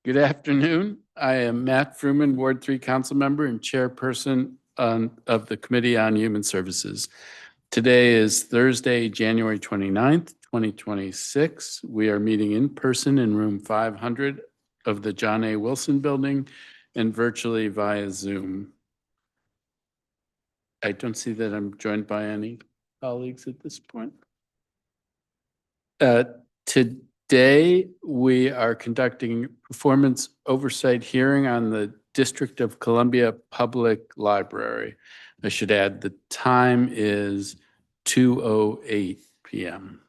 Good afternoon. I am Matt Fruman, Ward 3 Council Member and Chairperson of the Committee on Human Services. Today is Thursday, January 29th, 2026. We are meeting in person in room 500 of the John A. Wilson Building and virtually via Zoom. I don't see that I'm joined by any colleagues at this point. Today, we are conducting a performance oversight hearing on the District of Columbia Public Library. I should add the time is 2:08 p.m.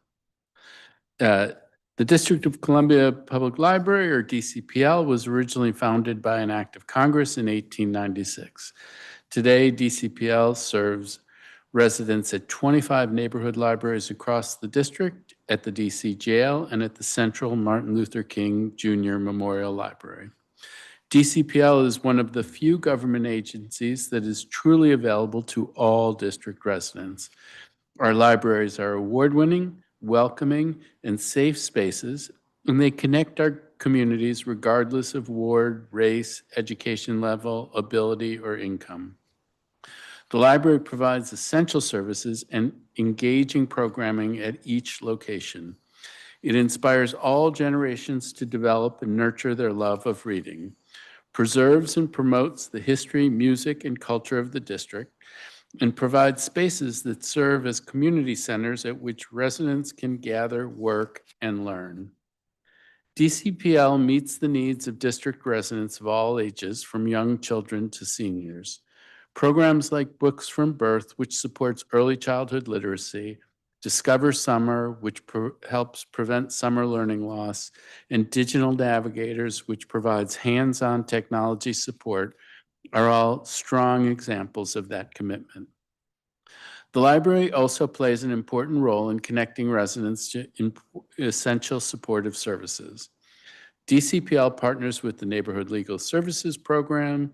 The District of Columbia Public Library, or DCPL, was originally founded by an act of Congress in 1896. Today, DCPL serves residents at 25 neighborhood libraries across the district, at the DC Jail, and at the Central Martin Luther King Jr. Memorial Library. DCPL is one of the few government agencies that is truly available to all district residents. Our libraries are award-winning, welcoming, and safe spaces, and they connect our communities regardless of ward, race, education level, ability, or income. The library provides essential services and engaging programming at each location. It inspires all generations to develop and nurture their love of reading, preserves and promotes the history, music, and culture of the district, and provides spaces that serve as community centers at which residents can gather, work, and learn. DCPL meets the needs of district residents of all ages, from young children to seniors. Programs like Books from Birth, which supports early childhood literacy, Discover Summer, which helps prevent summer learning loss, and Digital Navigators, which provides hands-on technology support, are all strong examples of that commitment. The library also plays an important role in connecting residents to essential supportive services. DCPL partners with the Neighborhood Legal Services Program,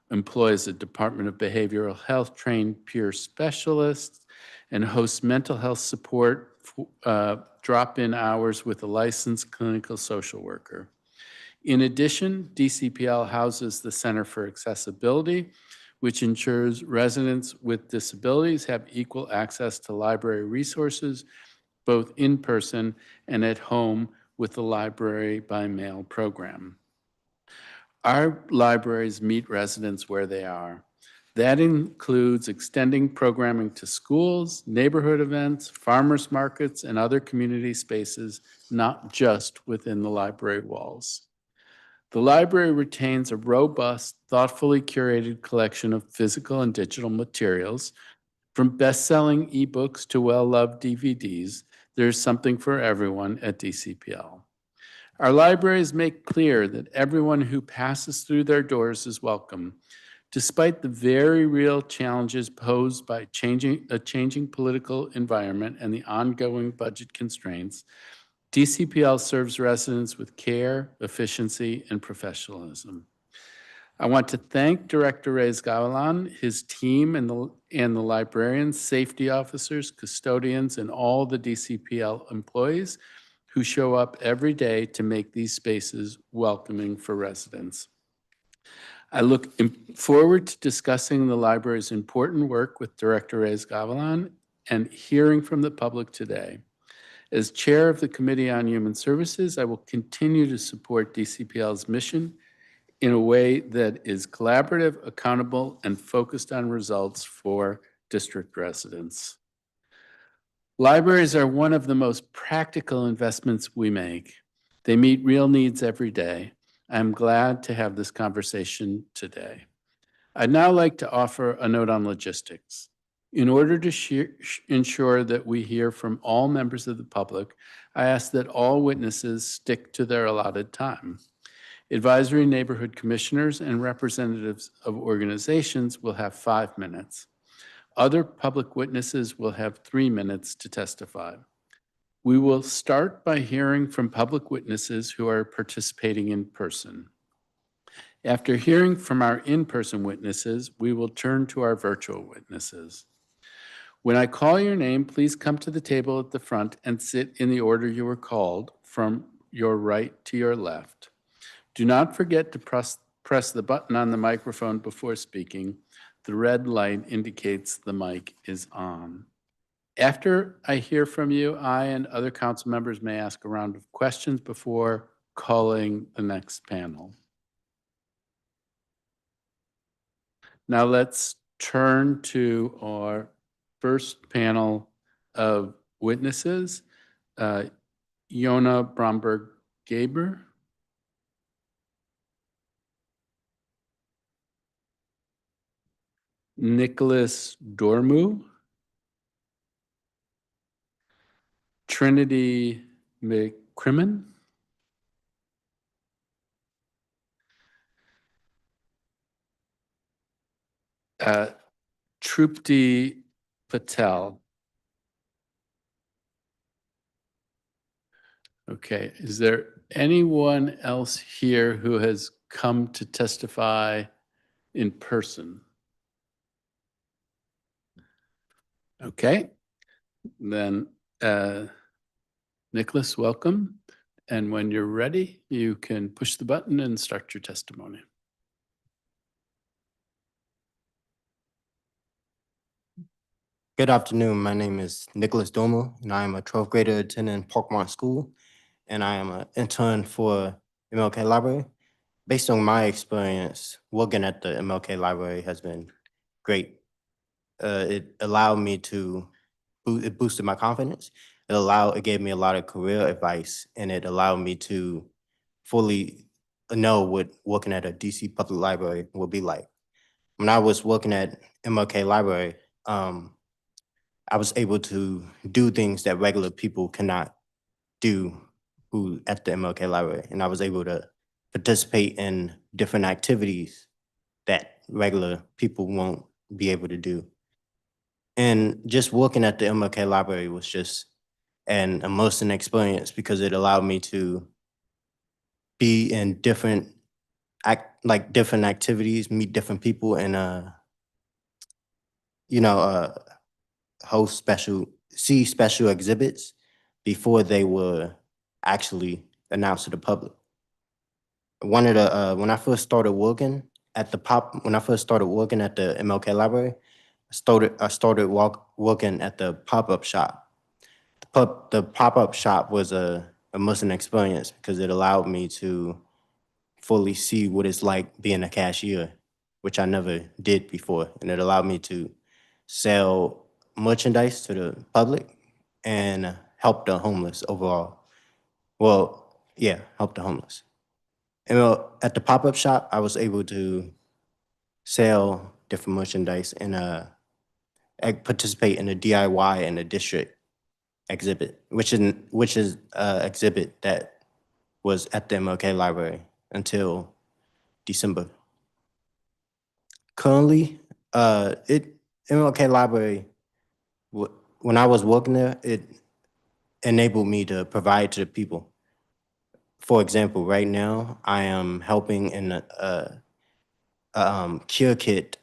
employs a Department of Behavioral Health trained peer specialists, and hosts mental health support drop-in hours with a licensed clinical social worker. In addition, DCPL houses the Center for Accessibility, which ensures residents with disabilities have equal access to library resources, both in person and at home with the Library by Mail program. Our libraries meet residents where they are. That includes extending programming to schools, neighborhood events, farmers markets, and other community spaces, not just within the library walls. The library retains a robust, thoughtfully curated collection of physical and digital materials. From best-selling ebooks to well-loved DVDs, there's something for everyone at DCPL. Our libraries make clear that everyone who passes through their doors is welcome. Despite the very real challenges posed by a changing political environment and the ongoing budget constraints, DCPL serves residents with care, efficiency, and professionalism. I want to thank Director Reyes Gavilan, his team, and the librarians, safety officers, custodians, and all the DCPL employees who show up every day to make these spaces welcoming for residents. I look forward to discussing the library's important work with Director Reyes Gavilan and hearing from the public today. As chair of the Committee on Human Services, I will continue to support DCPL's mission in a way that is collaborative, accountable, and focused on results for district residents. Libraries are one of the most practical investments we make. They meet real needs every day. I'm glad to have this conversation today. I'd now like to offer a note on logistics. In order to ensure that we hear from all members of the public, I ask that all witnesses stick to their allotted time. Advisory neighborhood commissioners and representatives of organizations will have 5 minutes. Other public witnesses will have 3 minutes to testify. We will start by hearing from public witnesses who are participating in person. After hearing from our in-person witnesses, we will turn to our virtual witnesses. When I call your name, please come to the table at the front and sit in the order you were called, from your right to your left. Do not forget to press the button on the microphone before speaking. The red light indicates the mic is on. After I hear from you, I and other council members may ask a round of questions before calling the next panel. Now let's turn to our first panel of witnesses. Yona Bromberg-Gaber. Nicholas Dormu. Trinity McCrimmon. Trupti Patel. Okay, is there anyone else here who has come to testify in person? Okay, then Nicholas, welcome. And when you're ready, you can push the button and start your testimony. Good afternoon. My name is Nicholas Domo, and I am a 12th grader attending Parkmont School, and I am an intern for MLK Library. Based on my experience, working at the MLK Library has been great. It allowed me to, it boosted my confidence. It gave me a lot of career advice, and it allowed me to fully know what working at a DC public library will be like. When I was working at MLK Library, I was able to do things that regular people cannot do who at the MLK Library. And I was able to participate in different activities that regular people won't be able to do. And just working at the MLK Library was just an immersive experience because it allowed me to be in different activities, meet different people, and see special exhibits before they were actually announced to the public. One of the when I first started working at the MLK Library, I started working at the pop-up shop. The pop-up shop was a immersive experience because it allowed me to fully see what it's like being a cashier, which I never did before, and it allowed me to sell merchandise to the public and help the homeless overall. Well, yeah, help the homeless. And at the pop-up shop, I was able to sell different merchandise and participate in the DIY in the district exhibit, which is exhibit that was at the MLK Library until December. Currently, MLK Library, when I was working there, it enabled me to provide to the people. For example, right now, I am helping in a cure kit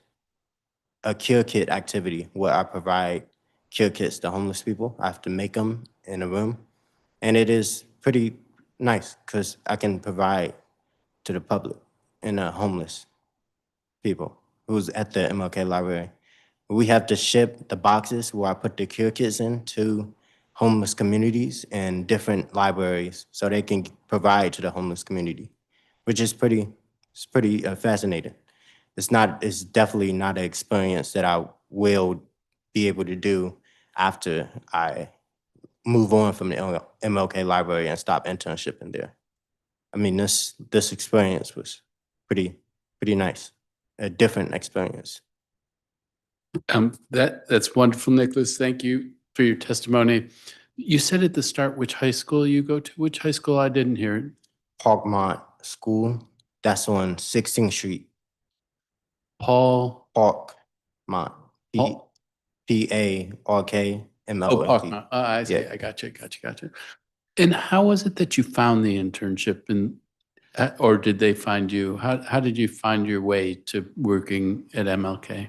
activity where I provide cure kits to homeless people. I have to make them in a room. And it is pretty nice because I can provide to the public and homeless people who's at the MLK Library. We have to ship the boxes where I put the cure kits in to homeless communities and different libraries so they can provide to the homeless community, which is pretty fascinating. It's definitely not an experience that I will be able to do after I move on from the MLK Library and stop internshiping there. I mean, this experience was pretty nice, a different experience. That's wonderful, Nicholas. Thank you for your testimony. You said at the start which high school you go to. Which high school? I didn't hear it. Parkmont School. That's on 16th Street. Parkmont. P-A-R-K-M-O-N-T. Oh, Parkmont. I see. Yeah. I got you. And how was it that you found the internship, or did they find you? How did you find your way to working at MLK?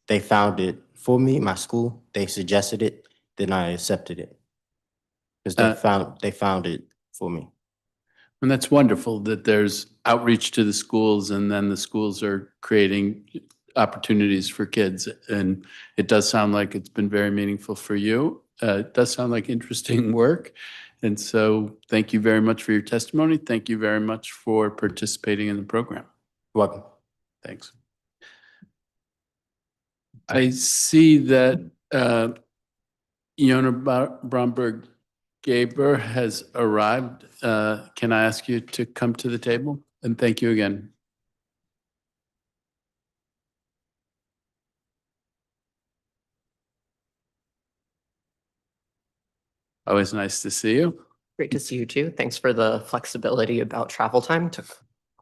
They found it for me, my school. They suggested it, then I accepted it. Because they found it for me. And that's wonderful that there's outreach to the schools and then the schools are creating opportunities for kids. And it does sound like it's been very meaningful for you. It does sound like interesting work. And so thank you very much for your testimony. Thank you very much for participating in the program. You're welcome. Thanks. I see that Yona Bromberg-Gaber has arrived. Can I ask you to come to the table? And thank you again. Always nice to see you. Great to see you too. Thanks for the flexibility about travel time. Took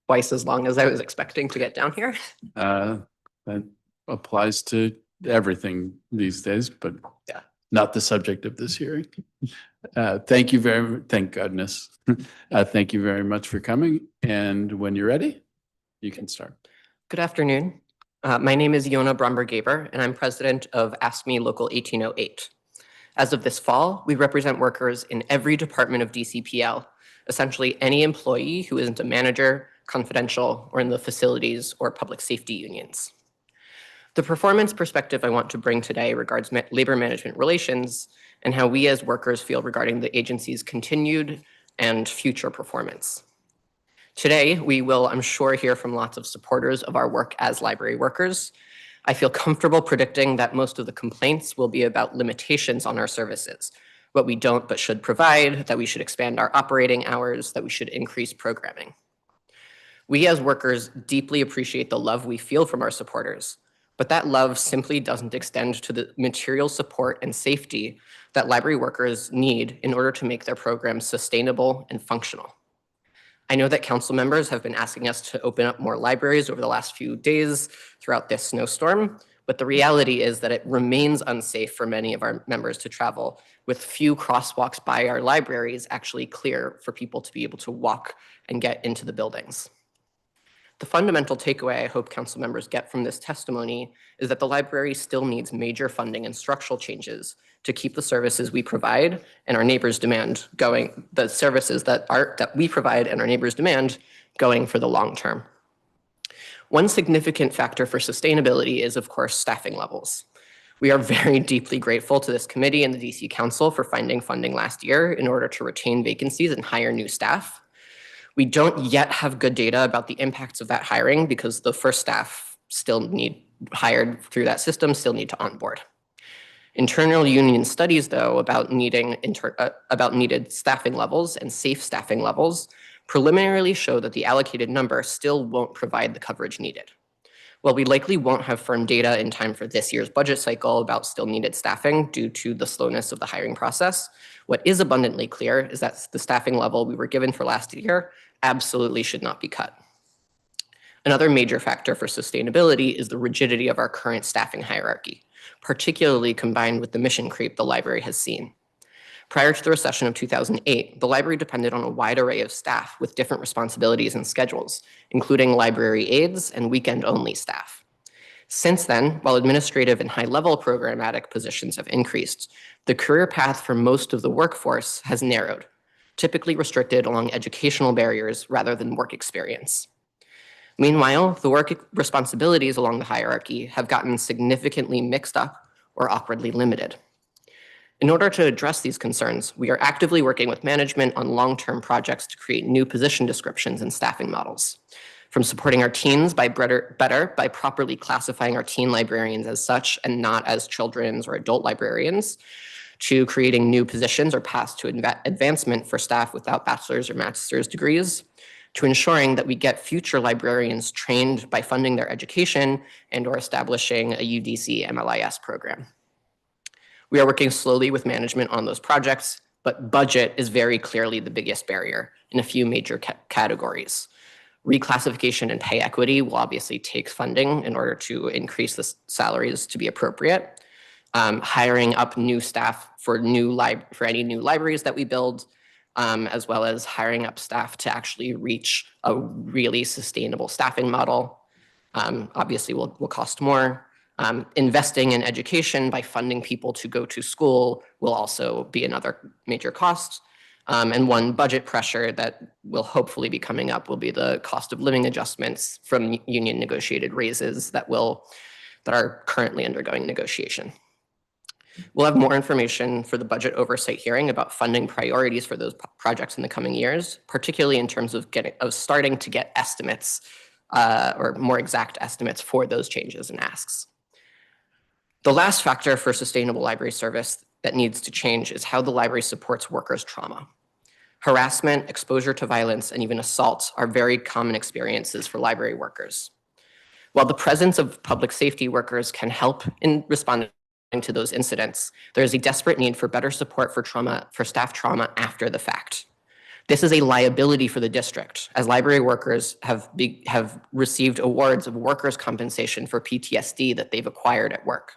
twice as long as I was expecting to get down here. That applies to everything these days, but Yeah. not the subject of this hearing. Thank you thank goodness. Thank you very much for coming. And when you're ready, you can start. Good afternoon. My name is Yona Bromberg-Gaber, and I'm president of ASME Local 1808. As of this fall, we represent workers in every department of DCPL, essentially any employee who isn't a manager, confidential, or in the facilities or public safety unions. The performance perspective I want to bring today regards labor management relations and how we as workers feel regarding the agency's continued and future performance. Today, we will, I'm sure, hear from lots of supporters of our work as library workers. I feel comfortable predicting that most of the complaints will be about limitations on our services, what we don't but should provide, that we should expand our operating hours, that we should increase programming. We as workers deeply appreciate the love we feel from our supporters, but that love simply doesn't extend to the material support and safety that library workers need in order to make their programs sustainable and functional. I know that council members have been asking us to open up more libraries over the last few days throughout this snowstorm, but the reality is that it remains unsafe for many of our members to travel, with few crosswalks by our libraries actually clear for people to be able to walk and get into the buildings. The fundamental takeaway I hope council members get from this testimony is that the library still needs major funding and structural changes to keep the services we provide and our neighbors demand going, the services that we provide and our neighbors demand going for the long term. One significant factor for sustainability is, of course, staffing levels. We are very deeply grateful to this committee and the DC Council for finding funding last year in order to retain vacancies and hire new staff. We don't yet have good data about the impacts of that hiring because the first staff still need hired through that system still need to onboard. Internal union studies, though, about needed staffing levels and safe staffing levels preliminarily show that the allocated number still won't provide the coverage needed. While we likely won't have firm data in time for this year's budget cycle about still needed staffing due to the slowness of the hiring process, what is abundantly clear is that the staffing level we were given for last year absolutely should not be cut. Another major factor for sustainability is the rigidity of our current staffing hierarchy, particularly combined with the mission creep the library has seen. Prior to the recession of 2008, the library depended on a wide array of staff with different responsibilities and schedules, including library aides and weekend-only staff. Since then, while administrative and high-level programmatic positions have increased, the career path for most of the workforce has narrowed, typically restricted along educational barriers rather than work experience. Meanwhile, the work responsibilities along the hierarchy have gotten significantly mixed up or awkwardly limited. In order to address these concerns, we are actively working with management on long-term projects to create new position descriptions and staffing models. From supporting our teens by by properly classifying our teen librarians as such and not as children's or adult librarians, to creating new positions or paths to advancement for staff without bachelor's or master's degrees, to ensuring that we get future librarians trained by funding their education and or establishing a UDC MLIS program. We are working slowly with management on those projects, but budget is very clearly the biggest barrier in a few major categories. Reclassification and pay equity will obviously take funding in order to increase the salaries to be appropriate. Hiring up new staff for any new libraries that we build, as well as hiring up staff to actually reach a really sustainable staffing model, obviously will cost more. Investing in education by funding people to go to school will also be another major cost. And one budget pressure that will hopefully be coming up will be the cost of living adjustments from union negotiated raises that are currently undergoing negotiation. We'll have more information for the budget oversight hearing about funding priorities for those projects in the coming years, particularly in terms of starting to get estimates or more exact estimates for those changes and asks. The last factor for sustainable library service that needs to change is how the library supports workers' trauma. Harassment, exposure to violence, and even assault are very common experiences for library workers. While the presence of public safety workers can help in responding to those incidents, there is a desperate need for better support for staff trauma after the fact. This is a liability for the district, as library workers have received awards of workers' compensation for PTSD that they've acquired at work.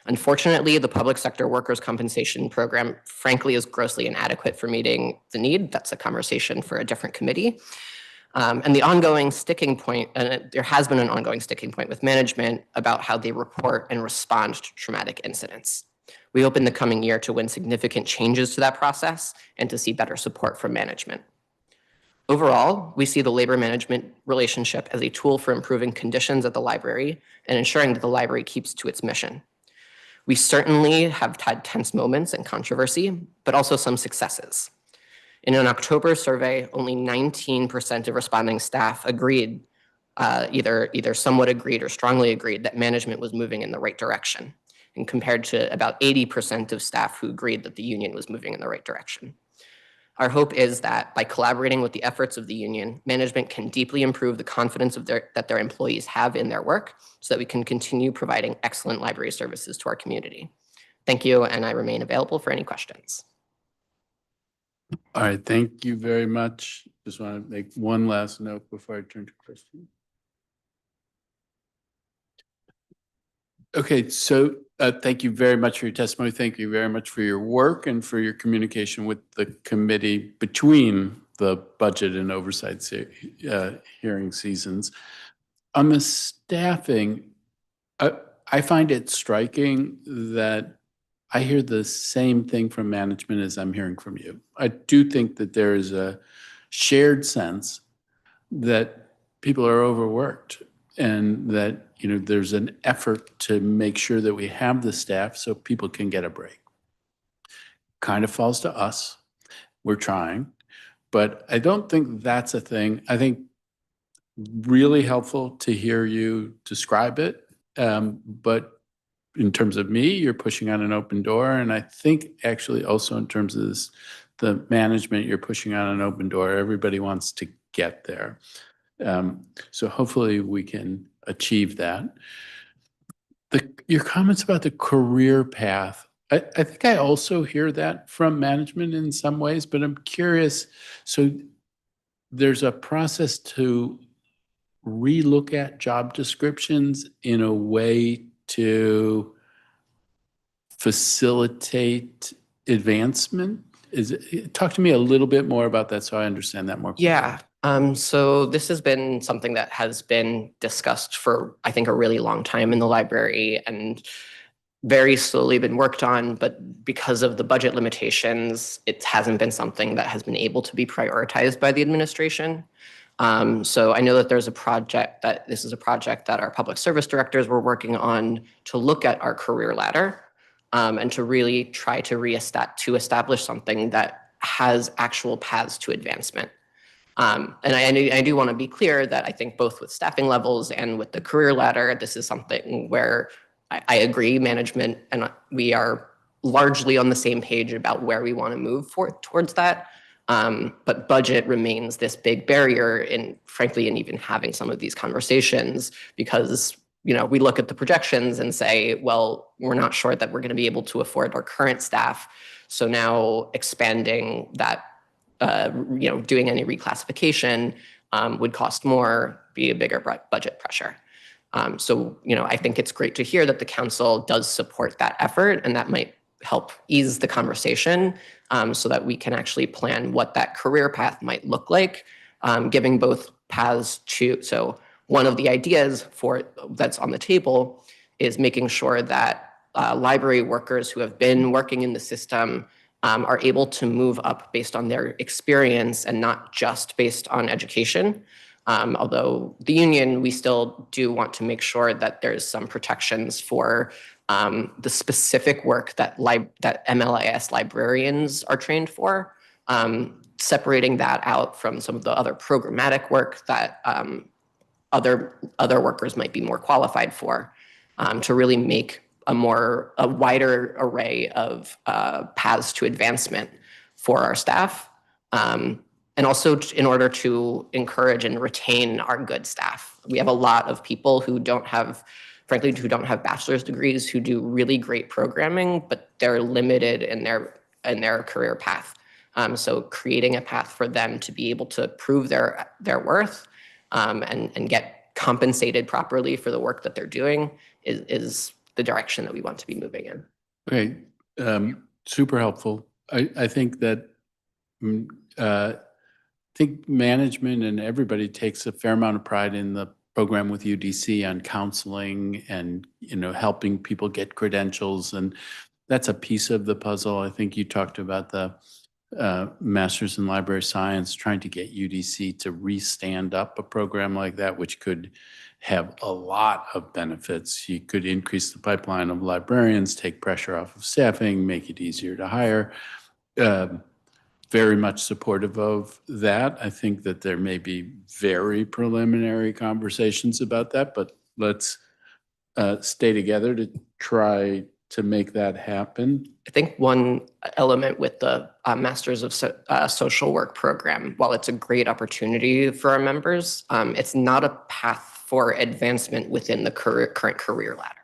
Unfortunately, the public sector workers' compensation program, frankly, is grossly inadequate for meeting the need. That's a conversation for a different committee. And the ongoing sticking point, and there has been an ongoing sticking point with management about how they report and respond to traumatic incidents. We hope in the coming year to win significant changes to that process and to see better support from management. Overall, we see the labor management relationship as a tool for improving conditions at the library and ensuring that the library keeps to its mission. We certainly have had tense moments and controversy, but also some successes. In an October survey, only 19% of responding staff agreed, either somewhat agreed or strongly agreed, that management was moving in the right direction, and compared to about 80% of staff who agreed that the union was moving in the right direction. Our hope is that by collaborating with the efforts of the union, management can deeply improve the confidence that their employees have in their work so that we can continue providing excellent library services to our community. Thank you, and I remain available for any questions. All right, thank you very much. Just want to make one last note before I turn to questions. Okay, so thank you very much for your testimony. Thank you very much for your work and for your communication with the committee between the budget and oversight hearing seasons. On the staffing, I find it striking that I hear the same thing from management as I'm hearing from you. I do think that there is a shared sense that people are overworked and that there's an effort to make sure that we have the staff so people can get a break. Kind of falls to us. We're trying, but I don't think that's a thing. I think really helpful to hear you describe it, but in terms of me, you're pushing on an open door, and I think actually also in terms of the management, you're pushing on an open door. Everybody wants to get there. So hopefully we can achieve that. Your comments about the career path, I think I also hear that from management in some ways, but I'm curious. So there's a process to relook at job descriptions in a way to facilitate advancement. Talk to me a little bit more about that so I understand that more. Yeah. So this has been something that has been discussed for, I think, a really long time in the library and very slowly been worked on, but because of the budget limitations, it hasn't been something that has been able to be prioritized by the administration. So I know that this is a project that our public service directors were working on to look at our career ladder and to really try to establish something that has actual paths to advancement. And I do want to be clear that I think both with staffing levels and with the career ladder, this is something where I agree management and we are largely on the same page about where we want to move towards that. But budget remains this big barrier in, frankly, in even having some of these conversations because, we look at the projections and say, well, we're not sure that we're going to be able to afford our current staff. So now expanding that, doing any reclassification would cost more, be a bigger budget pressure. So, I think it's great to hear that the council does support that effort, and that might help ease the conversation so that we can actually plan what that career path might look like, giving both paths to. So one of the ideas that's on the table is making sure that library workers who have been working in the system are able to move up based on their experience and not just based on education. Although the union, we still do want to make sure that there's some protections for the specific work that MLIS librarians are trained for, separating that out from some of the other programmatic work that other workers might be more qualified for, to really make a wider array of paths to advancement for our staff. And also in order to encourage and retain our good staff. We have a lot of people who don't have, frankly, who don't have bachelor's degrees, who do really great programming, but they're limited in their career path. So creating a path for them to be able to prove their worth and get compensated properly for the work that they're doing is the direction that we want to be moving in. Okay, super helpful. I think that I think management and everybody takes a fair amount of pride in the program with UDC on counseling and, you know, helping people get credentials, and that's a piece of the puzzle. I think you talked about the Masters in Library Science, trying to get UDC to re-stand up a program like that, which could have a lot of benefits. You could increase the pipeline of librarians, take pressure off of staffing, make it easier to hire. Very much supportive of that. I think that there may be very preliminary conversations about that, but let's stay together to try to make that happen. I think one element with the Masters of Social Work program, while it's a great opportunity for our members, it's not a path for advancement within the current career ladder,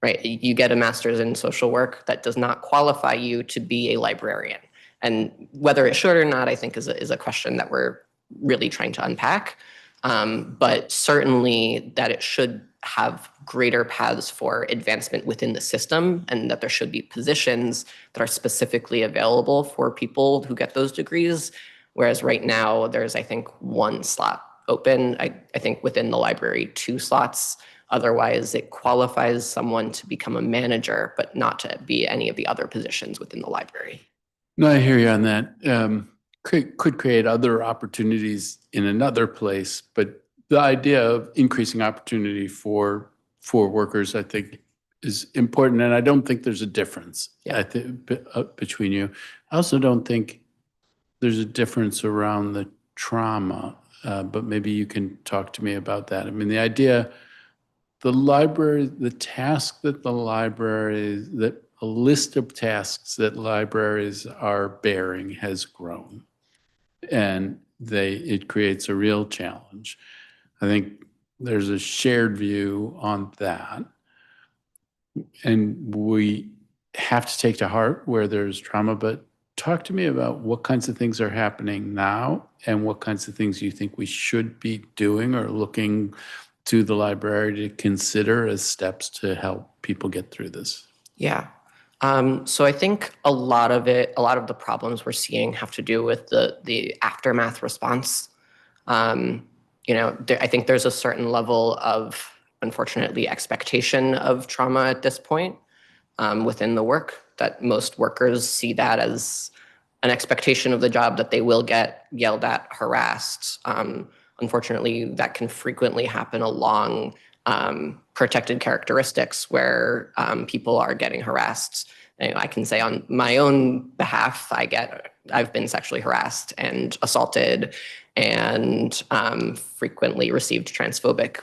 right? You get a master's in social work, that does not qualify you to be a librarian. And whether it should or not, I think is a question that we're really trying to unpack. But certainly that it should have greater paths for advancement within the system, and that there should be positions that are specifically available for people who get those degrees. Whereas right now there's, I think, one slot open. I think within the library, 2 slots. Otherwise, it qualifies someone to become a manager, but not to be any of the other positions within the library. No, I hear you on that. Could create other opportunities in another place, but the idea of increasing opportunity for workers, I think, is important, and I don't think there's a difference. Yeah. I think between you. I also don't think there's a difference around the trauma, but maybe you can talk to me about that. I mean, the idea, the library, the task that the library, that a list of tasks that libraries are bearing has grown, and it creates a real challenge. I think there's a shared view on that, and we have to take to heart where there's trauma, but talk to me about what kinds of things are happening now and what kinds of things you think we should be doing or looking to the library to consider as steps to help people get through this. Yeah. So I think a lot of the problems we're seeing have to do with the aftermath response. I think there's a certain level of, unfortunately, expectation of trauma at this point within the work, that most workers see that as an expectation of the job, that they will get yelled at, harassed. Unfortunately, that can frequently happen along protected characteristics where people are getting harassed. I can say on my own behalf, I've been sexually harassed and assaulted, and frequently received transphobic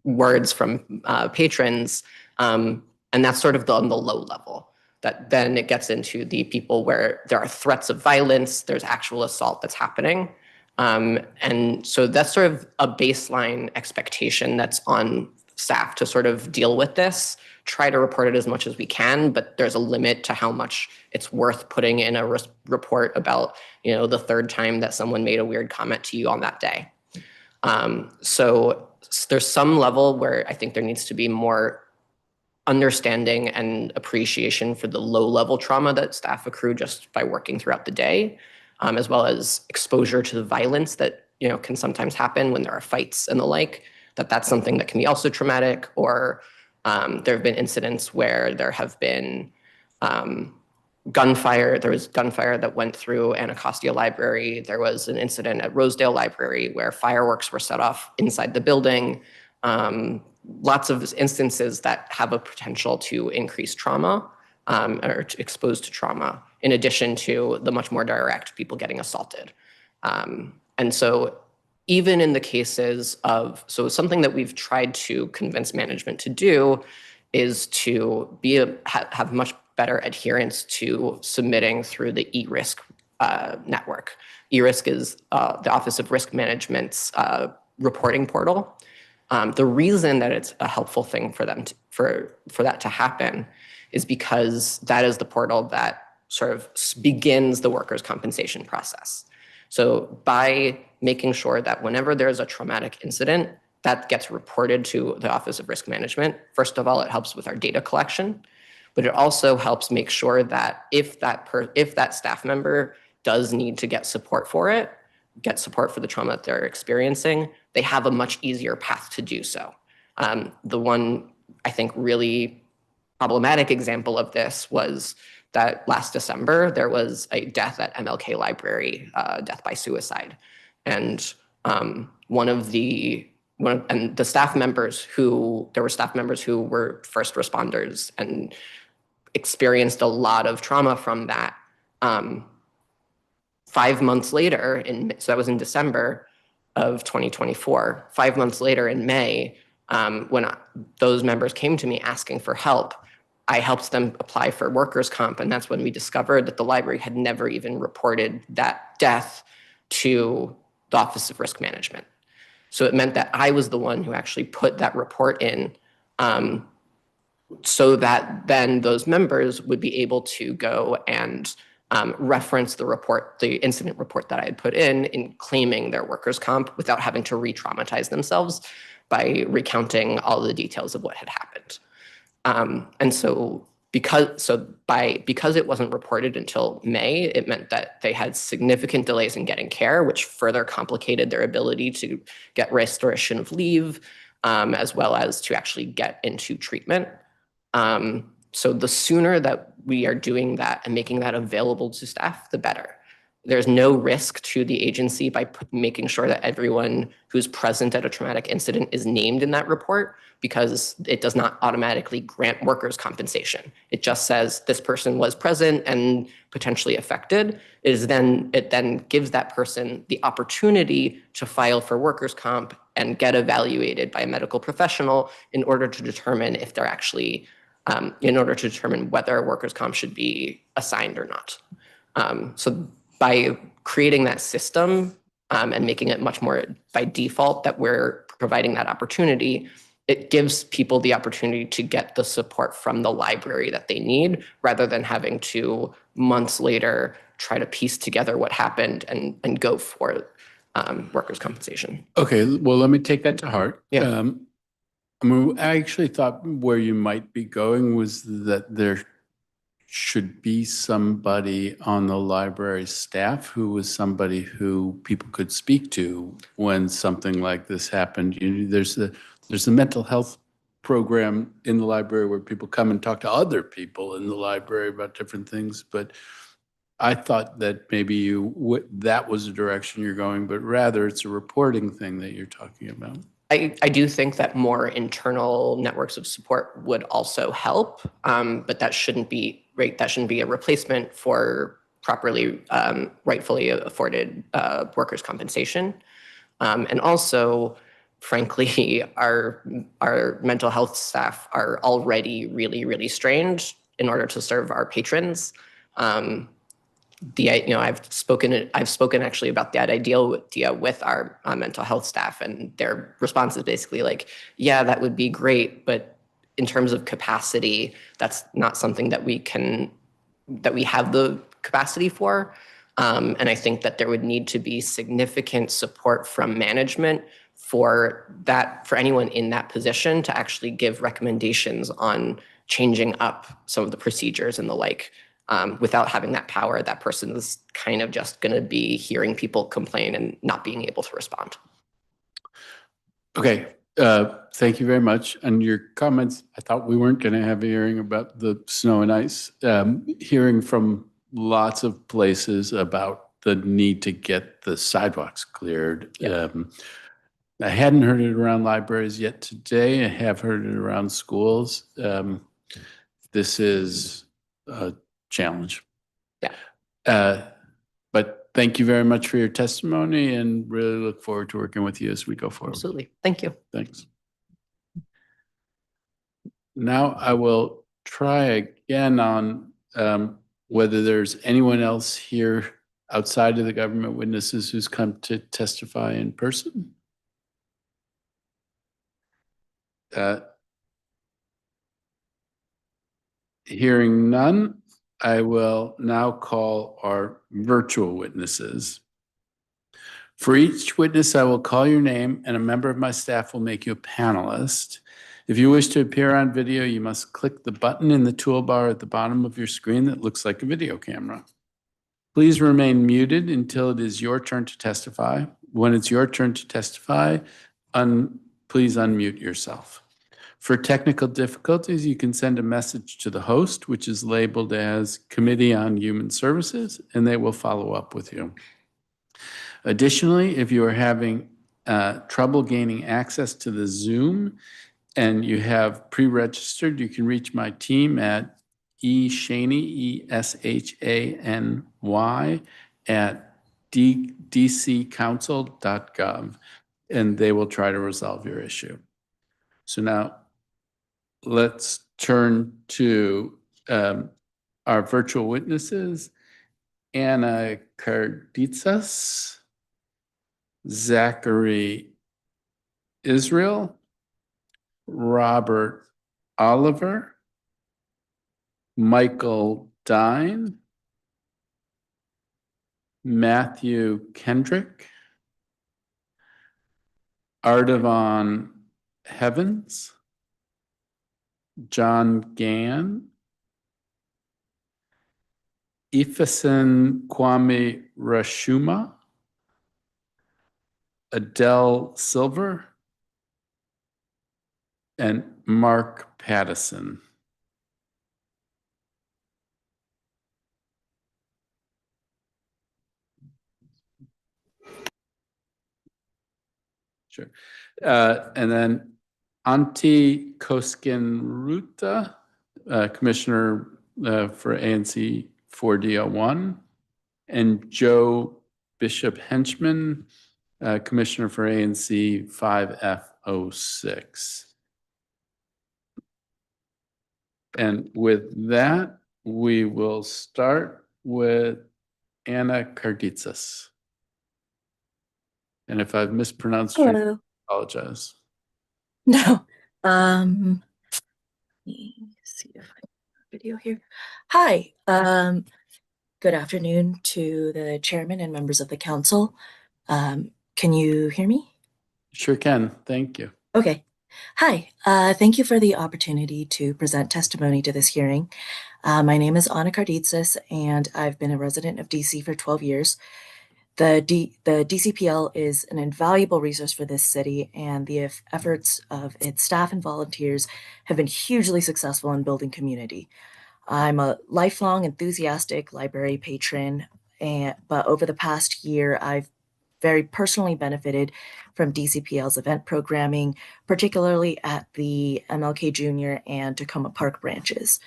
words from patrons, and that's sort of on the low level. That then it gets into the people where there are threats of violence, there's actual assault that's happening. And so that's sort of a baseline expectation that's on staff to sort of deal with this, try to report it as much as we can, but there's a limit to how much it's worth putting in a report about, the 3rd time that someone made a weird comment to you on that day. So there's some level where I think there needs to be more understanding and appreciation for the low-level trauma that staff accrue just by working throughout the day, as well as exposure to the violence that can sometimes happen when there are fights and the like. That's something that can be also traumatic. Or there have been incidents where there have been gunfire. There was gunfire that went through Anacostia Library. There was an incident at Rosedale Library where fireworks were set off inside the building. Lots of instances that have a potential to increase trauma or exposed to trauma, in addition to the much more direct people getting assaulted. And so even in the cases of, so something that we've tried to convince management to do is to have much better adherence to submitting through the e-risk network. E-risk is the Office of Risk Management's reporting portal. The reason that it's a helpful thing for them for that to happen is because that is the portal that sort of begins the workers' compensation process. So by making sure that whenever there's a traumatic incident, that gets reported to the Office of Risk Management. First of all, it helps with our data collection, but it also helps make sure that if that staff member does need to get support for it, get support for the trauma that they're experiencing, they have a much easier path to do so. The one, I think, really problematic example of this was that last December, there was a death at MLK Library, death by suicide. And the staff members there were staff members who were first responders and experienced a lot of trauma from that. 5 months later, so that was in December of 2024, 5 months later in May, when those members came to me asking for help, I helped them apply for workers' comp, and that's when we discovered that the library had never even reported that death to the Office of Risk Management. So it meant that I was the one who actually put that report in, so that then those members would be able to go and reference the incident report that I had put in claiming their workers' comp without having to re-traumatize themselves by recounting all the details of what had happened. And so because it wasn't reported until May, it meant that they had significant delays in getting care, which further complicated their ability to get restoration of leave, as well as to actually get into treatment. So the sooner that we are doing that and making that available to staff, the better. There's no risk to the agency by making sure that everyone who's present at a traumatic incident is named in that report, because it does not automatically grant workers' compensation. It just says this person was present and potentially affected. It then gives that person the opportunity to file for workers' comp and get evaluated by a medical professional in order to determine if they're actually, in order to determine whether workers' comp should be assigned or not. So by creating that system and making it much more by default that we're providing that opportunity, it gives people the opportunity to get the support from the library that they need, rather than having to months later try to piece together what happened and go for workers' compensation. Okay, well, let me take that to heart. Yeah. I actually thought where you might be going was that there should be somebody on the library staff who was somebody who people could speak to when something like this happened. There's a mental health program in the library where people come and talk to other people in the library about different things, but I thought that maybe that was the direction you're going, but rather it's a reporting thing that you're talking about. I do think that more internal networks of support would also help, but that shouldn't be a replacement for properly, rightfully afforded workers' compensation. And also, frankly, our mental health staff are already really, really strained in order to serve our patrons. I've spoken actually about that idea with our mental health staff, and their response is basically like, yeah, that would be great, but in terms of capacity, that's not something that we have the capacity for. And I think that there would need to be significant support from management for anyone in that position to actually give recommendations on changing up some of the procedures and the like. Without having that power, that person is kind of just going to be hearing people complain and not being able to respond. Okay, Thank you very much. And your comments, I thought we weren't going to have a hearing about the snow and ice. Hearing from lots of places about the need to get the sidewalks cleared. Yep. I hadn't heard it around libraries yet today. I have heard it around schools. This is a challenge. Yeah. But thank you very much for your testimony and really look forward to working with you as we go forward. Absolutely. Thank you. Thanks. Now I will try again on whether there's anyone else here outside of the government witnesses who's come to testify in person. Hearing none, I will now call our virtual witnesses. For each witness, I will call your name and a member of my staff will make you a panelist. If you wish to appear on video, you must click the button in the toolbar at the bottom of your screen that looks like a video camera. Please remain muted until it is your turn to testify. When it's your turn to testify, please unmute yourself. For technical difficulties, you can send a message to the host, which is labeled as Committee on Human Services, and they will follow up with you. Additionally, if you are having trouble gaining access to the Zoom and you have pre-registered, you can reach my team at eShany, ESHANY, at dccouncil.gov, and they will try to resolve your issue. So now let's turn to our virtual witnesses. Anna Karditsas, Zachary Israel, Robert Oliver, Michael Dine, Matthew Kendrick, Ardavan Heavens, John Gann, Ifesin Kwame Rashuma, Adele Silver, and Mark Pattison. Sure. And then Antti Koskenruta, Commissioner for ANC 4D01, and Joe Bishop Henchman, Commissioner for ANC 5F06. And with that, we will start with Anna Karditsas. And if I've mispronounced your name, I apologize. No. Let me see if I have a video here. Hi. Good afternoon to the chairman and members of the council. Can you hear me? Sure can. Thank you. Okay. Hi. Thank you for the opportunity to present testimony to this hearing. My name is Anna Karditsas, and I've been a resident of DC for 12 years. The DCPL is an invaluable resource for this city, and the efforts of its staff and volunteers have been hugely successful in building community. I'm a lifelong enthusiastic library patron, but over the past year, I've very personally benefited from DCPL's event programming, particularly at the MLK Junior and Tacoma Park branches.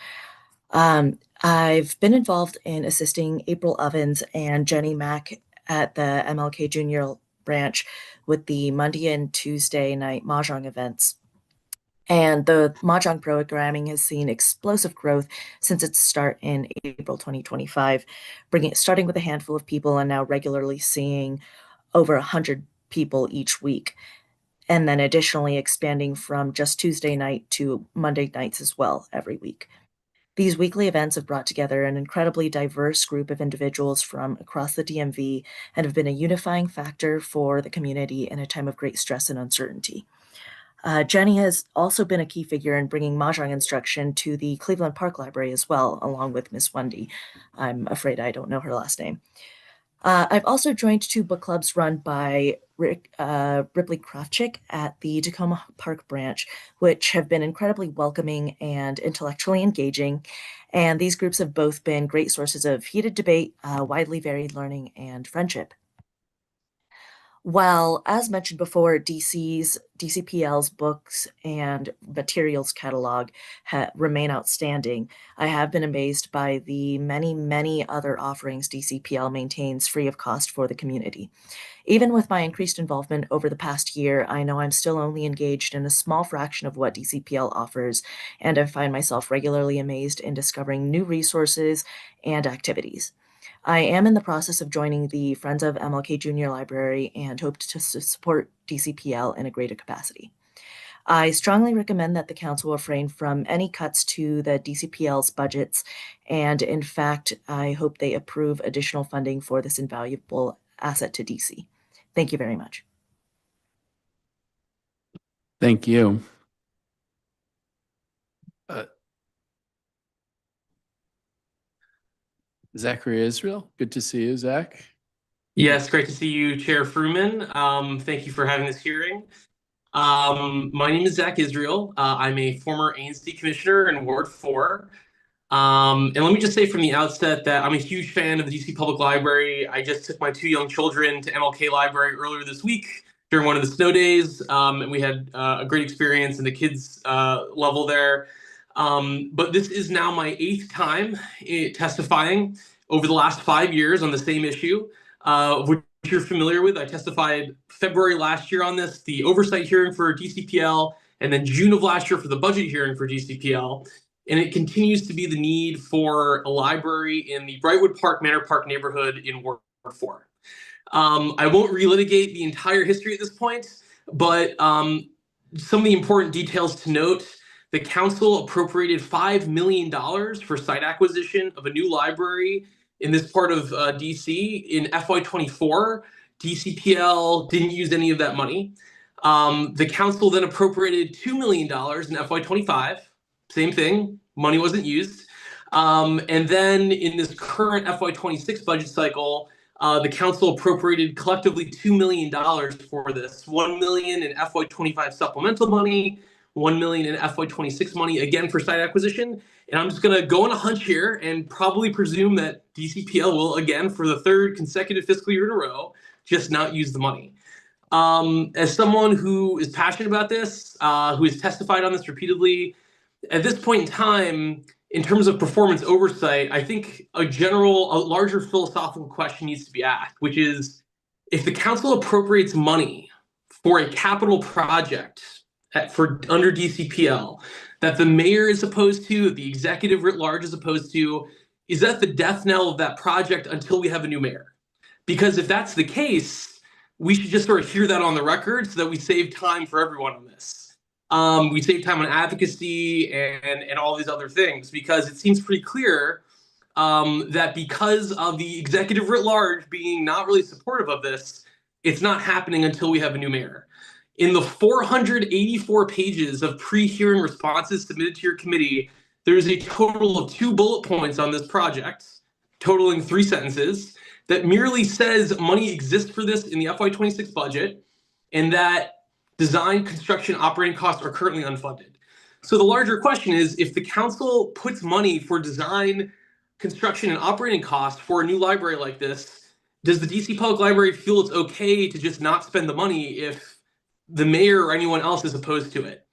I've been involved in assisting April Ovens and Jenny Mack at the MLK Junior branch with the Monday and Tuesday night Mahjong events. And the Mahjong programming has seen explosive growth since its start in April 2025, starting with a handful of people and now regularly seeing over 100 people each week. And then additionally expanding from just Tuesday night to Monday nights as well every week. These weekly events have brought together an incredibly diverse group of individuals from across the DMV and have been a unifying factor for the community in a time of great stress and uncertainty. Jenny has also been a key figure in bringing Mahjong instruction to the Cleveland Park Library as well, along with Miss Wendy. I'm afraid I don't know her last name. I've also joined 2 book clubs run by Ripley Kravchik at the Tacoma Park branch, which have been incredibly welcoming and intellectually engaging. And these groups have both been great sources of heated debate, widely varied learning, and friendship. Well, as mentioned before, DCPL's books and materials catalog remain outstanding. I have been amazed by the many, many other offerings DCPL maintains free of cost for the community. Even with my increased involvement over the past year, I know I'm still only engaged in a small fraction of what DCPL offers, and I find myself regularly amazed in discovering new resources and activities. I am in the process of joining the Friends of MLK Junior Library and hope to support DCPL in a greater capacity. I strongly recommend that the council refrain from any cuts to the DCPL's budgets, and in fact, I hope they approve additional funding for this invaluable asset to DC. Thank you very much. Thank you. Zachary Israel, good to see you, Zach. Yes, great to see you, Chair Fruman. Thank you for having this hearing. My name is Zach Israel. I'm a former ANC commissioner in Ward 4. And let me just say from the outset that I'm a huge fan of the DC Public Library. I just took my 2 young children to MLK Library earlier this week during one of the snow days, and we had a great experience in the kids' level there. But this is now my 8th time testifying over the last 5 years on the same issue, which you're familiar with. I testified February last year on this, the oversight hearing for DCPL, and then June of last year for the budget hearing for DCPL. And it continues to be the need for a library in the Brightwood Park, Manor Park neighborhood in Ward 4. I won't relitigate the entire history at this point, but some of the important details to note: the council appropriated $5 million for site acquisition of a new library in this part of DC in FY24. DCPL didn't use any of that money. The council then appropriated $2 million in FY25. Same thing, money wasn't used. And then in this current FY26 budget cycle, the council appropriated collectively $2 million for this. $1 million in FY25 supplemental money, $1 million in FY26 money, again for site acquisition. And I'm just going to go on a hunch here and probably presume that DCPL will, again, for the 3rd consecutive fiscal year in a row, just not use the money. As someone who is passionate about this, who has testified on this repeatedly, at this point in time, in terms of performance oversight, I think a larger philosophical question needs to be asked, which is, if the council appropriates money for a capital project under DCPL that the mayor is opposed to, the executive writ large is opposed to, is that the death knell of that project until we have a new mayor? Because if that's the case, we should just sort of hear that on the record so that we save time for everyone on this. We save time on advocacy and all these other things, because it seems pretty clear that because of the executive writ large being not really supportive of this, it's not happening until we have a new mayor. In the 484 pages of pre-hearing responses submitted to your committee, there's a total of 2 bullet points on this project, totaling 3 sentences, that merely says money exists for this in the FY26 budget, and that design, construction, operating costs are currently unfunded. So the larger question is, if the council puts money for design, construction, and operating costs for a new library like this, does the DC Public Library feel it's okay to just not spend the money if the mayor or anyone else is opposed to it?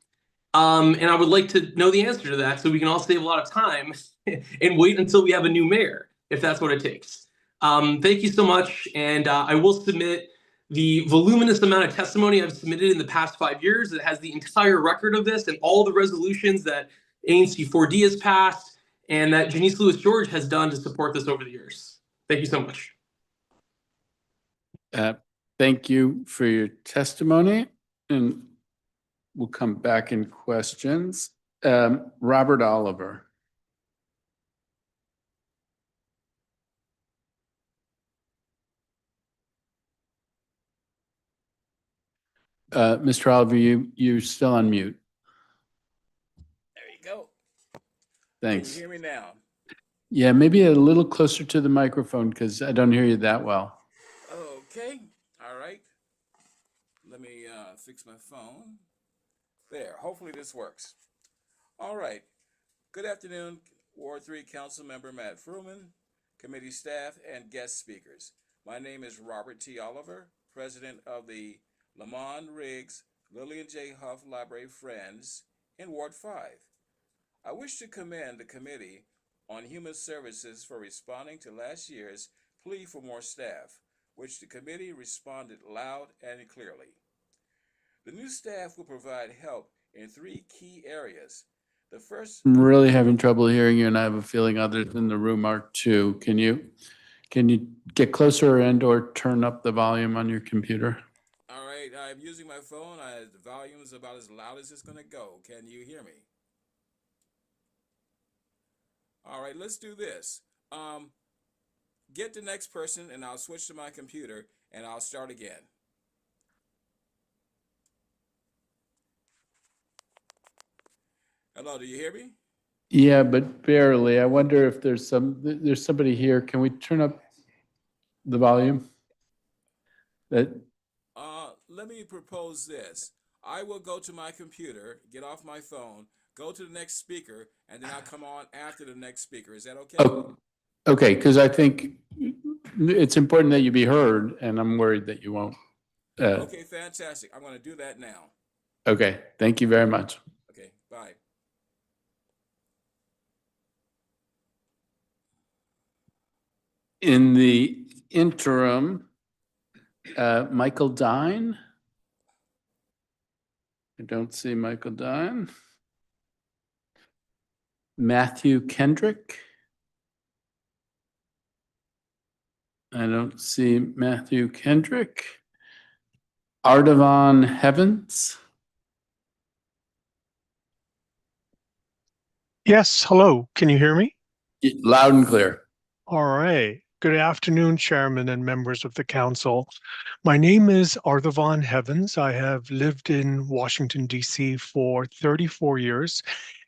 And I would like to know the answer to that so we can all save a lot of time and wait until we have a new mayor, if that's what it takes. Thank you so much, and I will submit the voluminous amount of testimony I've submitted in the past 5 years that has the entire record of this and all the resolutions that ANC 4D has passed and that Janice Lewis-George has done to support this over the years. Thank you so much. Thank you for your testimony, and we'll come back in questions. Robert Oliver. Mr. Oliver, you're still on mute. There you go. Thanks. Can you hear me now? Yeah, maybe a little closer to the microphone because I don't hear you that well. Okay, all right. Let me fix my phone. There, hopefully this works. All right. Good afternoon, Ward 3 Council Member Matt Fruman, committee staff, and guest speakers. My name is Robert T. Oliver, president of the Lamont Riggs Lillian J. Huff Library Friends in Ward 5. I wish to commend the Committee on Human Services for responding to last year's plea for more staff, which the committee responded loud and clearly. The new staff will provide help in 3 key areas. The first, I'm really having trouble hearing you, and I have a feeling others in the room are too. Can you get closer and/or turn up the volume on your computer? all right, I'm using my phone. The volume is about as loud as it's going to go. Can you hear me? All right, let's do this. Get the next person, and I'll switch to my computer, and I'll start again. Hello, do you hear me? Yeah, but barely. I wonder if there's somebody here. Can we turn up the volume? Let me propose this. I will go to my computer, get off my phone, go to the next speaker, and then I'll come on after the next speaker. Is that okay? Oh, okay, because I think it's important that you be heard, and I'm worried that you won't. Okay, fantastic. I'm going to do that now. Okay, thank you very much. Okay, bye. In the interim, Michael Dine. I don't see Michael Dine. Matthew Kendrick. I don't see Matthew Kendrick. Ardavan Heavens. Yes, hello. Can you hear me? Loud and clear. All right. Good afternoon, Chairman and members of the Council. My name is Ardavan Heavens. I have lived in Washington, D.C. for 34 years,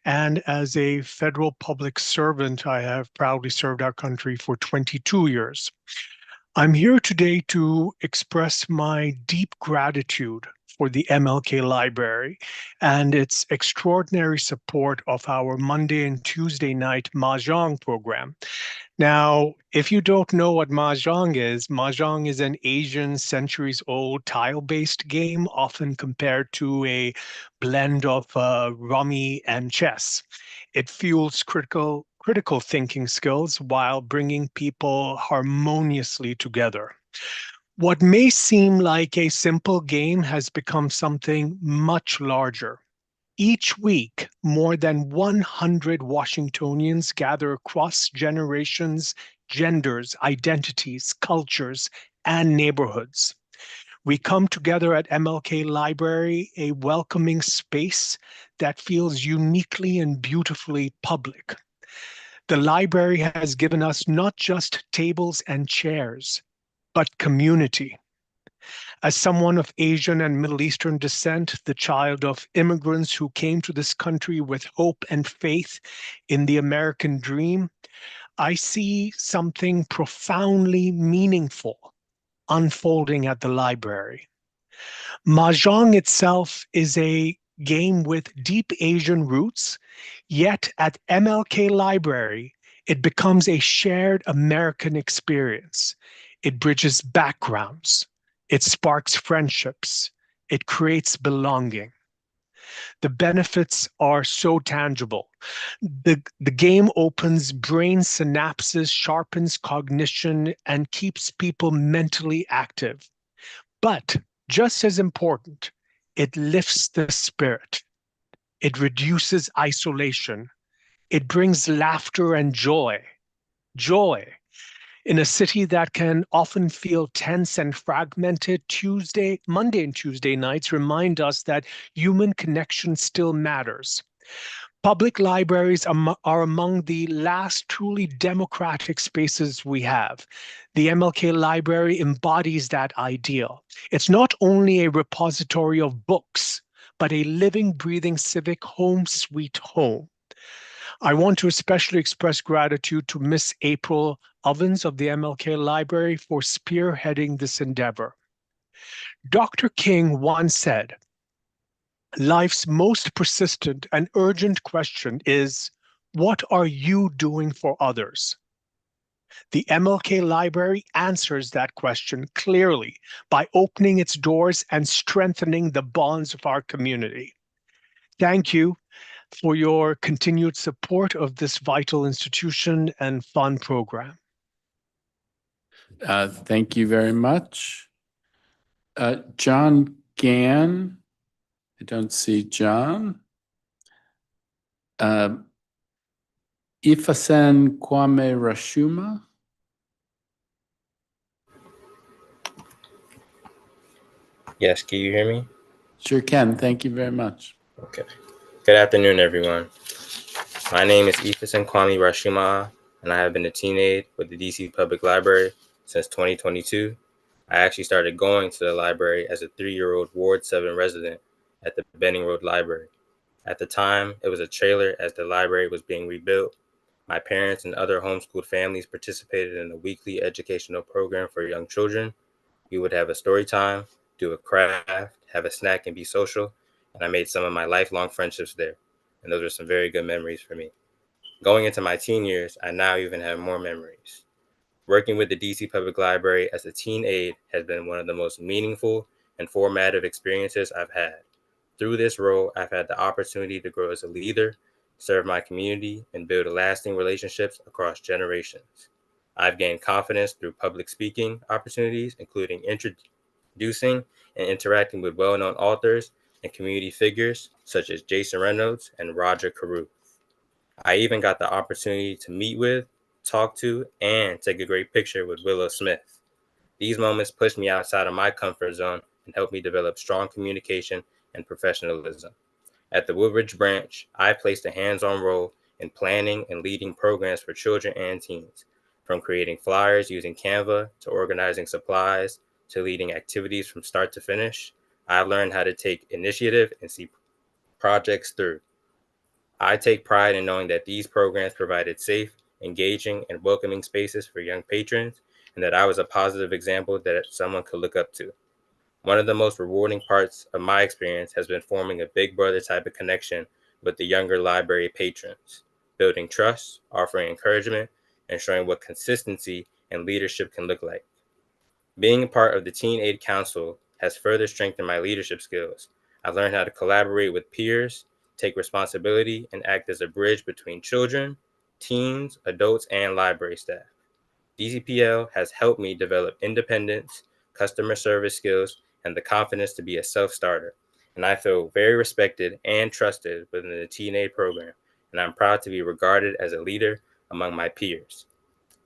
and as a federal public servant, I have proudly served our country for 22 years. I'm here today to express my deep gratitude for the MLK Library and its extraordinary support of our Monday and Tuesday night Mahjong program. Now, if you don't know what Mahjong is an Asian centuries-old tile-based game, often compared to a blend of rummy and chess. It fuels critical thinking skills while bringing people harmoniously together. What may seem like a simple game has become something much larger. Each week, more than 100 Washingtonians gather across generations, genders, identities, cultures, and neighborhoods. We come together at MLK Library, a welcoming space that feels uniquely and beautifully public. The library has given us not just tables and chairs, but community. As someone of Asian and Middle Eastern descent, the child of immigrants who came to this country with hope and faith in the American dream, I see something profoundly meaningful unfolding at the library. Mahjong itself is a game with deep Asian roots, yet at MLK Library, it becomes a shared American experience. It bridges backgrounds. It sparks friendships. It creates belonging. The benefits are so tangible. The game opens brain synapses, sharpens cognition, and keeps people mentally active. But just as important, it lifts the spirit. It reduces isolation. It brings laughter and joy. Joy. In a city that can often feel tense and fragmented, Monday and Tuesday nights remind us that human connection still matters. Public libraries are among the last truly democratic spaces we have. The MLK Library embodies that ideal. It's not only a repository of books, but a living, breathing civic home sweet home. I want to especially express gratitude to Miss April Ovens of the MLK Library for spearheading this endeavor. Dr. King once said, "Life's most persistent and urgent question is, what are you doing for others?" The MLK Library answers that question clearly by opening its doors and strengthening the bonds of our community. Thank you for your continued support of this vital institution and fun program. Thank you very much. John Gann, I don't see John. Ifasen Kwame Rashuma. Yes, can you hear me? Sure can. Thank you very much. Okay. Good afternoon, everyone. My name is Ifasen Kwame Rashuma, and I have been a teen aide with the DC Public Library since 2022. I actually started going to the library as a 3-year-old Ward 7 resident at the Benning Road Library. At the time, it was a trailer as the library was being rebuilt. My parents and other homeschooled families participated in a weekly educational program for young children. We would have a story time, do a craft, have a snack, and be social. And I made some of my lifelong friendships there. And those are some very good memories for me. Going into my teen years, I now even have more memories. Working with the DC Public Library as a teen aide has been one of the most meaningful and formative experiences I've had. Through this role, I've had the opportunity to grow as a leader, serve my community, and build lasting relationships across generations. I've gained confidence through public speaking opportunities, including introducing and interacting with well-known authors and community figures such as Jason Reynolds and Roger Carew. I even got the opportunity to meet with, talk to, and take a great picture with Willow Smith. These moments pushed me outside of my comfort zone and helped me develop strong communication and professionalism. At the Woodridge branch, I placed a hands-on role in planning and leading programs for children and teens, from creating flyers using Canva to organizing supplies to leading activities from start to finish. I learned how to take initiative and see projects through. I take pride in knowing that these programs provided safe, engaging, and welcoming spaces for young patrons, and that I was a positive example that someone could look up to. One of the most rewarding parts of my experience has been forming a big brother type of connection with the younger library patrons, building trust, offering encouragement, and showing what consistency and leadership can look like. Being a part of the Teen Aid Council has further strengthened my leadership skills. I've learned how to collaborate with peers, take responsibility, and act as a bridge between children, teens, adults, and library staff. DCPL has helped me develop independence, customer service skills, and the confidence to be a self-starter. And I feel very respected and trusted within the Teen Aid program, and I'm proud to be regarded as a leader among my peers.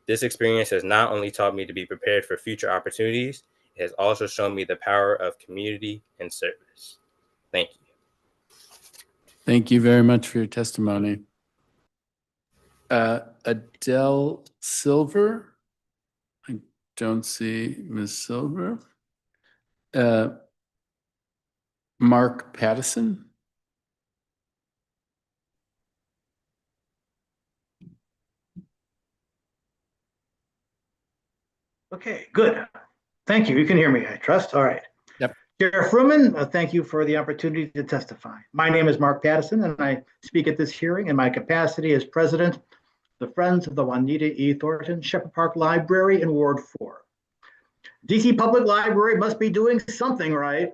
This experience has not only taught me to be prepared for future opportunities, it has also shown me the power of community and service. Thank you. Thank you very much for your testimony. Adele Silver. I don't see Ms. Silver. Mark Pattison. Okay, good. Thank you. You can hear me, I trust. All right. Yep. Chair Fruman, thank you for the opportunity to testify. My name is Mark Pattison, and I speak at this hearing in my capacity as president of the Friends of the Juanita E. Thornton Shepherd Park Library in Ward 4. DC Public Library must be doing something right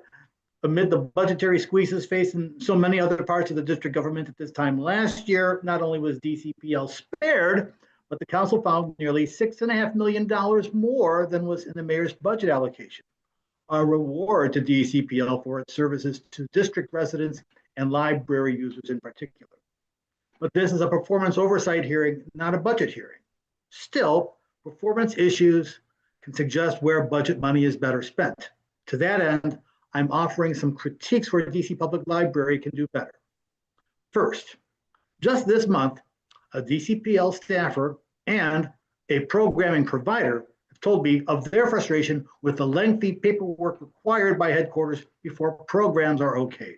amid the budgetary squeezes facing so many other parts of the district government at this time last year. Not only was DCPL spared, but the council found nearly $6.5 million more than was in the mayor's budget allocation, a reward to DCPL for its services to district residents and library users in particular. But this is a performance oversight hearing, not a budget hearing. Still, performance issues can suggest where budget money is better spent. To that end, I'm offering some critiques where DC Public Library can do better. First, just this month, a DCPL staffer and a programming provider have told me of their frustration with the lengthy paperwork required by headquarters before programs are okayed.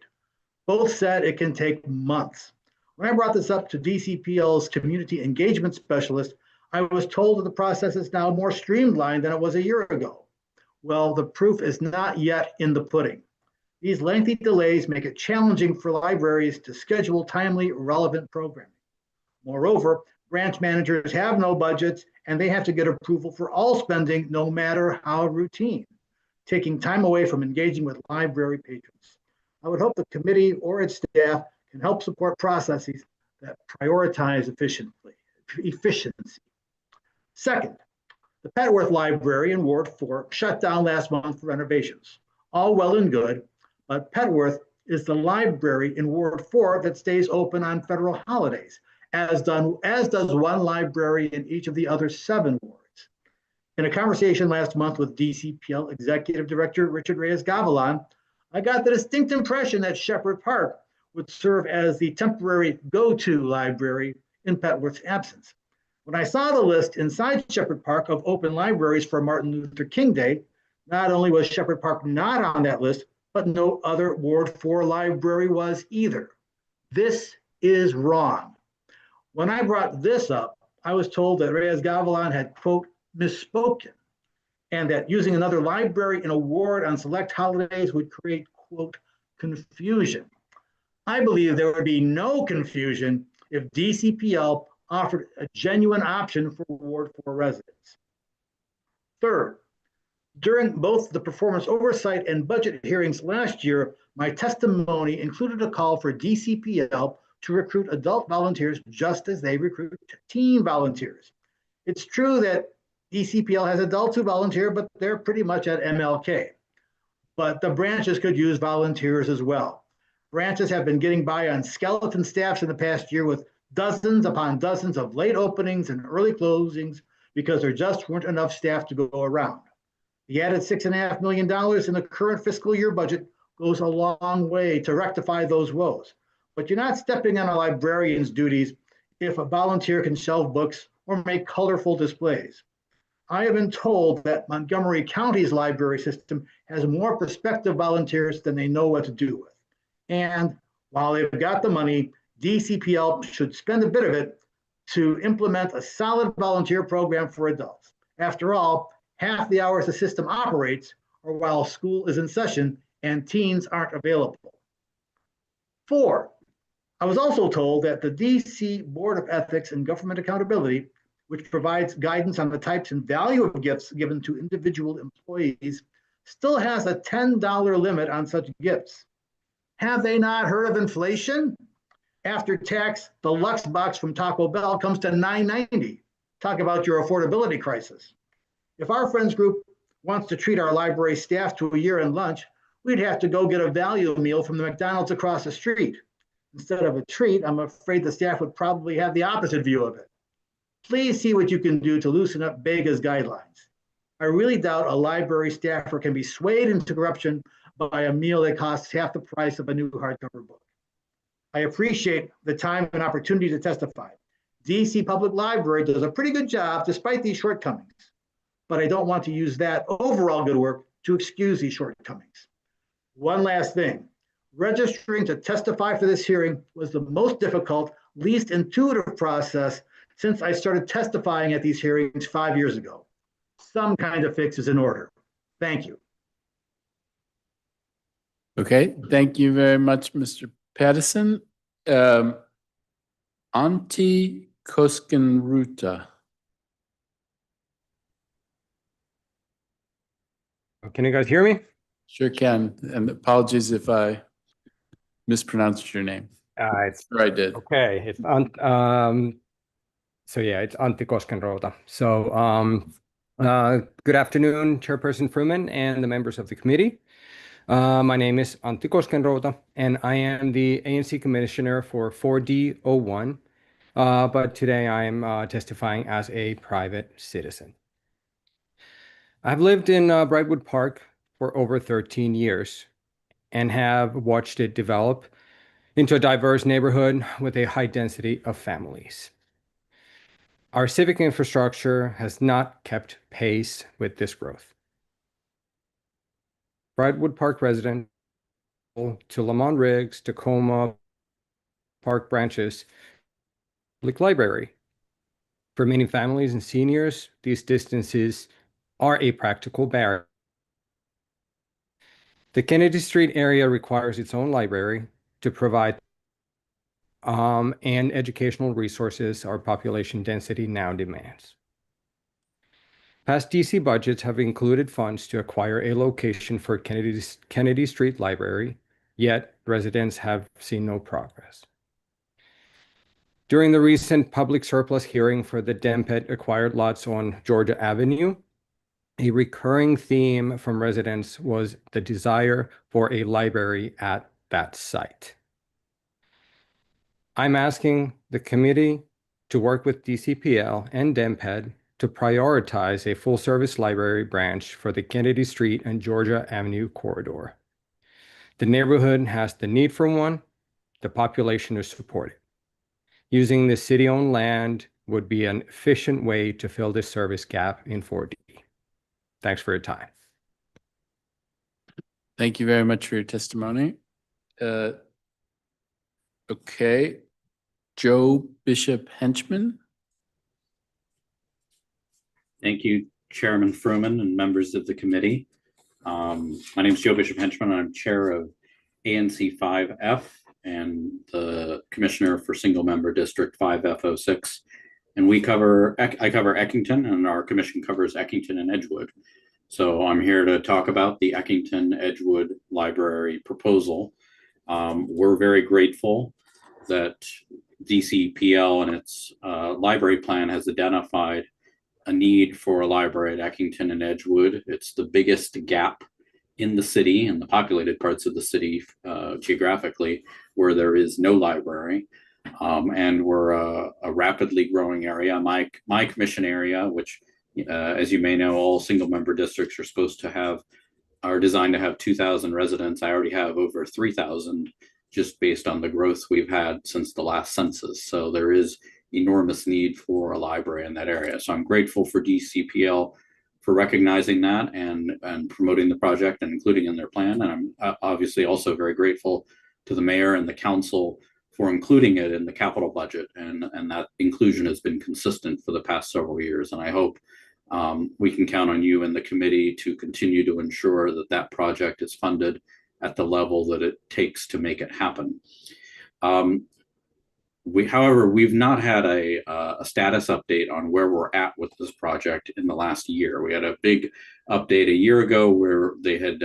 Both said it can take months. When I brought this up to DCPL's community engagement specialist, I was told that the process is now more streamlined than it was a year ago. Well, the proof is not yet in the pudding. These lengthy delays make it challenging for libraries to schedule timely, relevant programming. Moreover, branch managers have no budgets and they have to get approval for all spending, no matter how routine, taking time away from engaging with library patrons. I would hope the committee or its staff can help support processes that prioritize efficiency. Second, the Petworth Library in Ward 4 shut down last month for renovations. All well and good, but Petworth is the library in Ward 4 that stays open on federal holidays, as does one library in each of the other 7 wards. In a conversation last month with DCPL Executive Director Richard Reyes-Gavilan, I got the distinct impression that Shepherd Park would serve as the temporary go-to library in Petworth's absence. When I saw the list inside Shepherd Park of open libraries for Martin Luther King Day, not only was Shepherd Park not on that list, but no other Ward 4 library was either. This is wrong. When I brought this up, I was told that Reyes-Gavilan had, quote, misspoken, and that using another library in a ward on select holidays would create, quote, confusion. I believe there would be no confusion if DCPL offered a genuine option for Ward 4 residents. Third, during both the performance oversight and budget hearings last year, my testimony included a call for DCPL to recruit adult volunteers just as they recruit teen volunteers. It's true that DCPL has adults who volunteer, but they're pretty much at MLK. But the branches could use volunteers as well. Branches have been getting by on skeleton staffs in the past year with dozens upon dozens of late openings and early closings because there just weren't enough staff to go around. The added $6.5 million in the current fiscal year budget goes a long way to rectify those woes. But you're not stepping on a librarian's duties if a volunteer can shelve books or make colorful displays. I have been told that Montgomery County's library system has more prospective volunteers than they know what to do with. And while they've got the money, DCPL should spend a bit of it to implement a solid volunteer program for adults. After all, half the hours the system operates are while school is in session and teens aren't available. 4, I was also told that the DC Board of Ethics and Government Accountability, which provides guidance on the types and value of gifts given to individual employees, still has a $10 limit on such gifts. Have they not heard of inflation? After tax, the Lux box from Taco Bell comes to $9.90. Talk about your affordability crisis. If our friends group wants to treat our library staff to a year-end lunch, we'd have to go get a value meal from the McDonald's across the street. Instead of a treat, I'm afraid the staff would probably have the opposite view of it. Please see what you can do to loosen up Bega's guidelines. I really doubt a library staffer can be swayed into corruption by a meal that costs half the price of a new hardcover book. I appreciate the time and opportunity to testify. DC Public Library does a pretty good job despite these shortcomings, but I don't want to use that overall good work to excuse these shortcomings. One last thing. Registering to testify for this hearing was the most difficult, least intuitive process since I started testifying at these hearings 5 years ago. Some kind of fix is in order. Thank you. Okay, thank you very much, Mr. Patterson. Antti Koskenruta. Can you guys hear me? Sure can, and apologies if I mispronounced your name. It's Sure I did. okay. It's it's Antti Koskenrota. Good afternoon, Chairperson Fruman and the members of the committee. My name is Antti Koskenrota, and I am the ANC Commissioner for 4D01, but today I am testifying as a private citizen. I've lived in Brightwood Park for over 13 years and have watched it develop into a diverse neighborhood with a high density of families. Our civic infrastructure has not kept pace with this growth. Brightwood Park residents to Lamont Riggs, Tacoma, Park branches public library. For many families and seniors, these distances are a practical barrier. The Kennedy Street area requires its own library to provide and educational resources our population density now demands. Past DC budgets have included funds to acquire a location for Kennedy Street Library, yet residents have seen no progress. During the recent public surplus hearing for the DEMPET acquired lots on Georgia Avenue, a recurring theme from residents was the desire for a library at that site. I'm asking the committee to work with DCPL and DEMPED to prioritize a full-service library branch for the Kennedy Street and Georgia Avenue corridor. The neighborhood has the need for one, the population is supportive. Using the city-owned land would be an efficient way to fill this service gap in 4D. Thanks for your time. Thank you very much for your testimony. Okay, Joe Bishop Henchman. Thank you, Chairman Fruman and members of the committee. My name is Joe Bishop Henchman. I'm chair of ANC 5F and the commissioner for single member district 5F06. And I cover Eckington, and our commission covers Eckington and Edgewood. So I'm here to talk about the Eckington Edgewood Library proposal. We're very grateful that DCPL and its library plan has identified a need for a library at Eckington and Edgewood. It's the biggest gap in the city and the populated parts of the city geographically where there is no library. And we're a rapidly growing area. My commission area, which as you may know, all single member districts are designed to have 2,000 residents. I already have over 3,000 just based on the growth we've had since the last census. So there is enormous need for a library in that area. So I'm grateful for DCPL for recognizing that and promoting the project and including in their plan. And I'm obviously also very grateful to the mayor and the council for including it in the capital budget. And that inclusion has been consistent for the past several years. And I hope we can count on you and the committee to continue to ensure that that project is funded at the level that it takes to make it happen. However, we've not had a status update on where we're at with this project in the last year. We had a big update a year ago where they had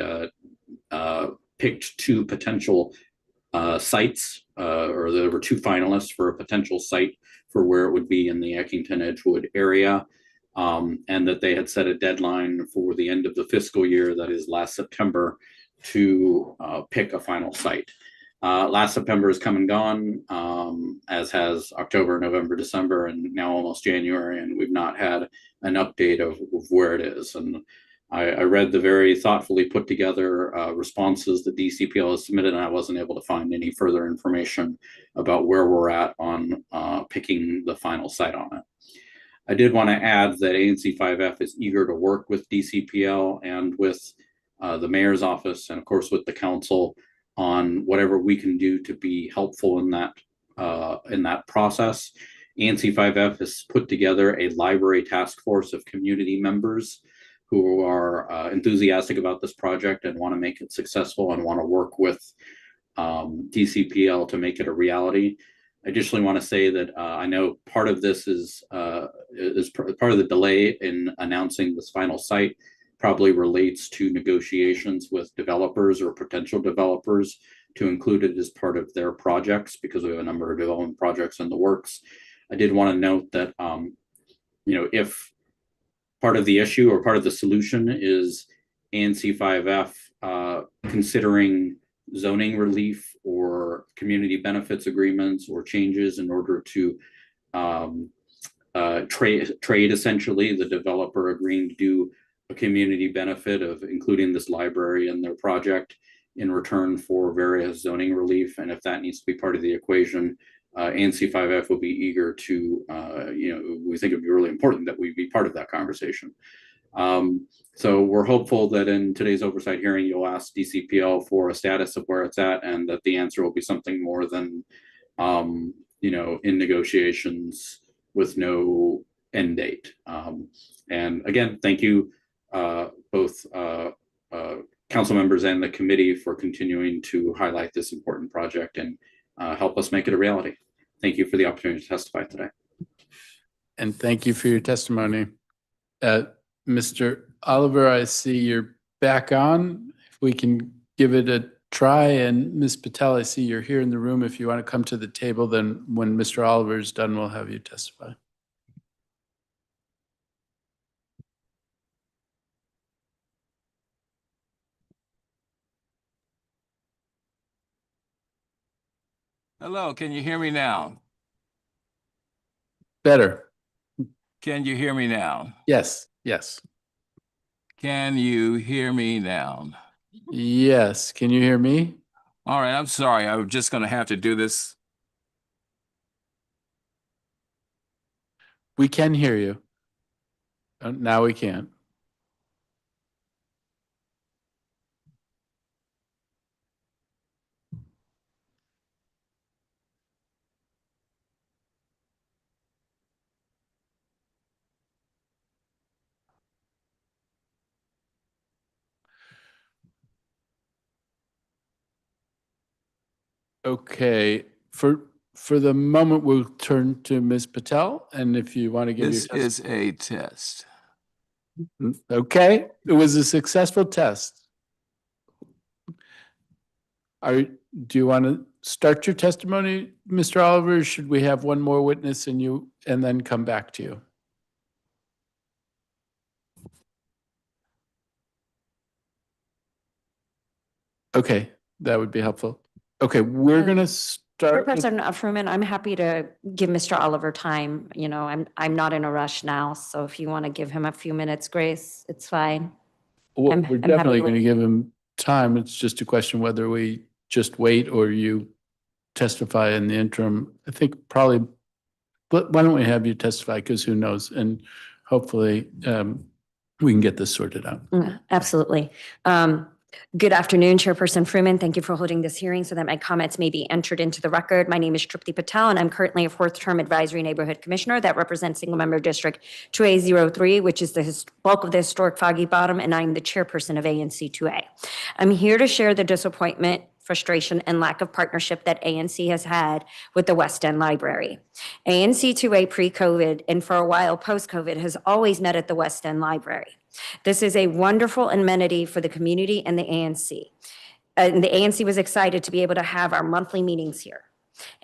picked two potential sites, or there were two finalists for a potential site for where it would be in the Eckington Edgewood area, and that they had set a deadline for the end of the fiscal year, that is last September, to pick a final site. Last September has come and gone, as has October, November, December, and now almost January, and we've not had an update of where it is. And I read the very thoughtfully put together responses that DCPL has submitted, and I wasn't able to find any further information about where we're at on picking the final site on it. I did want to add that ANC 5F is eager to work with DCPL and with the mayor's office, and of course with the council, on whatever we can do to be helpful in that process. ANC 5F has put together a library task force of community members who are enthusiastic about this project and want to make it successful and want to work with DCPL to make it a reality. I additionally want to say that I know part of this is part of the delay in announcing this final site probably relates to negotiations with developers or potential developers to include it as part of their projects, because we have a number of development projects in the works. I did want to note that, if part of the issue or part of the solution is ANC 5F considering zoning relief or community benefits agreements or changes in order to trade essentially the developer agreeing to do a community benefit of including this library in their project in return for various zoning relief. And if that needs to be part of the equation, ANC 5F will be eager to, we think it'd be really important that we be part of that conversation. So we're hopeful that in today's oversight hearing, you'll ask DCPL for a status of where it's at, and that the answer will be something more than in negotiations with no end date. And again, thank you, both council members and the committee, for continuing to highlight this important project and help us make it a reality. Thank you for the opportunity to testify today. And thank you for your testimony. Mr. Oliver, I see you're back on. If we can give it a try. And Ms. Patel, I see you're here in the room. If you want to come to the table, then when Mr. Oliver is done, we'll have you testify. Hello, can you hear me now? Better. Can you hear me now? Yes, yes. Can you hear me now? Yes. Can you hear me? All right, I'm sorry. I'm just going to have to do this. We can hear you. Now we can. Okay. For the moment, we'll turn to Ms. Patel, and if you want to give This your is a test. Okay, it was a successful test. Do you want to start your testimony, Mr. Oliver? Or should we have one more witness and then come back to you? Okay, that would be helpful. Okay, we're going to start. Chairperson Fruman, I'm happy to give Mr. Oliver time. You know, I'm not in a rush now, so if you want to give him a few minutes grace, it's fine. Well, I'm we're happy definitely to going to give him time. It's just a question whether we just wait or you testify in the interim. I think probably, but why don't we have you testify, because who knows? And hopefully we can get this sorted out. Absolutely. Good afternoon, Chairperson Fruman. Thank you for holding this hearing so that my comments may be entered into the record. My name is Tripti Patel, and I'm currently a fourth-term advisory neighborhood commissioner that represents single-member district 2A03, which is the bulk of the historic Foggy Bottom, and I'm the chairperson of ANC 2A. I'm here to share the disappointment, frustration, and lack of partnership that ANC has had with the West End Library. ANC 2A pre-COVID and for a while post-COVID has always met at the West End Library. This is a wonderful amenity for the community and the ANC. And the ANC was excited to be able to have our monthly meetings here.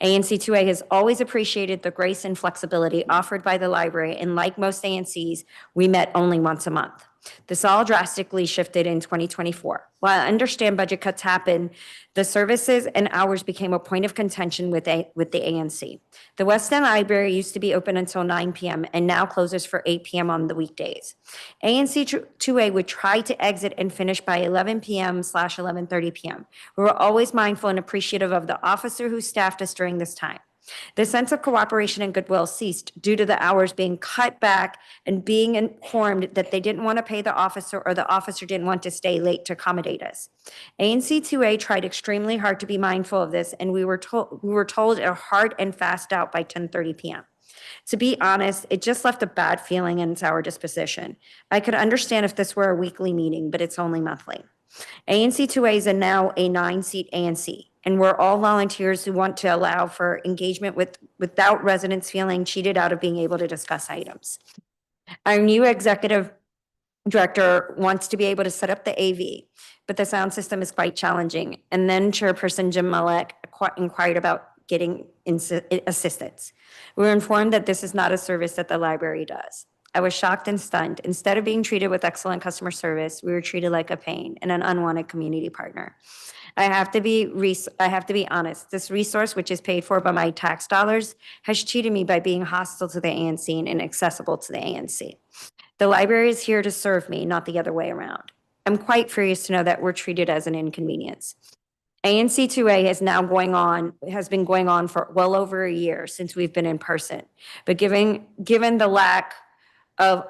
ANC 2A has always appreciated the grace and flexibility offered by the library, and like most ANCs, we met only once a month. This all drastically shifted in 2024. While I understand budget cuts happen, the services and hours became a point of contention with the ANC. The West End Library used to be open until 9 p.m. and now closes for 8 p.m. on the weekdays. ANC 2A would try to exit and finish by 11 p.m./11:30 p.m. We were always mindful and appreciative of the officer who staffed us during this time. The sense of cooperation and goodwill ceased due to the hours being cut back and being informed that they didn't want to pay the officer or the officer didn't want to stay late to accommodate us. ANC 2A tried extremely hard to be mindful of this, and we were told a hard and fast out by 10:30 p.m. To be honest, it just left a bad feeling in our disposition. I could understand if this were a weekly meeting, but it's only monthly. ANC 2A is now a 9-seat ANC, and we're all volunteers who want to allow for engagement without residents feeling cheated out of being able to discuss items. Our new executive director wants to be able to set up the AV, but the sound system is quite challenging. And then Chairperson Jim Malek inquired about getting assistance. We were informed that this is not a service that the library does. I was shocked and stunned. Instead of being treated with excellent customer service, we were treated like a pain and an unwanted community partner. I have to be honest. This resource, which is paid for by my tax dollars, has cheated me by being hostile to the ANC and inaccessible to the ANC. The library is here to serve me, not the other way around. I'm quite furious to know that we're treated as an inconvenience. ANC 2A has been going on for well over a year since we've been in person. But given the lack of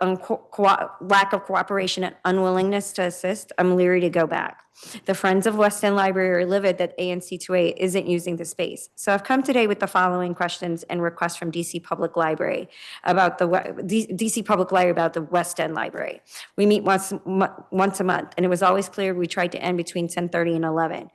lack of cooperation and unwillingness to assist, I'm leery to go back. The Friends of West End Library are livid that ANC 2A isn't using the space. So I've come today with the following questions and requests from DC Public Library about the DC Public Library about the West End Library. We meet once a month, and it was always clear we tried to end between 10:30 and 11.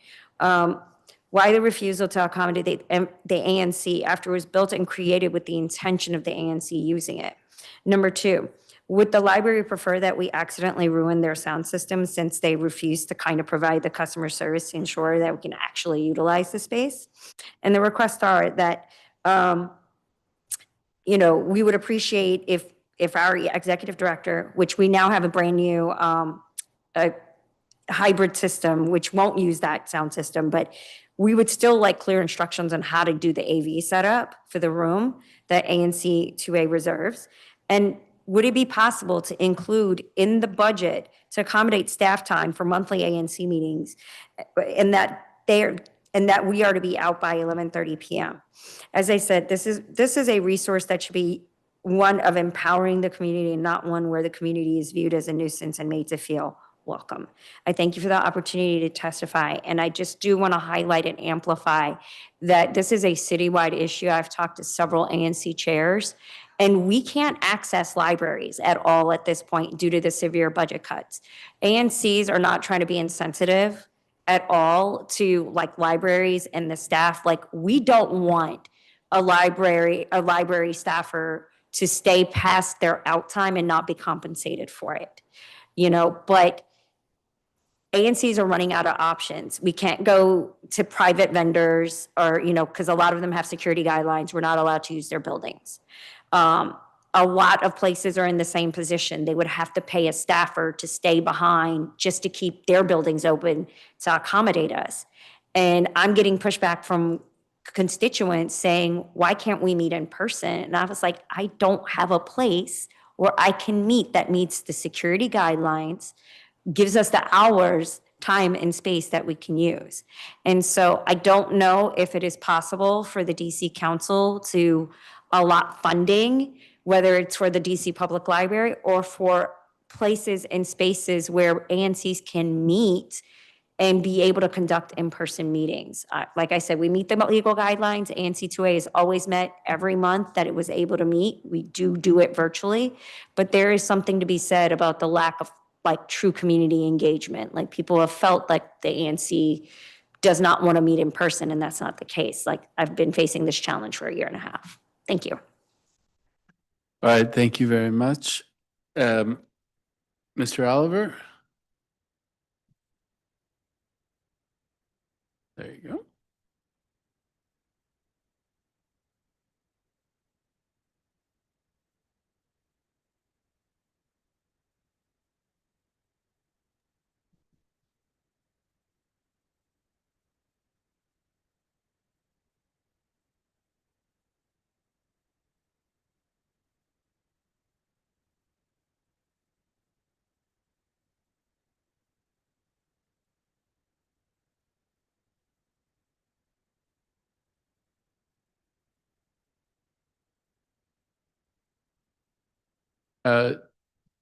Why the refusal to accommodate the ANC after it was built and created with the intention of the ANC using it? Number two, would the library prefer that we accidentally ruin their sound system since they refuse to kind of provide the customer service to ensure that we can actually utilize the space? And the requests are that, we would appreciate if our executive director, which we now have a brand new a hybrid system, which won't use that sound system, but we would still like clear instructions on how to do the AV setup for the room that ANC 2A reserves. And would it be possible to include in the budget to accommodate staff time for monthly ANC meetings, and that we are to be out by 11:30 p.m.? As I said, this is a resource that should be one of empowering the community and not one where the community is viewed as a nuisance and made to feel welcome. I thank you for the opportunity to testify, and I just do want to highlight and amplify that this is a citywide issue. I've talked to several ANC chairs, and we can't access libraries at all at this point due to the severe budget cuts. ANCs are not trying to be insensitive at all to like libraries and the staff. Like, we don't want a library staffer to stay past their out time and not be compensated for it, but ANCs are running out of options. We can't go to private vendors or, because a lot of them have security guidelines. We're not allowed to use their buildings. A lot of places are in the same position. They would have to pay a staffer to stay behind just to keep their buildings open to accommodate us. And I'm getting pushback from constituents saying, why can't we meet in person? And I was like, I don't have a place where I can meet that meets the security guidelines, gives us the hours, time, and space that we can use. And so I don't know if it is possible for the DC Council to allot funding, whether it's for the DC Public Library or for places and spaces where ANCs can meet and be able to conduct in-person meetings. Like I said, we meet the legal guidelines. ANC 2A has always met every month that it was able to meet. We do it virtually, but there is something to be said about the lack of like true community engagement. Like, people have felt like the ANC does not want to meet in person, and that's not the case. Like, I've been facing this challenge for a year and a half. Thank you. All right, thank you very much. Mr. Oliver? There you go.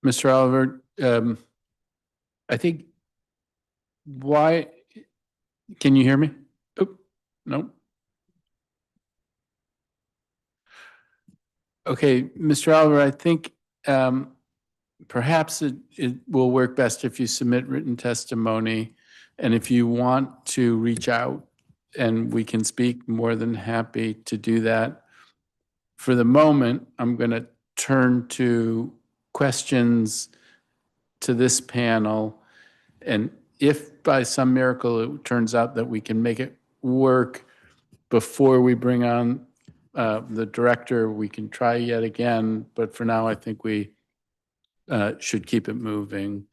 Mr. Oliver, I think can you hear me? Oh, no. Okay, Mr. Oliver, I think perhaps it will work best if you submit written testimony, and if you want to reach out and we can speak, more than happy to do that. For the moment, I'm going to turn to questions to this panel, and if by some miracle it turns out that we can make it work before we bring on the director, we can try yet again, but for now I think we should keep it moving.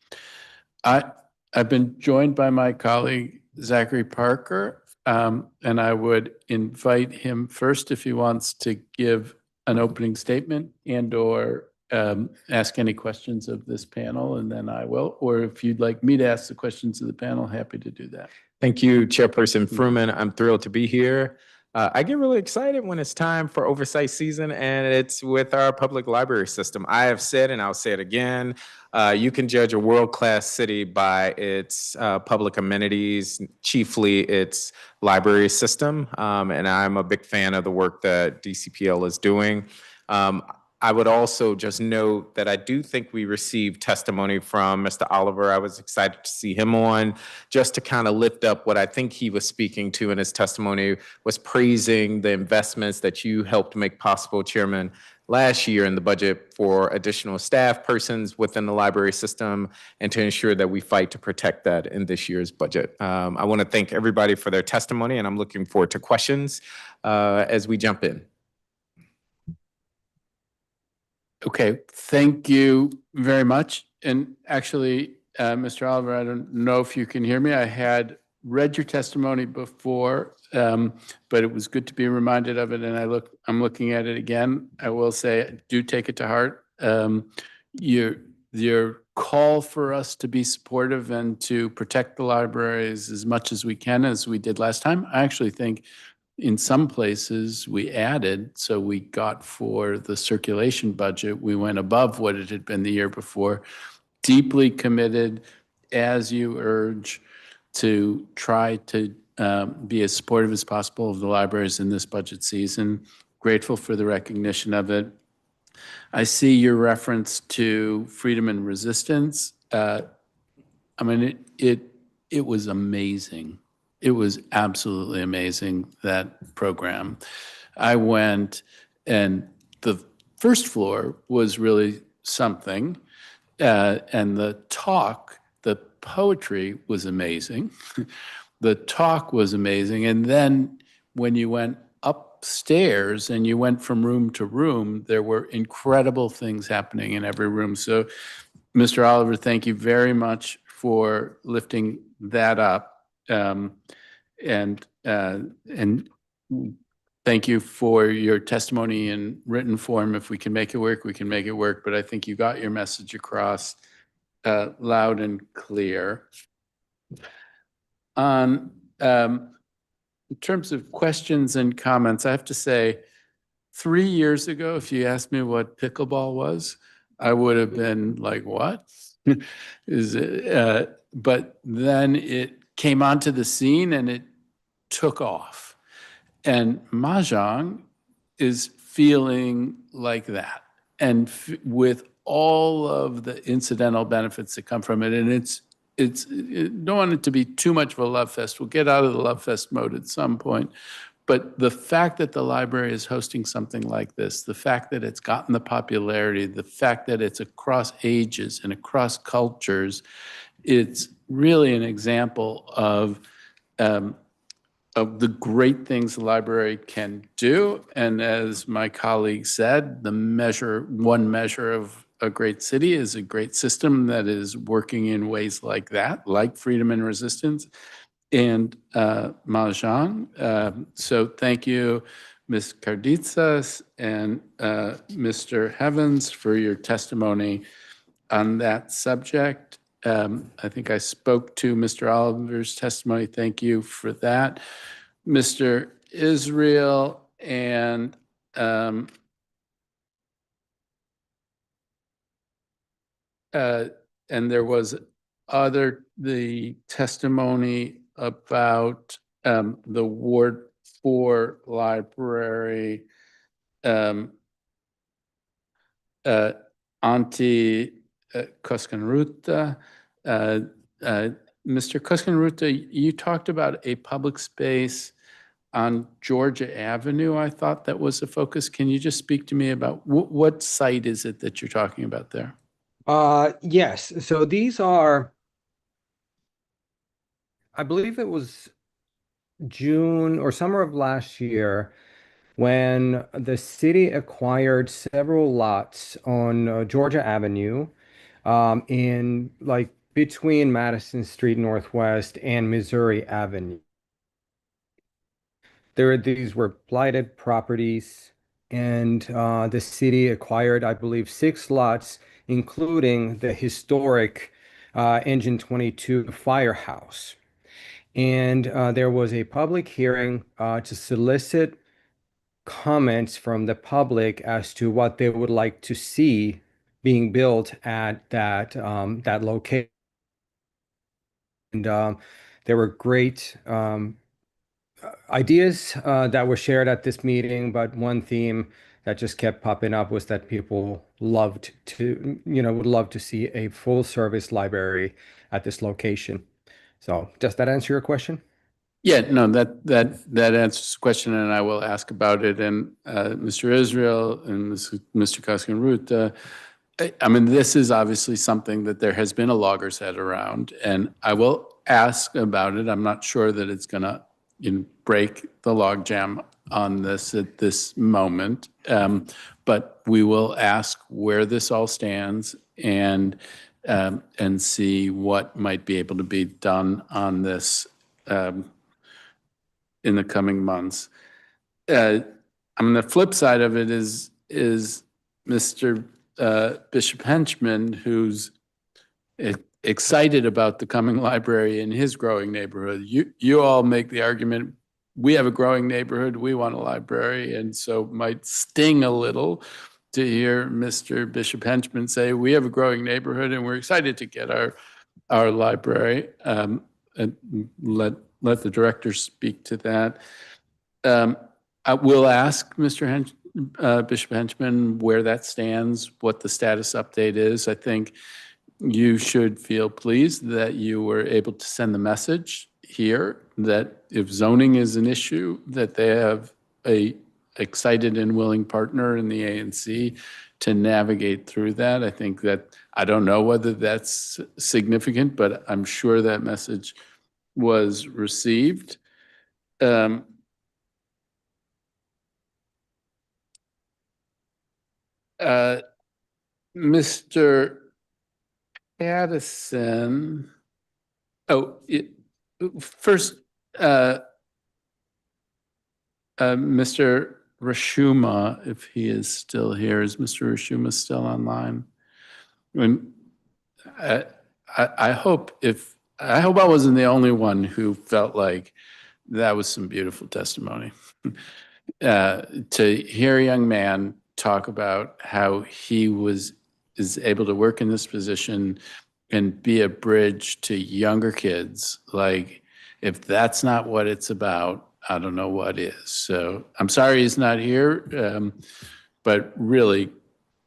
I've been joined by my colleague Zachary Parker, and I would invite him first if he wants to give an opening statement and or ask any questions of this panel, and then I will. Or if you'd like me to ask the questions of the panel, happy to do that. Thank you, Chairperson Fruman. I'm thrilled to be here. I get really excited when it's time for oversight season and it's with our public library system. I have said, and I'll say it again, you can judge a world-class city by its public amenities, chiefly its library system. And I'm a big fan of the work that DCPL is doing. I would also just note that I do think we received testimony from Mr. Oliver. I was excited to see him on, just to kind of lift up what I think he was speaking to in his testimony, was praising the investments that you helped make possible, Chairman, last year in the budget for additional staff persons within the library system, and to ensure that we fight to protect that in this year's budget. I want to thank everybody for their testimony, and I'm looking forward to questions as we jump in. Okay, thank you very much. And actually, Mr. Oliver, I don't know if you can hear me. I had read your testimony before, but it was good to be reminded of it. And I'm looking at it again. I will say, do take it to heart. Your call for us to be supportive and to protect the libraries as much as we can, as we did last time. I actually think in some places we added, so we got for the circulation budget, we went above what it had been the year before. Deeply committed, as you urge, to try to be as supportive as possible of the libraries in this budget season. Grateful for the recognition of it. I see your reference to freedom and resistance. I mean, it was amazing. It was absolutely amazing, that program. I went, and the first floor was really something, and the talk, the poetry was amazing. The talk was amazing. And then when you went upstairs and you went from room to room, there were incredible things happening in every room. So, Mr. Oliver, thank you very much for lifting that up. And thank you for your testimony in written form. If we can make it work, we can make it work. But I think you got your message across loud and clear. On in terms of questions and comments, I have to say, 3 years ago, if you asked me what pickleball was, I would have been like, what? Is it? But then it came onto the scene and it took off. And Mahjong is feeling like that. And with all of the incidental benefits that come from it, and it's don't want it to be too much of a love fest. We'll get out of the love fest mode at some point. But the fact that the library is hosting something like this, the fact that it's gotten the popularity, the fact that it's across ages and across cultures, it's really an example of the great things the library can do. And as my colleague said, one measure of a great city is a great system that is working in ways like that, like freedom and resistance and Mahjong. So thank you, Ms. Karditsas and Mr. Heavens, for your testimony on that subject. I think I spoke to Mr. Oliver's testimony. Thank you for that. Mr. Israel and there was the testimony about the Ward 4 library, Antti Koskenruta. Mr. Koskenruta, you talked about a public space on Georgia Avenue. I thought that was the focus. Can you just speak to me about what site is it that you're talking about there? Yes. So these are, I believe it was June or summer of last year, when the city acquired several lots on Georgia Avenue, in like between Madison Street Northwest and Missouri Avenue. These were blighted properties, and the city acquired, I believe, 6 lots, including the historic Engine 22 firehouse. And there was a public hearing to solicit comments from the public as to what they would like to see being built at that location. And there were great ideas that were shared at this meeting, but one theme that just kept popping up was that people loved to, would love to see a full service library at this location. So does that answer your question? Yeah, no, that answers the question, and I will ask about it. And Mr. Israel and Mr. Koskin-Ruth, I mean, this is obviously something that there has been a loggerhead around, and I will ask about it. I'm not sure that it's going to break the logjam on this at this moment, but we will ask where this all stands and see what might be able to be done on this in the coming months. I mean, the flip side of it is Mr. Bishop Henchman, who's excited about the coming library in his growing neighborhood. You all make the argument, we have a growing neighborhood, we want a library, and so it might sting a little to hear Mr. Bishop Henchman say, we have a growing neighborhood and we're excited to get our library. And let the director speak to that. I will ask Mr. Bishop Henchman where that stands, what the status update is. I think you should feel pleased that you were able to send the message here that if zoning is an issue, that they have a excited and willing partner in the ANC to navigate through that. I think that, I don't know whether that's significant, but I'm sure that message was received. Mr. Addison, first, Mr. Rashuma, if he is still here, is Mr. Rashuma still online? I hope I wasn't the only one who felt like that was some beautiful testimony. To hear a young man talk about how he is able to work in this position and be a bridge to younger kids, like, if that's not what it's about, I don't know what is. So I'm sorry he's not here, but really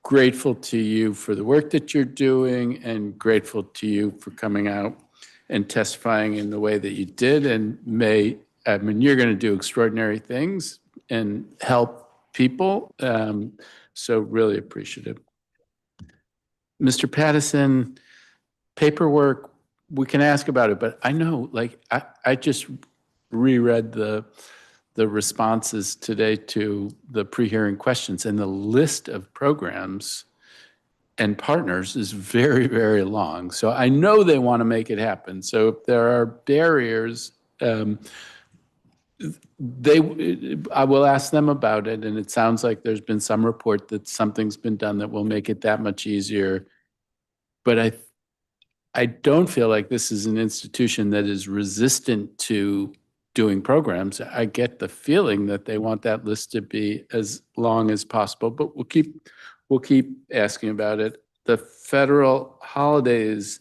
grateful to you for the work that you're doing and grateful to you for coming out and testifying in the way that you did. And you're going to do extraordinary things and help people. So really appreciative. Mr. Pattison, paperwork, we can ask about it, but I know, like, I just reread the responses today to the pre-hearing questions, and the list of programs and partners is very, very long. So I know they want to make it happen. So if there are barriers, I will ask them about it, and it sounds like there's been some report that something's been done that will make it that much easier. But I don't feel like this is an institution that is resistant to doing programs. I get the feeling that they want that list to be as long as possible, but we'll keep asking about it. The federal holidays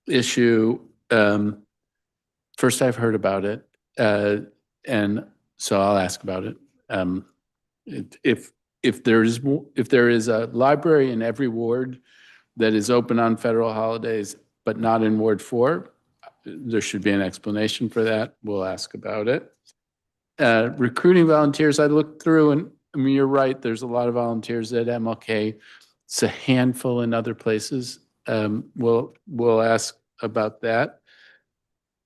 issue, first I've heard about it, and so I'll ask about it. If there is a library in every ward that is open on federal holidays, but not in Ward 4, there should be an explanation for that. We'll ask about it. Recruiting volunteers, I looked through, and I mean, you're right, there's a lot of volunteers at MLK. It's a handful in other places. We'll ask about that.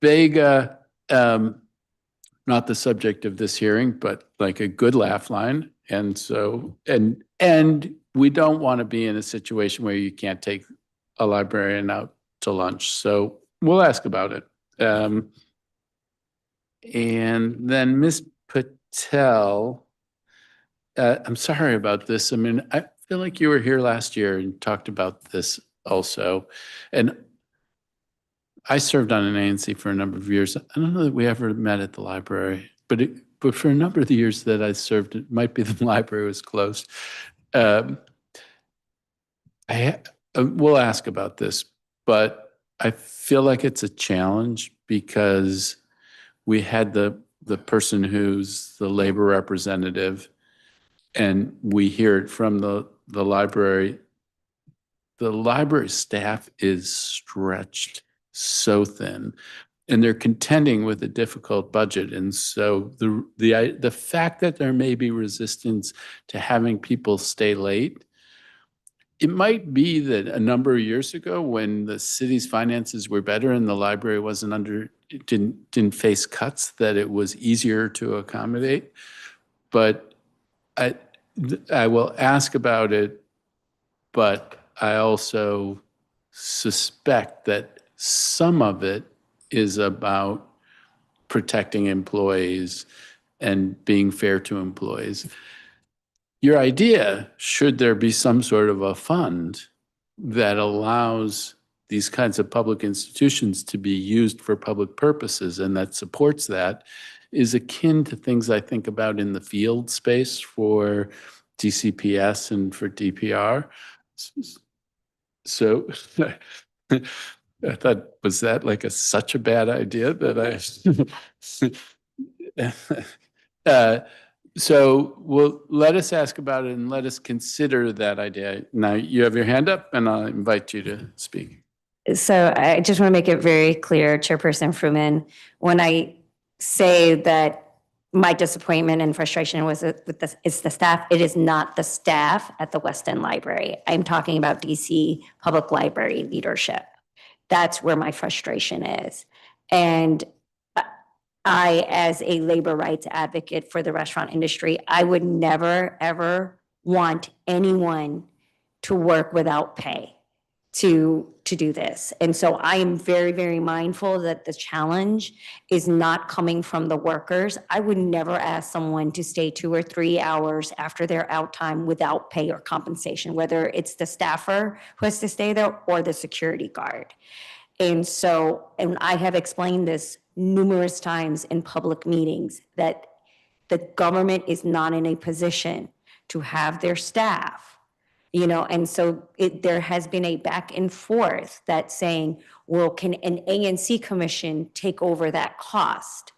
Vega, not the subject of this hearing, but like a good laugh line. And so, and we don't want to be in a situation where you can't take a librarian out to lunch. So we'll ask about it. And then Ms. Patel, I'm sorry about this. I mean, I feel like you were here last year and talked about this also. And I served on an ANC for a number of years. I don't know that we ever met at the library, but for a number of the years that I served, it might be the library was closed. We'll ask about this, but I feel like it's a challenge because we had the person who's the labor representative, and we hear it from the library. The library staff is stretched so thin, and they're contending with a difficult budget. And so the fact that there may be resistance to having people stay late, it might be that a number of years ago, when the city's finances were better and the library didn't face cuts, that it was easier to accommodate. But I will ask about it, but I also suspect that some of it is about protecting employees and being fair to employees. Your idea, should there be some sort of a fund that allows these kinds of public institutions to be used for public purposes and that supports that, is akin to things I think about in the field space for DCPS and for DPR. So I thought, was that like such a bad idea that so let us ask about it and let us consider that idea. Now you have your hand up and I'll invite you to speak. So I just want to make it very clear, Chairperson Fruman, when I say that my disappointment and frustration was with this, it's the staff. It is not the staff at the West End Library. I'm talking about DC Public Library leadership. That's where my frustration is. And I, as a labor rights advocate for the restaurant industry, I would never, ever want anyone to work without pay to do this. And so I am very, very mindful that the challenge is not coming from the workers. I would never ask someone to stay 2 or 3 hours after their out time without pay or compensation, whether it's the staffer who has to stay there or the security guard. And so, and I have explained this numerous times in public meetings, that the government is not in a position to have their staff, and so there has been a back and forth that saying, well, can an ANC commission take over that cost?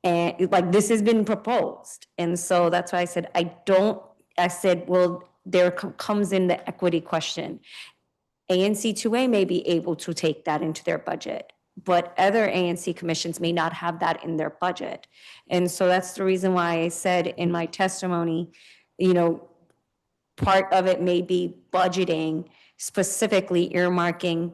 And like this has been proposed. And so that's why I said, well, there comes in the equity question. ANC 2A may be able to take that into their budget, but other ANC commissions may not have that in their budget. And so that's the reason why I said in my testimony, part of it may be budgeting, specifically earmarking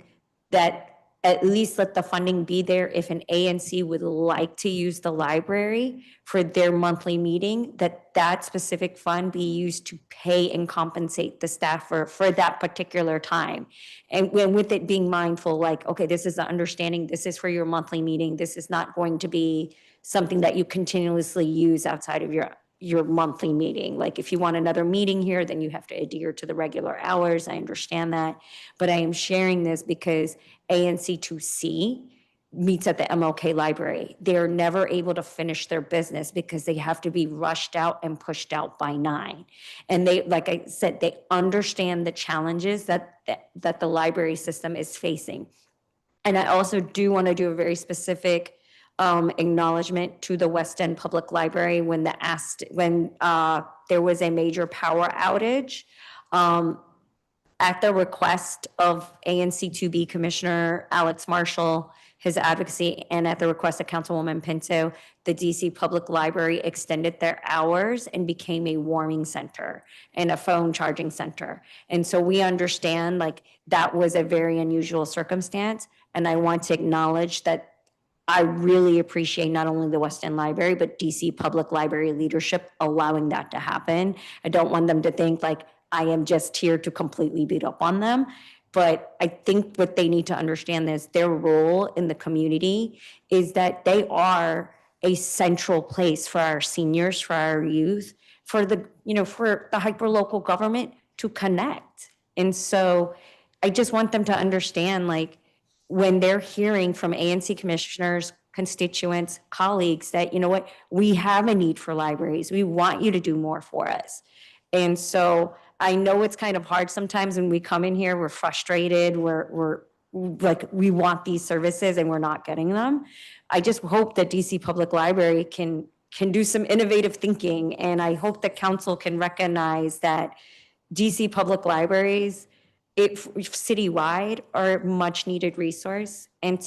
that at least let the funding be there if an ANC would like to use the library for their monthly meeting, that specific fund be used to pay and compensate the staff for that particular time. And with it being mindful, like, okay, this is the understanding, this is for your monthly meeting, this is not going to be something that you continuously use outside of your monthly meeting. Like if you want another meeting here, then you have to adhere to the regular hours. I understand that. But I am sharing this because ANC 2C meets at the MLK library. They're never able to finish their business because they have to be rushed out and pushed out by 9. And they, like I said, they understand the challenges that the library system is facing. And I also do want to do a very specific acknowledgement to the West End Public Library when there was a major power outage. At the request of ANC 2B Commissioner Alex Marshall, his advocacy, and at the request of Councilwoman Pinto, the DC Public Library extended their hours and became a warming center and a phone charging center. And so we understand like that was a very unusual circumstance. And I want to acknowledge that I really appreciate not only the West End Library, but DC Public Library leadership allowing that to happen. I don't want them to think like I am just here to completely beat up on them. But I think what they need to understand is their role in the community is that they are a central place for our seniors, for our youth, for the hyperlocal government to connect. And so I just want them to understand like when they're hearing from ANC commissioners, constituents, colleagues that, you know what, we have a need for libraries. We want you to do more for us. And so I know it's kind of hard sometimes when we come in here, we're frustrated, we're like, we want these services and we're not getting them. I just hope that DC Public Library can do some innovative thinking. And I hope the council can recognize that DC Public Libraries, citywide, are a much needed resource. And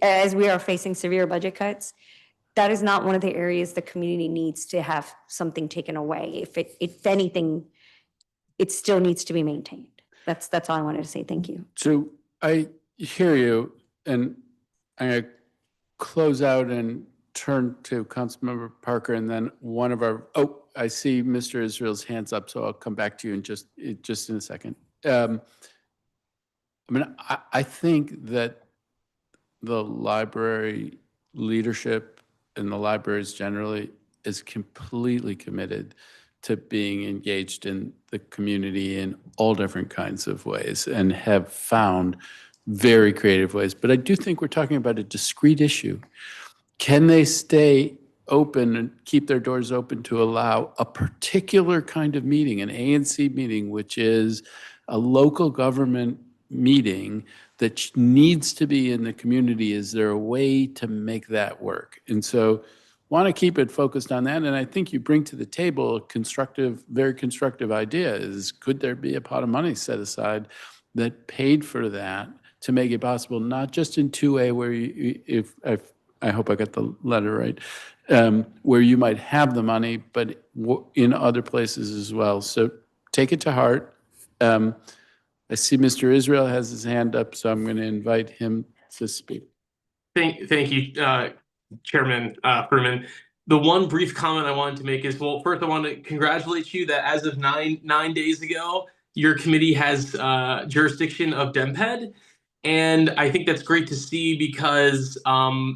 as we are facing severe budget cuts, that is not one of the areas the community needs to have something taken away. If anything, it still needs to be maintained. That's all I wanted to say. Thank you. So I hear you, and I'm going to close out and turn to Councilmember Parker, and then one of our, I see Mr. Israel's hands up, so I'll come back to you in just in a second. I think that the library leadership and the libraries generally is completely committed to being engaged in the community in all different kinds of ways and have found very creative ways. But I do think we're talking about a discrete issue. Can they stay open and keep their doors open to allow a particular kind of meeting, an ANC meeting, which is a local government meeting that needs to be in the community? Is there a way to make that work? And so want to keep it focused on that. And I think you bring to the table a constructive, very constructive idea is, could there be a pot of money set aside that paid for that to make it possible, not just in 2A where you, I hope I got the letter right, where you might have the money, but in other places as well. So take it to heart. I see Mr. Israel has his hand up, so I'm going to invite him to speak. Thank you, Chairman Fruman. The one brief comment I wanted to make is, well, first I want to congratulate you that as of nine days ago, your committee has jurisdiction of DEMPED. And I think that's great to see because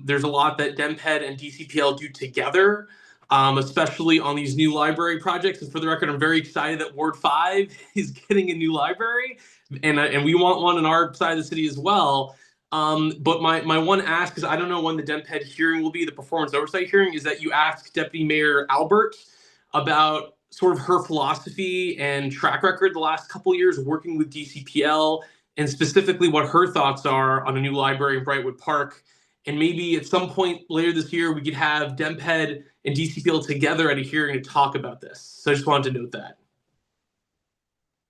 there's a lot that DEMPED and DCPL do together, especially on these new library projects. And for the record, I'm very excited that Ward 5 is getting a new library, and we want one in our side of the city as well. But my one ask, because I don't know when the DEMPED hearing will be, the performance oversight hearing, is that you ask Deputy Mayor Albert about sort of her philosophy and track record the last couple of years working with DCPL, and specifically what her thoughts are on a new library in Brightwood Park. And maybe at some point later this year, we could have DEMPED and DCPL together at a hearing to talk about this. So I just wanted to note that.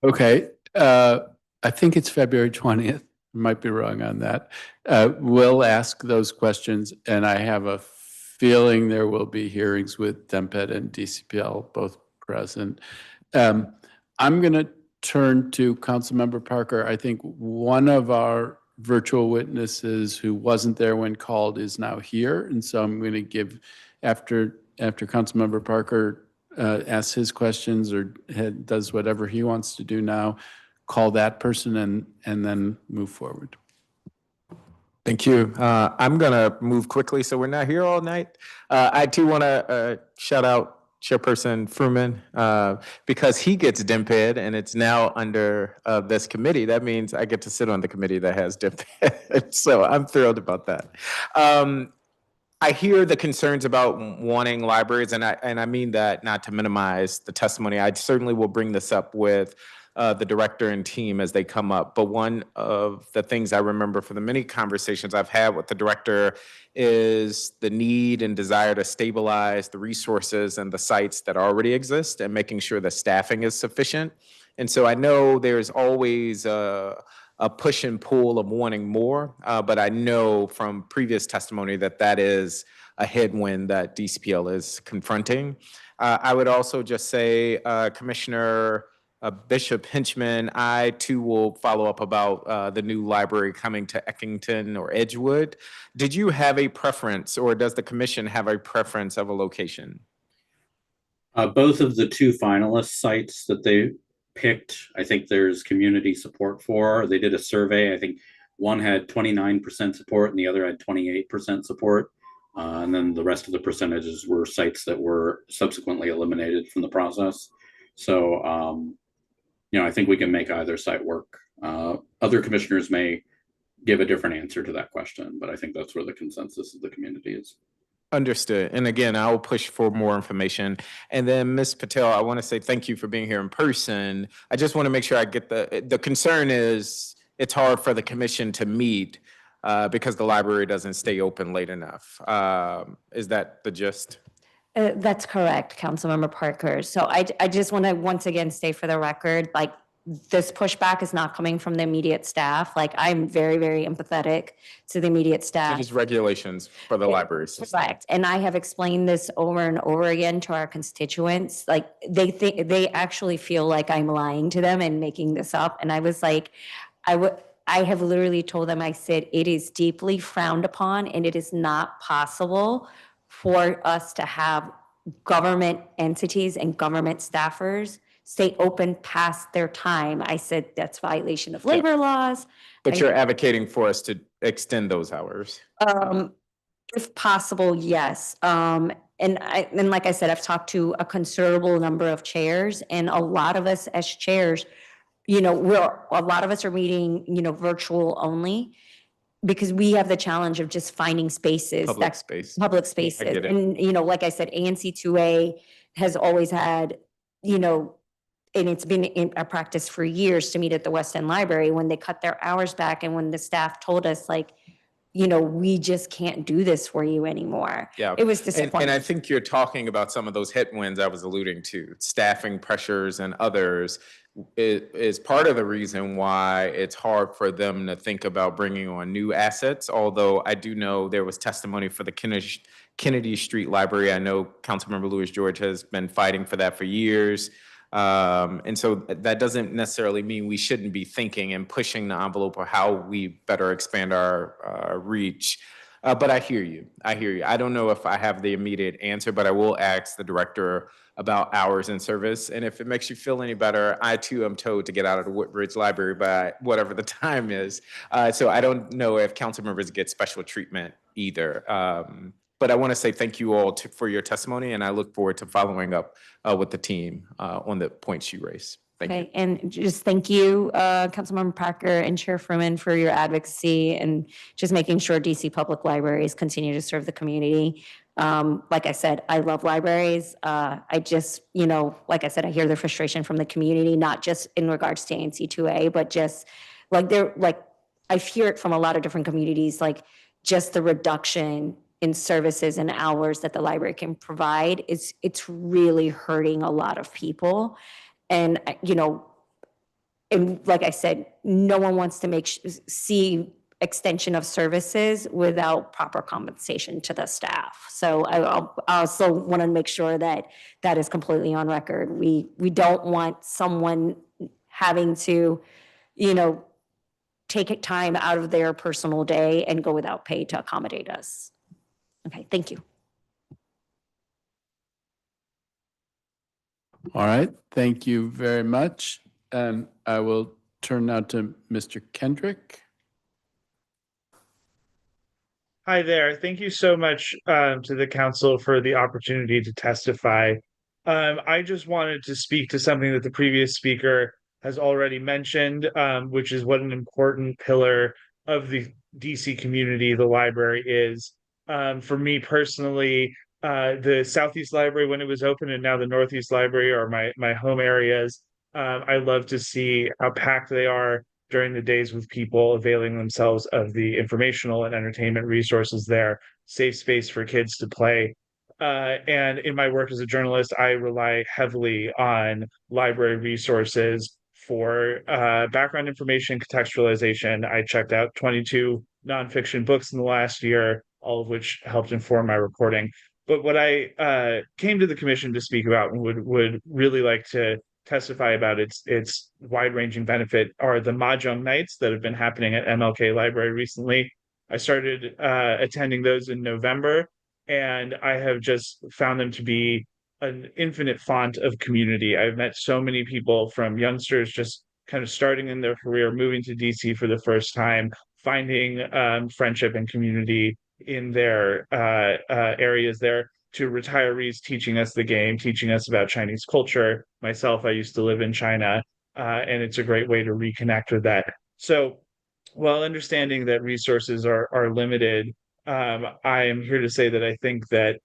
Okay. I think it's February 20th. Might be wrong on that. We'll ask those questions, and I have a feeling there will be hearings with DEMPED and DCPL both present. I'm going to turn to Councilmember Parker. I think one of our virtual witnesses who wasn't there when called is now here, and so I'm going to give, after Councilmember Parker asks his questions or does whatever he wants to do now, call that person and then move forward. Thank you. I'm going to move quickly so we're not here all night. I too want to shout out Chairperson Fruman because he gets DEMPED and it's now under this committee. That means I get to sit on the committee that has DEMPED. So I'm thrilled about that. I hear the concerns about wanting libraries, and I mean that not to minimize the testimony. I certainly will bring this up with the director and team as they come up. But one of the things I remember from the many conversations I've had with the director is the need and desire to stabilize the resources and the sites that already exist and making sure the staffing is sufficient. And so I know there's always a push and pull of wanting more, but I know from previous testimony that that is a headwind that DCPL is confronting. I would also just say, Commissioner Bishop Hinchman, I too will follow up about the new library coming to Eckington or Edgewood. Did you have a preference, or does the commission have a preference of a location? Both of the two finalist sites that they picked, I think there's community support for. They did a survey. I think one had 29% support and the other had 28% support. And then the rest of the percentages were sites that were subsequently eliminated from the process. So, I think we can make either site work. Other commissioners may give a different answer to that question, but I think that's where the consensus of the community is. Understood. And again, I'll push for more information. And then Ms. Patel, I want to say thank you for being here in person. I just want to make sure I get the concern is it's hard for the commission to meet because the library doesn't stay open late enough. Is that the gist? That's correct, Councilmember Parker. So I just want to once again state for the record, like, this pushback is not coming from the immediate staff. Like, I'm very, very empathetic to the immediate staff. There's regulations for the library system. Correct. And I have explained this over and over again to our constituents. Like, they actually feel like I'm lying to them and making this up. And I was like, I have literally told them, I said, it is deeply frowned upon and it is not possible for us to have government entities and government staffers stay open past their time. I said, that's violation of labor laws. But you're advocating for us to extend those hours. If possible, yes. And like I said, I've talked to a considerable number of chairs, and a lot of us as chairs, a lot of us are meeting, virtual only, because we have the challenge of just finding spaces. Public space. Public spaces. I get it. And, like I said, ANC 2A has always had, and it's been in a practice for years to meet at the West End Library. When they cut their hours back and when the staff told us, like, we just can't do this for you anymore. Yeah. It was disappointing. And I think you're talking about some of those headwinds I was alluding to, staffing pressures and others. It is part of the reason why it's hard for them to think about bringing on new assets. Although I do know there was testimony for the Kennedy Street Library. I know Councilmember Louis George has been fighting for that for years. And so that doesn't necessarily mean we shouldn't be thinking and pushing the envelope of how we better expand our reach. But I hear you. I don't know if I have the immediate answer, but I will ask the director about hours in service. And if it makes you feel any better, I too am told to get out of the Woodbridge Library by whatever the time is. So I don't know if council members get special treatment either. But I want to say thank you all for your testimony, and I look forward to following up with the team on the points you raised. Thank you. And just thank you, Councilmember Parker and Chair Fruman, for your advocacy and just making sure DC Public Libraries continue to serve the community. Like I said, I love libraries. I just, like I said, I hear the frustration from the community, not just in regards to ANC 2A, but just I hear it from a lot of different communities, like just the reduction in services and hours that the library can provide. It's really hurting a lot of people. And, and like I said, no one wants to see extension of services without proper compensation to the staff. So I also want to make sure that that is completely on record. We don't want someone having to, take time out of their personal day and go without pay to accommodate us. Okay, thank you. All right, thank you very much. And I will turn now to Mr. Kendrick. Hi there. Thank you so much to the council for the opportunity to testify. I just wanted to speak to something that the previous speaker has already mentioned, which is what an important pillar of the DC community the library is. For me personally, the Southeast Library, when it was open, and now the Northeast Library are my home areas. I love to see how packed they are during the days with people availing themselves of the informational and entertainment resources there, safe space for kids to play. And in my work as a journalist, I rely heavily on library resources for background information, contextualization. I checked out 22 nonfiction books in the last year, all of which helped inform my reporting. But what I came to the commission to speak about and would really like to testify about its wide-ranging benefit are the Mahjong nights that have been happening at MLK Library recently. I started attending those in November, and I have just found them to be an infinite font of community. I've met so many people, from youngsters just kind of starting in their career, moving to DC for the first time, finding friendship and community in their areas there, to retirees teaching us the game, teaching us about Chinese culture. Myself, I used to live in China, and it's a great way to reconnect with that. So while understanding that resources are limited, I am here to say that I think that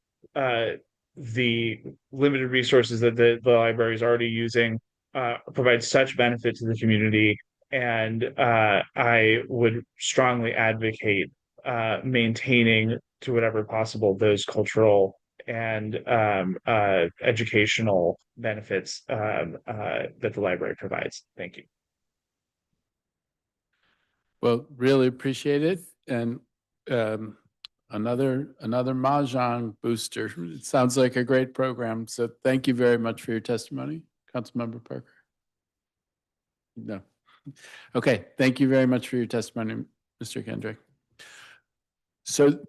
the limited resources that the library is already using provide such benefit to the community, and I would strongly advocate maintaining, to whatever possible, those cultural and educational benefits that the library provides. Thank you. Well, really appreciate it. And another Mahjong booster. It sounds like a great program. So thank you very much for your testimony, Councilmember Parker. No. Okay, thank you very much for your testimony, Mr. Kendrick. So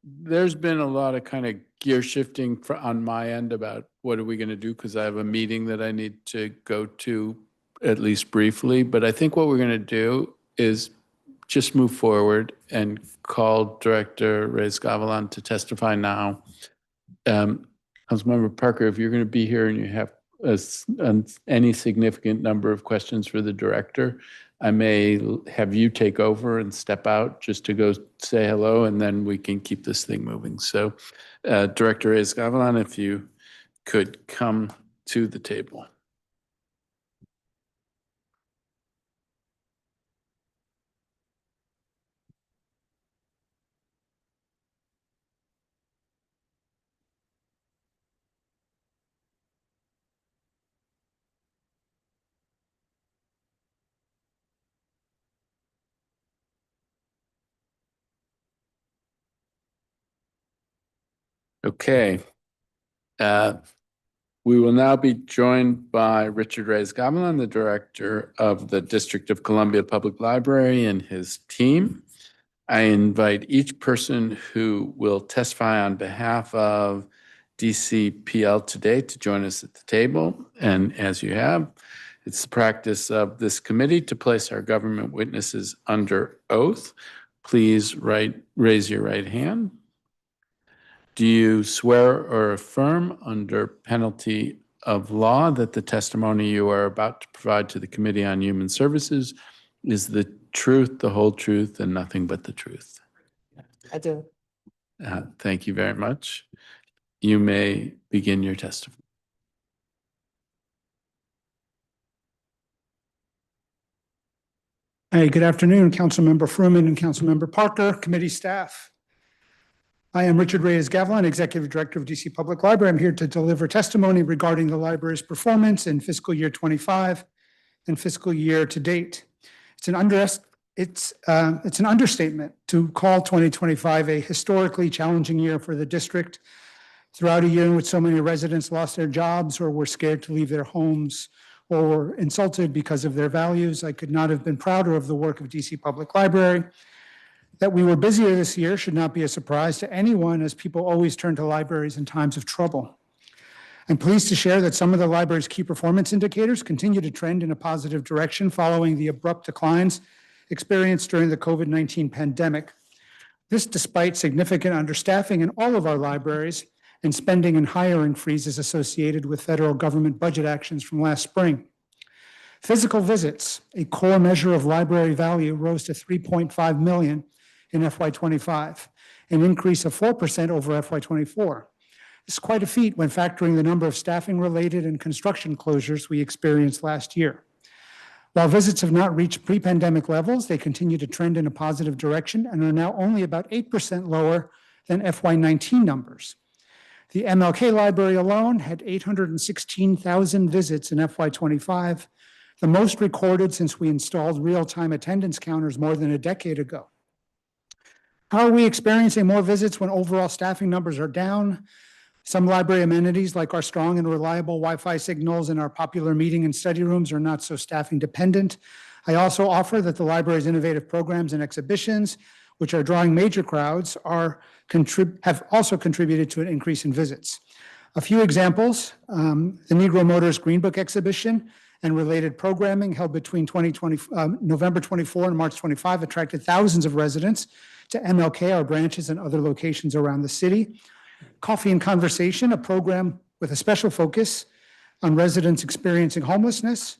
there's been a lot of kind of gear shifting on my end about what are we going to do, because I have a meeting that I need to go to at least briefly. But I think what we're going to do is just move forward and call Director Reyes-Gavilan to testify now. Councilmember Parker, if you're going to be here and you have any significant number of questions for the director, I may have you take over and step out just to go say hello, and then we can keep this thing moving. So, Director Reyes-Gavilan, if you could come to the table. Okay. We will now be joined by Richard Reyes-Gavilan, the Director of the District of Columbia Public Library, and his team. I invite each person who will testify on behalf of DCPL today to join us at the table. And as you have, it's the practice of this committee to place our government witnesses under oath. Please raise your right hand. Do you swear or affirm under penalty of law that the testimony you are about to provide to the Committee on Human Services is the truth, the whole truth, and nothing but the truth? I do. Thank you very much. You may begin your testimony. Hey, good afternoon, Councilmember Fruman and Councilmember Parker, committee staff. I am Richard Reyes-Gavilan, Executive Director of DC Public Library. I'm here to deliver testimony regarding the library's performance in fiscal year 25 and fiscal year to date. It's an understatement to call 2025 a historically challenging year for the district. Throughout a year in which so many residents lost their jobs or were scared to leave their homes or were insulted because of their values, I could not have been prouder of the work of DC Public Library. That we were busier this year should not be a surprise to anyone, as people always turn to libraries in times of trouble. I'm pleased to share that some of the library's key performance indicators continue to trend in a positive direction following the abrupt declines experienced during the COVID-19 pandemic. This despite significant understaffing in all of our libraries and spending and hiring freezes associated with federal government budget actions from last spring. Physical visits, a core measure of library value, rose to 3.5 million in FY25, an increase of 4% over FY24. This is quite a feat when factoring the number of staffing-related and construction closures we experienced last year. While visits have not reached pre-pandemic levels, they continue to trend in a positive direction and are now only about 8% lower than FY19 numbers. The MLK Library alone had 816,000 visits in FY25, the most recorded since we installed real-time attendance counters more than a decade ago. How are we experiencing more visits when overall staffing numbers are down? Some library amenities, like our strong and reliable Wi-Fi signals in our popular meeting and study rooms, are not so staffing dependent. I also offer that the library's innovative programs and exhibitions, which are drawing major crowds, have also contributed to an increase in visits. A few examples: the Negro Motors Green Book exhibition and related programming held between November 24 and March 25 attracted thousands of residents to MLK, our branches, and other locations around the city. Coffee and Conversation, a program with a special focus on residents experiencing homelessness,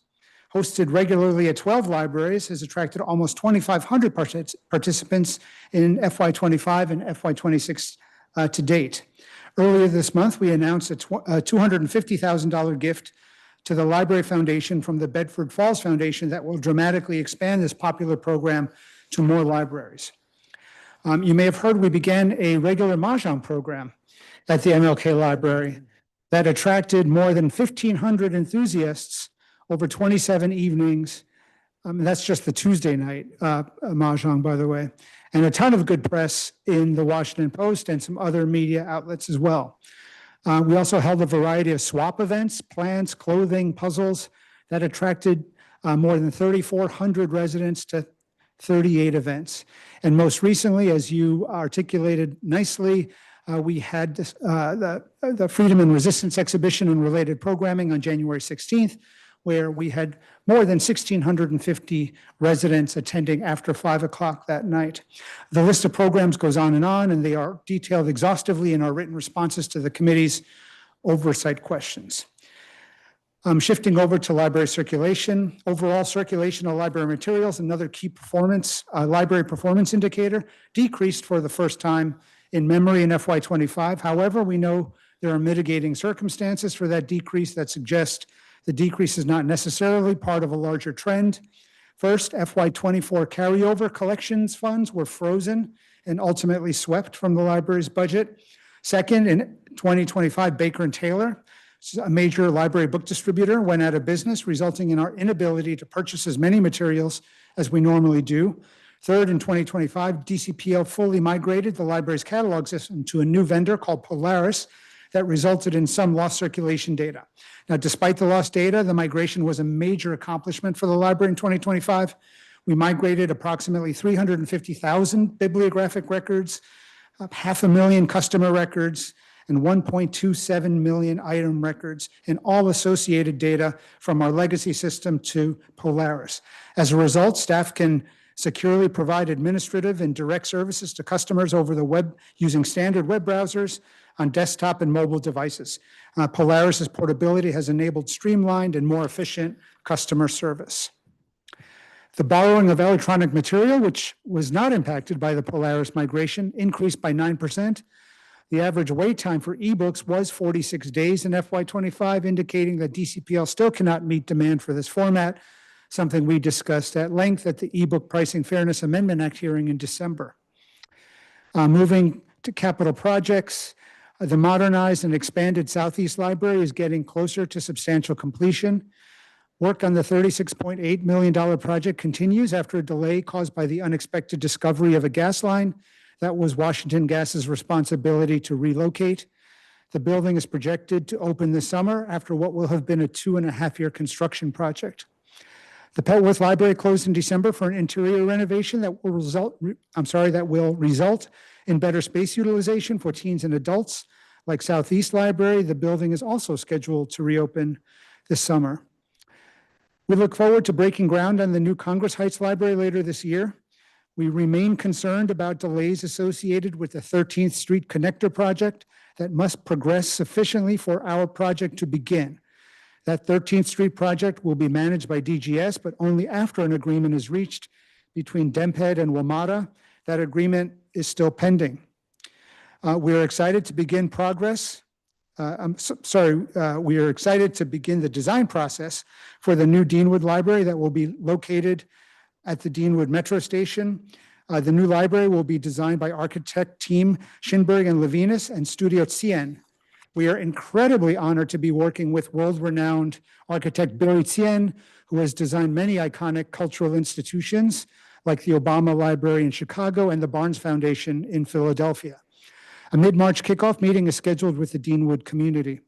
hosted regularly at 12 libraries, has attracted almost 2,500 participants in FY25 and FY26 to date. Earlier this month, we announced a $250,000 gift to the Library Foundation from the Bedford Falls Foundation that will dramatically expand this popular program to more libraries. You may have heard we began a regular Mahjong program at the MLK Library that attracted more than 1,500 enthusiasts over 27 evenings. That's just the Tuesday night Mahjong, by the way, and a ton of good press in the Washington Post and some other media outlets as well. We also held a variety of swap events, plants, clothing, puzzles that attracted more than 3,400 residents to 38 events. And most recently, as you articulated nicely, we had the Freedom and Resistance exhibition and related programming on January 16th, where we had more than 1,650 residents attending after 5 o'clock that night. The list of programs goes on, and they are detailed exhaustively in our written responses to the committee's oversight questions. Shifting over to library circulation, overall circulation of library materials, another key library performance indicator, decreased for the first time in memory in FY25. However, we know there are mitigating circumstances for that decrease that suggest the decrease is not necessarily part of a larger trend. First, FY24 carryover collections funds were frozen and ultimately swept from the library's budget. Second, in 2025, Baker & Taylor, a major library book distributor, went out of business, resulting in our inability to purchase as many materials as we normally do. Third, in 2025, DCPL fully migrated the library's catalog system to a new vendor called Polaris that resulted in some lost circulation data. Now, despite the lost data, the migration was a major accomplishment for the library in 2025. We migrated approximately 350,000 bibliographic records, 500,000 customer records, and 1.27 million item records, and all associated data from our legacy system to Polaris. As a result, staff can securely provide administrative and direct services to customers over the web using standard web browsers on desktop and mobile devices. Polaris's portability has enabled streamlined and more efficient customer service. The borrowing of electronic material, which was not impacted by the Polaris migration, increased by 9%. The average wait time for ebooks was 46 days in FY25, indicating that DCPL still cannot meet demand for this format, something we discussed at length at the eBook Pricing Fairness Amendment Act hearing in December. Moving to capital projects, the modernized and expanded Southeast Library is getting closer to substantial completion. Work on the $36.8 million project continues after a delay caused by the unexpected discovery of a gas line that was Washington Gas's responsibility to relocate. The building is projected to open this summer after what will have been a 2.5-year construction project. The Petworth Library closed in December for an interior renovation that will result in better space utilization for teens and adults. Like Southeast Library, the building is also scheduled to reopen this summer. We look forward to breaking ground on the new Congress Heights Library later this year. We remain concerned about delays associated with the 13th Street Connector project that must progress sufficiently for our project to begin. That 13th Street project will be managed by DGS, but only after an agreement is reached between DEMPED and WMATA. That agreement is still pending. We are excited to begin we are excited to begin the design process for the new Deanwood Library that will be located at the Deanwood Metro Station. The new library will be designed by architect team Schinberg and Levinas and Studio Tsien. We are incredibly honored to be working with world-renowned architect Barry Tsien, who has designed many iconic cultural institutions like the Obama Library in Chicago and the Barnes Foundation in Philadelphia. A mid-March kickoff meeting is scheduled with the Deanwood community.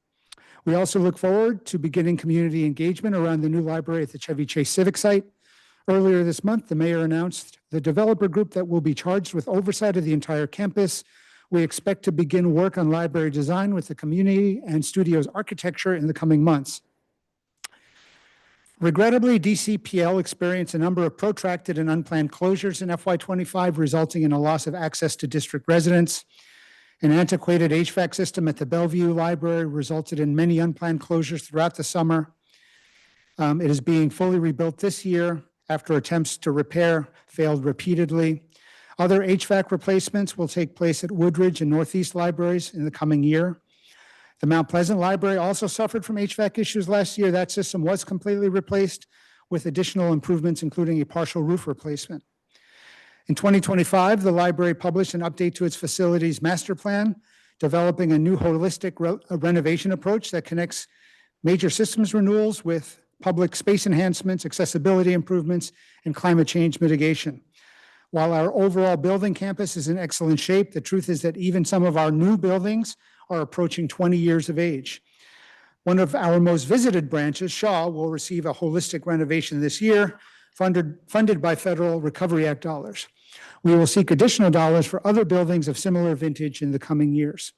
We also look forward to beginning community engagement around the new library at the Chevy Chase Civic Site. Earlier this month, the mayor announced the developer group that will be charged with oversight of the entire campus. We expect to begin work on library design with the community and studios architecture in the coming months. Regrettably, DCPL experienced a number of protracted and unplanned closures in FY25, resulting in a loss of access to district residents. An antiquated HVAC system at the Bellevue Library resulted in many unplanned closures throughout the summer. It is being fully rebuilt this year after attempts to repair failed repeatedly. Other HVAC replacements will take place at Woodridge and Northeast libraries in the coming year. The Mount Pleasant Library also suffered from HVAC issues last year. That system was completely replaced with additional improvements, including a partial roof replacement. In 2025, the library published an update to its facilities master plan, developing a new holistic renovation approach that connects major systems renewals with public space enhancements, accessibility improvements, and climate change mitigation. While our overall building campus is in excellent shape, the truth is that even some of our new buildings are approaching 20 years of age. One of our most visited branches, Shaw, will receive a holistic renovation this year, funded by Federal Recovery Act dollars. We will seek additional dollars for other buildings of similar vintage in the coming years.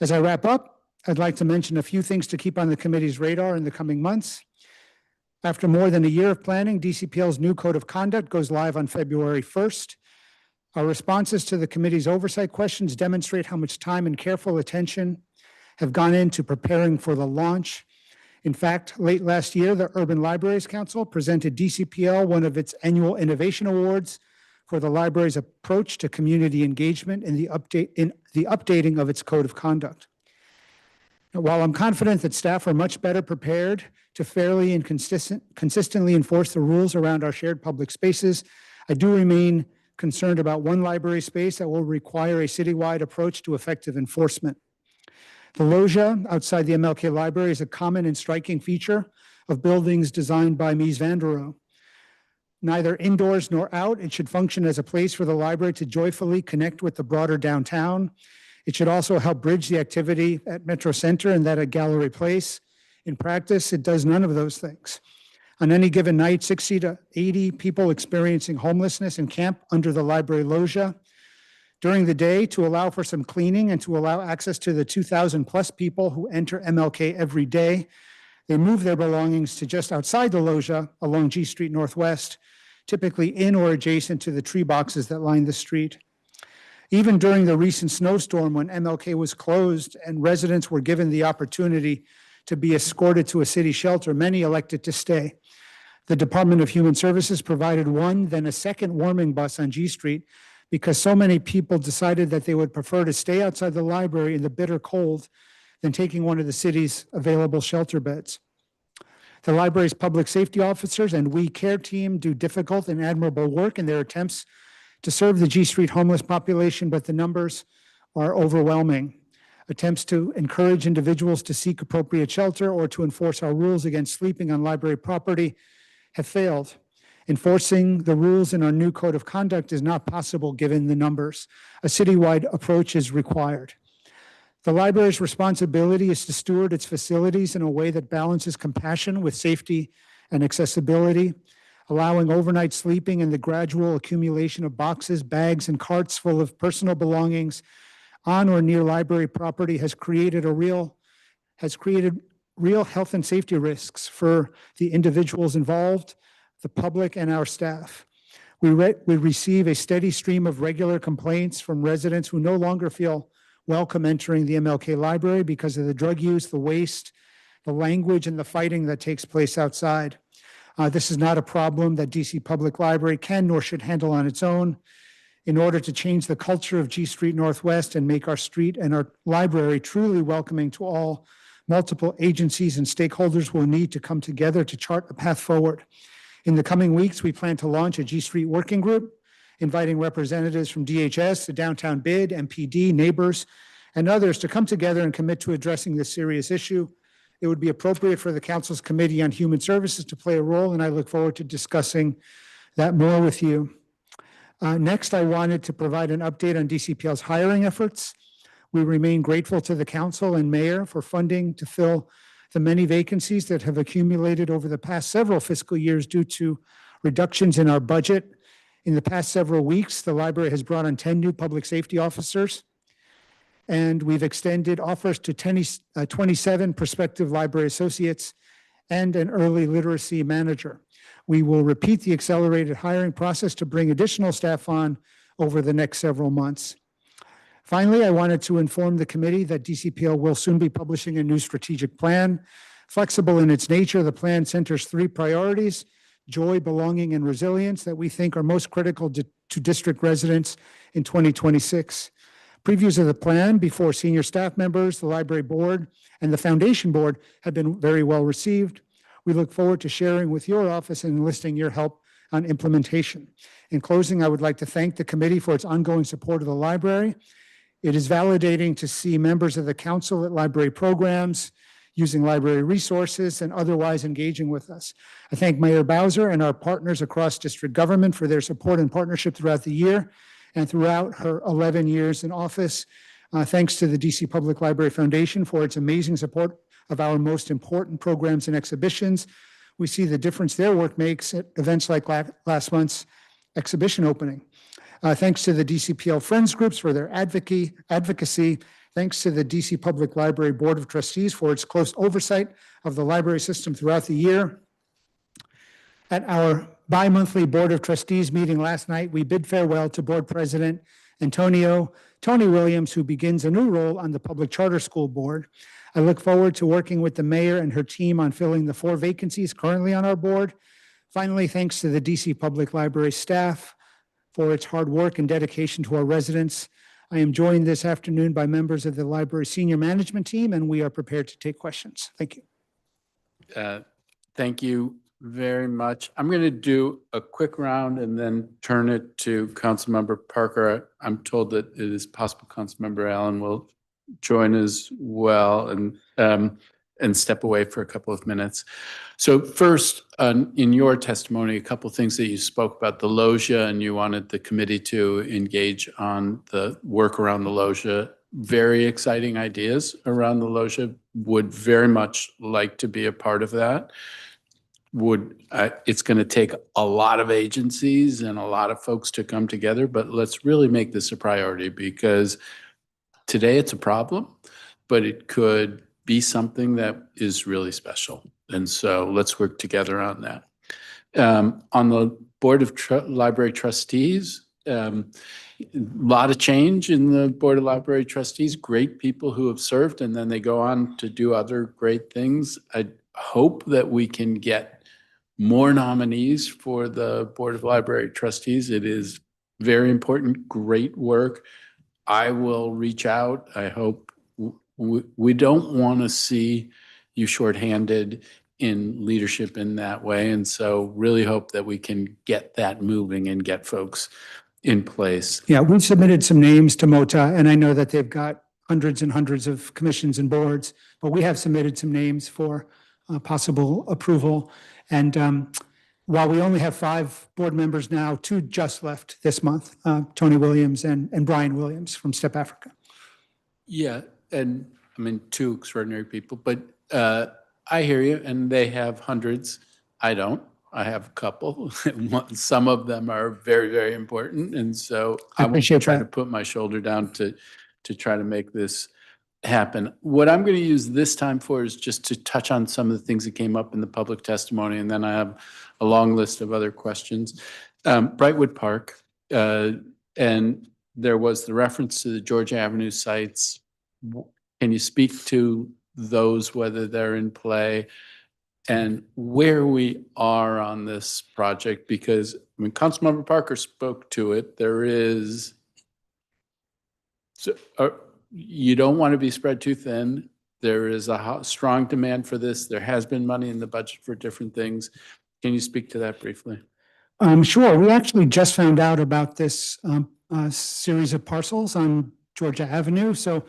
As I wrap up, I'd like to mention a few things to keep on the committee's radar in the coming months. After more than a year of planning, DCPL's new code of conduct goes live on February 1st. Our responses to the committee's oversight questions demonstrate how much time and careful attention have gone into preparing for the launch. In fact, late last year, the Urban Libraries Council presented DCPL one of its annual innovation awards for the library's approach to community engagement in the updating of its code of conduct. Now, while I'm confident that staff are much better prepared to fairly and consistently enforce the rules around our shared public spaces, I do remain concerned about one library space that will require a citywide approach to effective enforcement. The loggia outside the MLK Library is a common and striking feature of buildings designed by Mies van der Rohe. Neither indoors nor out, it should function as a place for the library to joyfully connect with the broader downtown. It should also help bridge the activity at Metro Center and that at Gallery Place. In practice, it does none of those things. On any given night, 60 to 80 people experiencing homelessness and camp under the library loggia. During the day, to allow for some cleaning and to allow access to the 2,000 plus people who enter MLK every day, they move their belongings to just outside the loggia along G Street Northwest, typically in or adjacent to the tree boxes that line the street. Even during the recent snowstorm when MLK was closed and residents were given the opportunity to be escorted to a city shelter, many elected to stay. The Department of Human Services provided one, then a second warming bus on G Street because so many people decided that they would prefer to stay outside the library in the bitter cold than taking one of the city's available shelter beds. The library's public safety officers and We Care team do difficult and admirable work in their attempts to serve the G Street homeless population, but the numbers are overwhelming. Attempts to encourage individuals to seek appropriate shelter or to enforce our rules against sleeping on library property have failed. Enforcing the rules in our new code of conduct is not possible given the numbers. A citywide approach is required. The library's responsibility is to steward its facilities in a way that balances compassion with safety and accessibility. Allowing overnight sleeping and the gradual accumulation of boxes, bags, and carts full of personal belongings on or near library property has created real health and safety risks for the individuals involved, the public, and our staff. We receive a steady stream of regular complaints from residents who no longer feel welcome entering the MLK Library because of the drug use, the waste, the language, and the fighting that takes place outside. This is not a problem that DC Public Library can nor should handle on its own. In order to change the culture of G Street Northwest and make our street and our library truly welcoming to all, multiple agencies and stakeholders will need to come together to chart a path forward. In the coming weeks, we plan to launch a G Street working group, inviting representatives from DHS, the Downtown BID, MPD, neighbors, and others to come together and commit to addressing this serious issue. It would be appropriate for the Council's Committee on Human Services to play a role, and I look forward to discussing that more with you. Next, I wanted to provide an update on DCPL's hiring efforts. We remain grateful to the Council and Mayor for funding to fill the many vacancies that have accumulated over the past several fiscal years due to reductions in our budget. In the past several weeks, the library has brought on 10 new public safety officers, and we've extended offers to 27 prospective library associates and an early literacy manager. We will repeat the accelerated hiring process to bring additional staff on over the next several months. Finally, I wanted to inform the committee that DCPL will soon be publishing a new strategic plan. Flexible in its nature, the plan centers three priorities: joy, belonging, and resilience that we think are most critical to district residents in 2026. Previews of the plan before senior staff members, the library board, and the foundation board have been very well received. We look forward to sharing with your office and enlisting your help on implementation. In closing, I would like to thank the committee for its ongoing support of the library. It is validating to see members of the council at library programs, using library resources, and otherwise engaging with us. I thank Mayor Bowser and our partners across district government for their support and partnership throughout the year and throughout her 11 years in office. Thanks to the DC Public Library Foundation for its amazing support of our most important programs and exhibitions. We see the difference their work makes at events like last month's exhibition opening. Thanks to the DCPL Friends Groups for their advocacy. Thanks to the DC Public Library Board of Trustees for its close oversight of the library system throughout the year. At our bi-monthly Board of Trustees meeting last night, we bid farewell to Board President Tony Williams, who begins a new role on the Public Charter School Board. I look forward to working with the mayor and her team on filling the 4 vacancies currently on our board. Finally, thanks to the DC Public Library staff for its hard work and dedication to our residents. I am joined this afternoon by members of the library senior management team, and we are prepared to take questions. Thank you. Thank you very much. I'm going to do a quick round and then turn it to Councilmember Parker. I'm told that it is possible Councilmember Allen will join as well and step away for a couple of minutes. So first, in your testimony, a couple of things that you spoke about the LOGIA, and you wanted the committee to engage on the work around the LOGIA. Very exciting ideas around the LOGIA. Would very much like to be a part of that. It's going to take a lot of agencies and a lot of folks to come together, but let's really make this a priority, because today it's a problem, but it could be something that is really special. And so let's work together on that. On the Board of Library Trustees, a lot of change in the Board of Library Trustees, great people who have served, and then they go on to do other great things. I hope that we can get more nominees for the Board of Library Trustees. It is very important, great work. I will reach out. I hope we don't want to see you shorthanded in leadership in that way. And so really hope that we can get that moving and get folks in place. Yeah, we've submitted some names to MOTA, and I know that they've got hundreds and hundreds of commissions and boards, but we have submitted some names for possible approval. And while we only have 5 board members now, 2 just left this month, Tony Williams and Brian Williams from Step Africa. Yeah, and I mean, 2 extraordinary people, but I hear you, and they have hundreds. I don't. I have a couple. Some of them are very, very important, and so I'm trying to put my shoulder down to try to make this happen. What I'm going to use this time for is just to touch on some of the things that came up in the public testimony, and then I have a long list of other questions. Brightwood Park, and there was the reference to the Georgia Avenue sites. Can you speak to those, whether they're in play, and where we are on this project? Because, I mean, Councilmember Parker spoke to it. There is, you don't want to be spread too thin. There is a strong demand for this. There has been money in the budget for different things. Can you speak to that briefly? Sure. We actually just found out about this series of parcels on Georgia Avenue. So,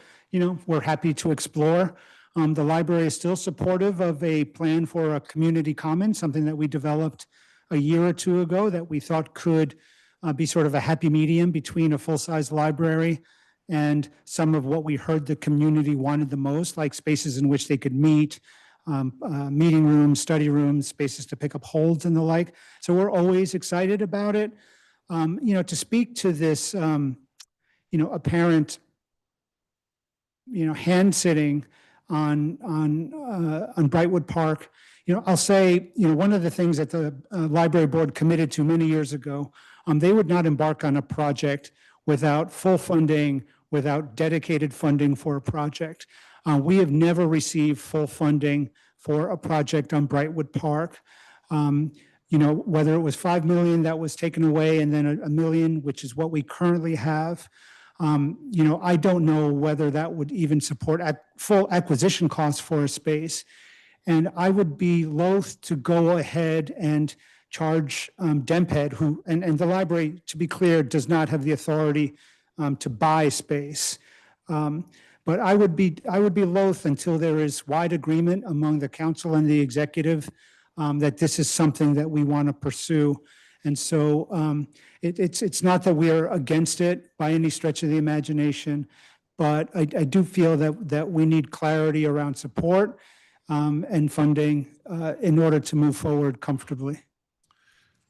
we're happy to explore. The library is still supportive of a plan for a community commons, something that we developed a year or 2 ago that we thought could be sort of a happy medium between a full-size library and some of what we heard the community wanted the most, like spaces in which they could meet, meeting rooms, study rooms, spaces to pick up holds and the like. So we're always excited about it. To speak to this, apparent, hand sitting on Brightwood Park, I'll say, one of the things that the library board committed to many years ago, they would not embark on a project without full funding, without dedicated funding for a project. We have never received full funding for a project on Brightwood Park. You know, whether it was 5 million that was taken away and then a million, which is what we currently have. You know, I don't know whether that would even support full acquisition costs for a space. And I would be loath to go ahead and charge DEMPED, who, and the library, to be clear, does not have the authority to buy space. But I would be loath until there is wide agreement among the council and the executive that this is something that we want to pursue. And so it's not that we are against it by any stretch of the imagination, but I do feel that we need clarity around support and funding in order to move forward comfortably.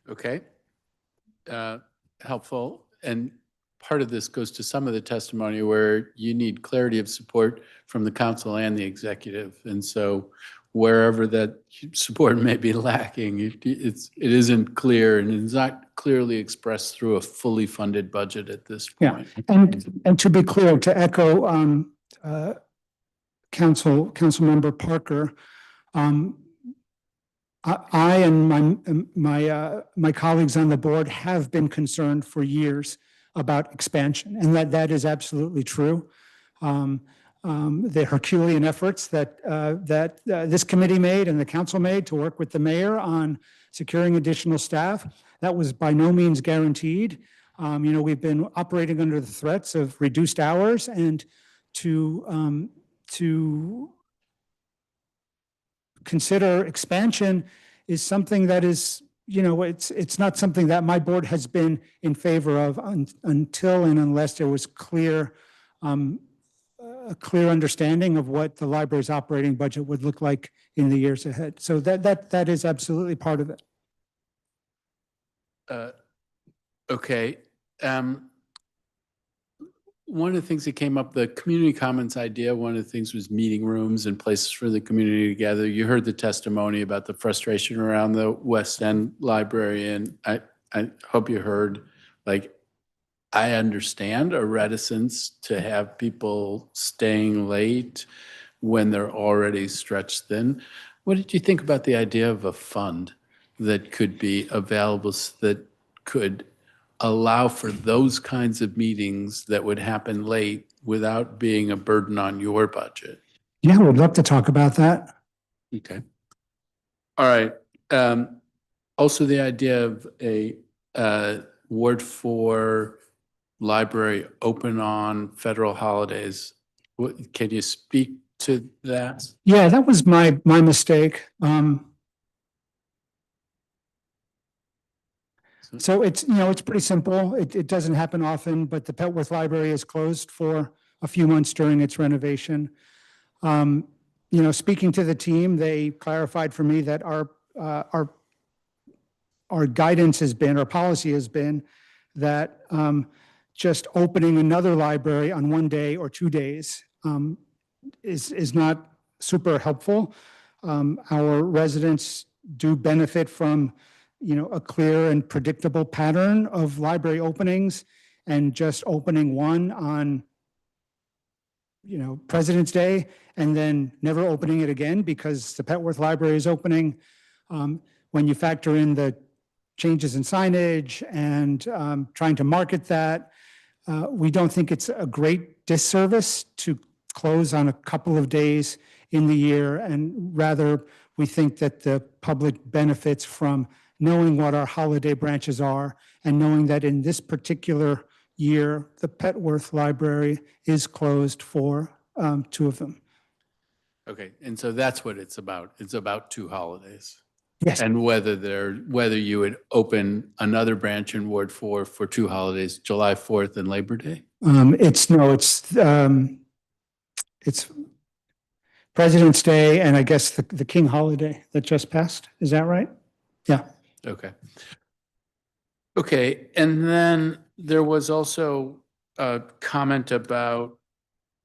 Okay. Helpful. And part of this goes to some of the testimony where you need clarity of support from the council and the executive. And so wherever that support may be lacking, it isn't clear and it's not clearly expressed through a fully funded budget at this point. Yeah. And to be clear, to echo Council Member Parker, I and my colleagues on the board have been concerned for years about expansion, and that is absolutely true. The Herculean efforts that this committee made and the council made to work with the mayor on securing additional staff, that was by no means guaranteed. You know, we've been operating under the threats of reduced hours, and to consider expansion is something that is, you know, it's not something that my board has been in favor of until and unless there was a clear understanding of what the library's operating budget would look like in the years ahead. So that is absolutely part of it. Okay. One of the things that came up, the community commons idea, one of the things was meeting rooms and places for the community to gather. You heard the testimony about the frustration around the West End Library, and I hope you heard, like, I understand a reticence to have people staying late when they're already stretched thin. What did you think about the idea of a fund that could be available that could allow for those kinds of meetings that would happen late without being a burden on your budget? Yeah, we'd love to talk about that. Okay. All right. Also, the idea of a Ward 4 library open on federal holidays. Can you speak to that? Yeah, that was my mistake. So it's, you know, it's pretty simple. It doesn't happen often, but the Petworth Library is closed for a few months during its renovation. You know, speaking to the team, they clarified for me that our guidance has been, our policy has been that just opening another library on one day or 2 days is not super helpful. Our residents do benefit from, you know, a clear and predictable pattern of library openings, and just opening one on, you know, President's Day and then never opening it again because the Petworth Library is opening. When you factor in the changes in signage and trying to market that, we don't think it's a great disservice to close on a couple of days in the year, and rather we think that the public benefits from knowing what our holiday branches are and knowing that in this particular year, the Petworth Library is closed for 2 of them. Okay, and so that's what it's about. It's about 2 holidays. Yes. And whether you would open another branch in Ward 4 for 2 holidays, July 4th and Labor Day? It's President's Day and I guess the King holiday that just passed. Is that right? Yeah. Okay. Okay, and then there was also a comment about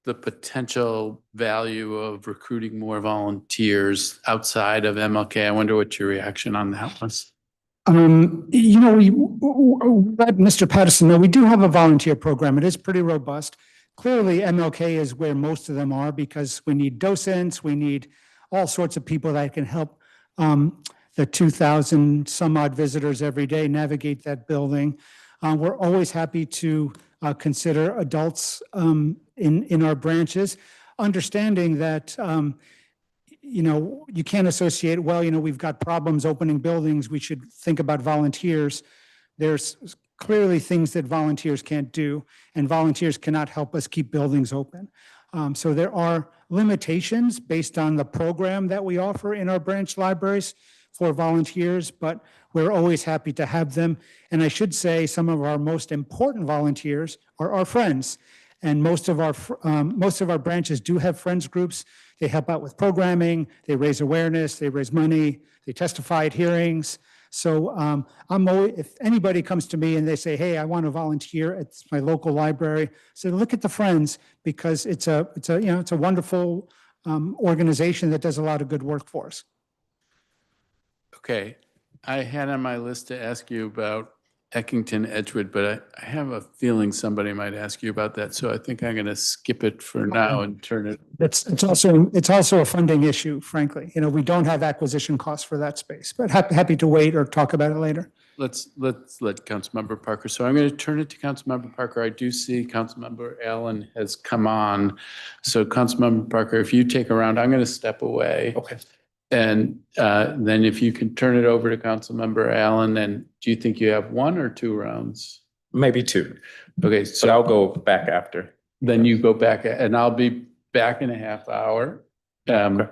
the potential value of recruiting more volunteers outside of MLK. I wonder what your reaction on that was. You know, we let Mr. Patterson know we do have a volunteer program. It is pretty robust. Clearly, MLK is where most of them are because we need docents, we need all sorts of people that can help the 2,000 some odd visitors every day navigate that building. We're always happy to consider adults in our branches, understanding that you can't associate, well, we've got problems opening buildings, we should think about volunteers. There's clearly things that volunteers can't do, and volunteers cannot help us keep buildings open. So there are limitations based on the program that we offer in our branch libraries for volunteers, but we're always happy to have them. And I should say some of our most important volunteers are our friends. And most of our branches do have friends groups. They help out with programming, they raise awareness, they raise money, they testify at hearings. So I'm always, if anybody comes to me and they say, hey, I want to volunteer at my local library, so look at the Friends, because it's a wonderful organization that does a lot of good work for us. Okay, I had on my list to ask you about Eckington Edgewood, but I have a feeling somebody might ask you about that, so I think I'm going to skip it for now and turn it. It's also a funding issue, frankly. We don't have acquisition costs for that space, but happy to wait or talk about it later. Let's let Councilmember Parker. So I'm going to turn it to Councilmember Parker. I do see Councilmember Allen has come on. So Councilmember Parker, if you take a round, I'm going to step away. Okay. And then if you can turn it over to Councilmember Allen, and do you think you have 1 or 2 rounds? Maybe 2. Okay, But so I'll go back after. then you go back, and I'll be back in a half hour. And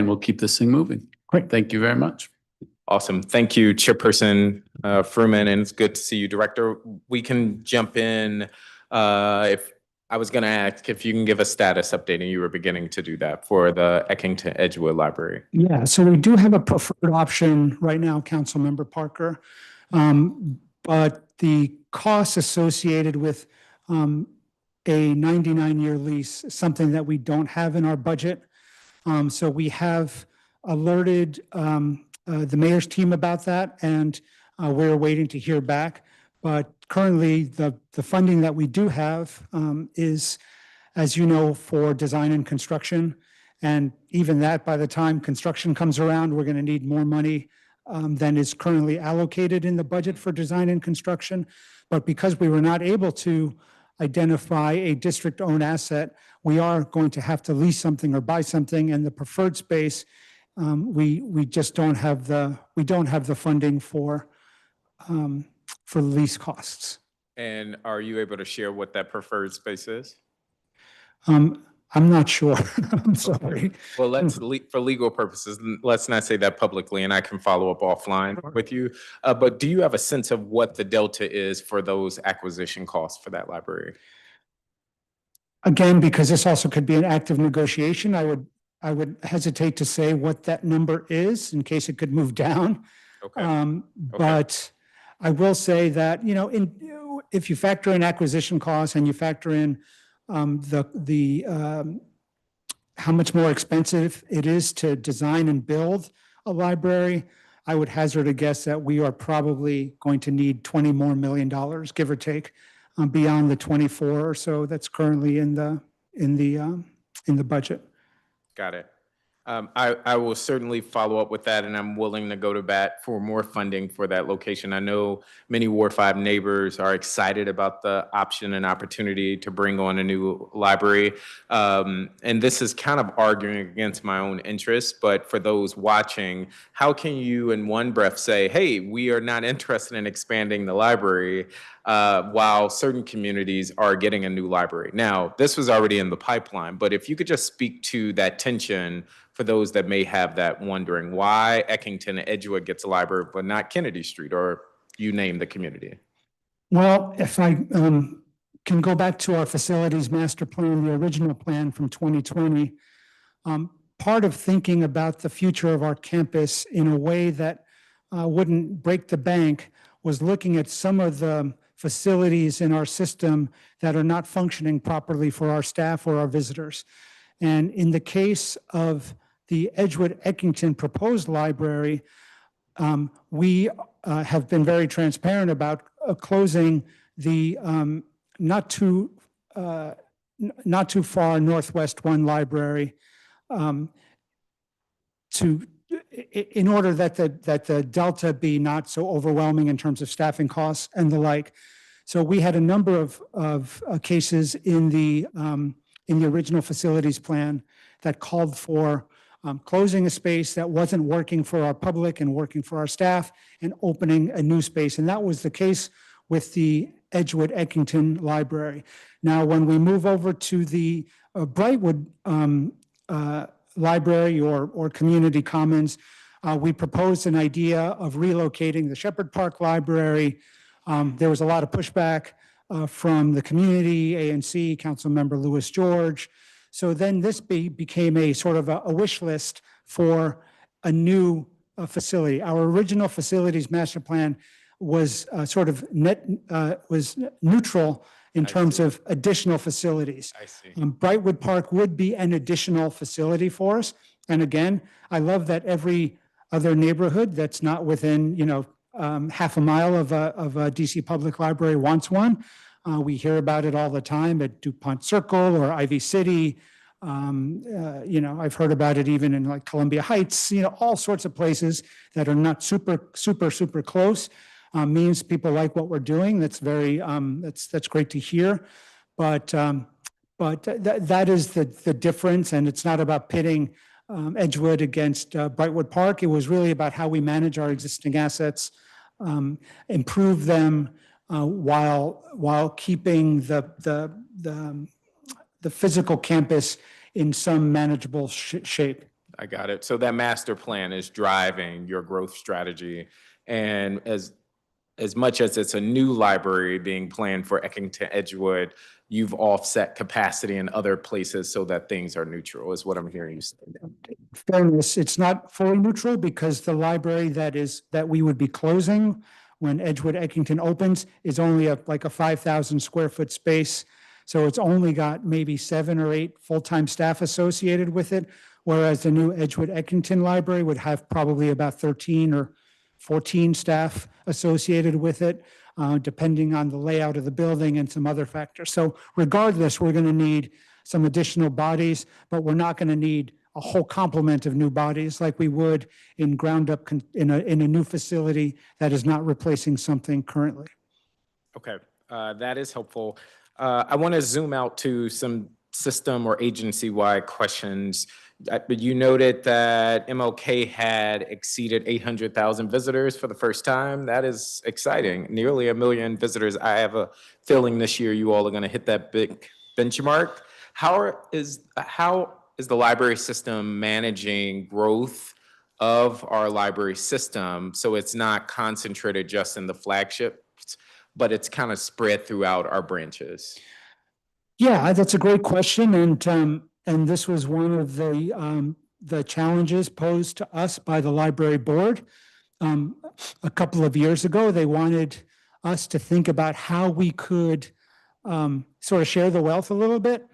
we'll keep this thing moving. Great. Thank you very much. Awesome. Thank you, Chairperson Fruman, and it's good to see you, Director. We can jump in if I was going to ask if you can give a status update, and you were beginning to do that for the Eckington Edgewood Library. Yeah, so we do have a preferred option right now, Councilmember Parker. But the costs associated with a 99-year lease is something that we don't have in our budget. So we have alerted the mayor's team about that, and we're waiting to hear back. But currently, the funding that we do have is, as you know, for design and construction. And even that, by the time construction comes around, we're going to need more money than is currently allocated in the budget for design and construction. But because we were not able to identify a district-owned asset, we are going to have to lease something or buy something. And the preferred space, we just don't have the funding for lease costs. And are you able to share what that preferred space is? I'm not sure. I'm sorry. Well, for legal purposes, let's not say that publicly, and I can follow up offline with you. But do you have a sense of what the delta is for those acquisition costs for that library? Again, because this also could be an active negotiation, I would hesitate to say what that number is in case it could move down. Okay. But I will say that, if you factor in acquisition costs and you factor in how much more expensive it is to design and build a library, I would hazard a guess that we are probably going to need $20 more million, give or take, beyond the 24 or so that's currently in the budget. Got it. I will certainly follow up with that, and I'm willing to go to bat for more funding for that location. I know many Ward 5 neighbors are excited about the option and opportunity to bring on a new library. And this is kind of arguing against my own interests, but for those watching, how can you in one breath say, hey, we are not interested in expanding the library, while certain communities are getting a new library? Now, this was already in the pipeline, but if you could just speak to that tension for those that may have that wondering, why Eckington Edgewood gets a library, but not Kennedy Street, or you name the community? Well, if I can go back to our facilities master plan, the original plan from 2020, part of thinking about the future of our campus in a way that wouldn't break the bank was looking at some of the facilities in our system that are not functioning properly for our staff or our visitors. And in the case of the Edgewood Eckington proposed library, we have been very transparent about closing the not too far Northwest 1 library in order that the delta be not so overwhelming in terms of staffing costs and the like. So we had a number of cases in the original facilities plan that called for closing a space that wasn't working for our public and working for our staff and opening a new space. And that was the case with the Edgewood Eckington Library. Now, when we move over to the Brightwood Library or Community Commons, we proposed an idea of relocating the Shepherd Park Library. There was a lot of pushback from the community, ANC, Councilmember Louis George. So then this became a sort of a wish list for a new facility. Our original facilities master plan was sort of was neutral in terms of additional facilities. I see. Brightwood Park would be an additional facility for us. And again, I love that every other neighborhood that's not within, half a mile of a DC Public Library wants one. We hear about it all the time at DuPont Circle or Ivy City. I've heard about it even in like Columbia Heights, all sorts of places that are not super close. Means people like what we're doing. That's very, that's great to hear. But that is the difference. And it's not about pitting Edgewood against Brightwood Park. It was really about how we manage our existing assets, improve them while keeping the physical campus in some manageable shape. I got it. So that master plan is driving your growth strategy. And as much as it's a new library being planned for Eckington Edgewood, you've offset capacity in other places so that things are neutral, is what I'm hearing you say. Fairness, it's not fully neutral because the library that we would be closing when Edgewood Eckington opens is only like a 5,000 square foot space. So it's only got maybe 7 or 8 full-time staff associated with it, whereas the new Edgewood Eckington Library would have probably about 13 or 14 staff associated with it, depending on the layout of the building and some other factors. So regardless, we're going to need some additional bodies, but we're not going to need a whole complement of new bodies like we would in ground up in a new facility that is not replacing something currently. Okay, that is helpful. I want to zoom out to some system or agency-wide questions. You noted that MLK had exceeded 800,000 visitors for the first time. That is exciting. Nearly 1 million visitors. I have a feeling this year you all are going to hit that big benchmark. How is the library system managing growth of our library system so it's not concentrated just in the flagships, but it's kind of spread throughout our branches? Yeah, that's a great question. And this was one of the challenges posed to us by the library board. A couple of years ago, they wanted us to think about how we could sort of share the wealth a little bit.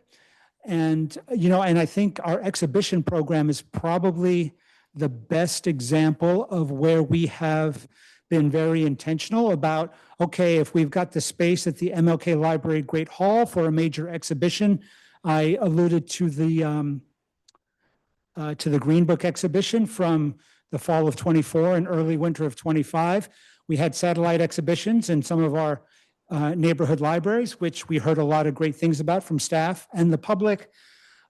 And I think our exhibition program is probably the best example of where we have been very intentional about, okay, if we've got the space at the MLK Library Great Hall for a major exhibition, I alluded to the Green Book exhibition from the fall of 24 and early winter of 25. We had satellite exhibitions in some of our neighborhood libraries, which we heard a lot of great things about from staff and the public.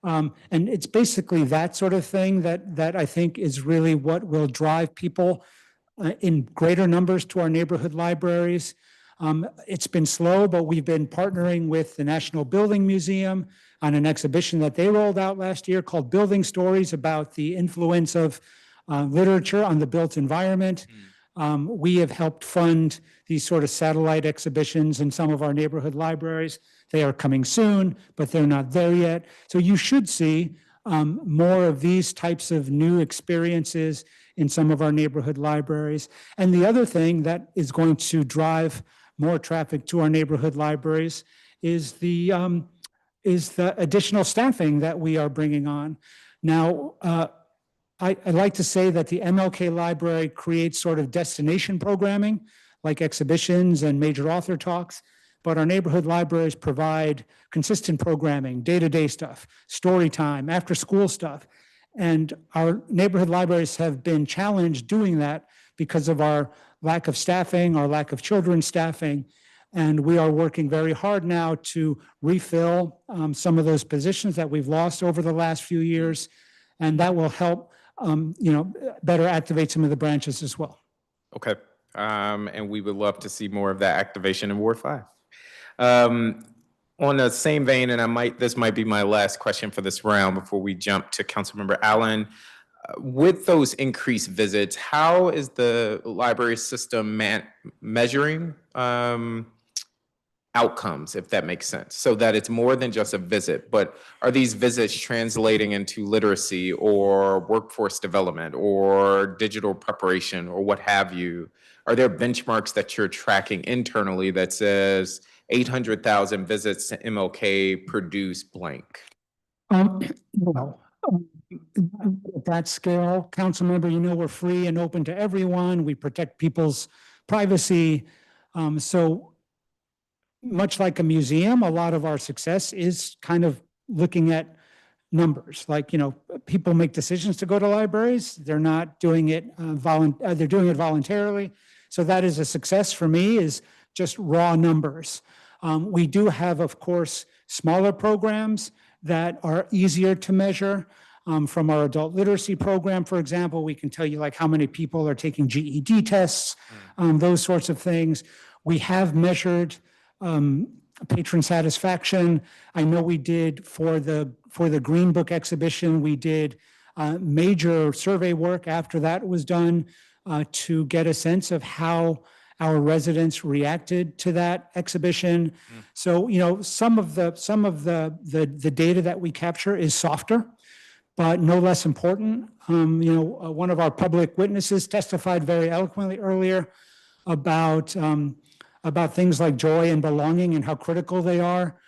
And it's basically that sort of thing that I think is really what will drive people in greater numbers to our neighborhood libraries. It's been slow, but we've been partnering with the National Building Museum on an exhibition that they rolled out last year called Building Stories, about the influence of literature on the built environment. We have helped fund these sort of satellite exhibitions in some of our neighborhood libraries. They are coming soon, but they're not there yet. So you should see more of these types of new experiences in some of our neighborhood libraries. And the other thing that is going to drive more traffic to our neighborhood libraries is the additional staffing that we are bringing on. Now, I like to say that the MLK Library creates sort of destination programming, like exhibitions and major author talks, but our neighborhood libraries provide consistent programming, day-to-day stuff, story time, after-school stuff. And our neighborhood libraries have been challenged doing that because of our lack of staffing, our lack of children's staffing. And we are working very hard now to refill some of those positions that we've lost over the last few years. And that will help, better activate some of the branches as well. Okay. And we would love to see more of that activation in Ward 5. On the same vein, and this might be my last question for this round before we jump to Councilmember Allen. With those increased visits, how is the library system measuring outcomes, if that makes sense, so that it's more than just a visit, but are these visits translating into literacy or workforce development or digital preparation or what have you? Are there benchmarks that you're tracking internally that says 800,000 visits to MLK produce blank? Well, at that scale, council member, we're free and open to everyone. We protect people's privacy. So much like a museum, a lot of our success is kind of looking at numbers. Like, people make decisions to go to libraries. They're not doing it they're doing it voluntarily. So that is a success for me, is just raw numbers. We do have, of course, smaller programs that are easier to measure. From our adult literacy program, for example, we can tell you like how many people are taking GED tests, those sorts of things. We have measured patron satisfaction. I know we did for the Green Book exhibition, we did major survey work after that was done to get a sense of how our residents reacted to that exhibition. So, some of the data that we capture is softer, but no less important. One of our public witnesses testified very eloquently earlier about things like joy and belonging and how critical they are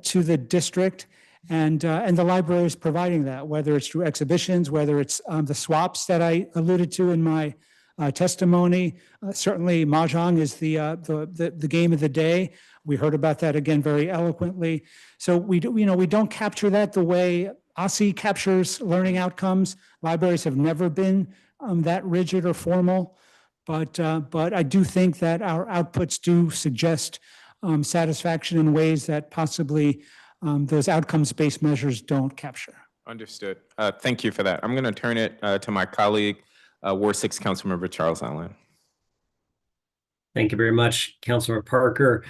to the district. And the library is providing that, whether it's through exhibitions, whether it's the swaps that I alluded to in my testimony. Certainly, Mahjong is the game of the day. We heard about that again very eloquently. So we don't capture that the way OSSI captures learning outcomes. Libraries have never been that rigid or formal, but I do think that our outputs do suggest satisfaction in ways that possibly those outcomes-based measures don't capture. Understood. Thank you for that. I'm going to turn it to my colleague, Ward 6 Councilmember Charles Allen. Thank you very much, Councilor Parker.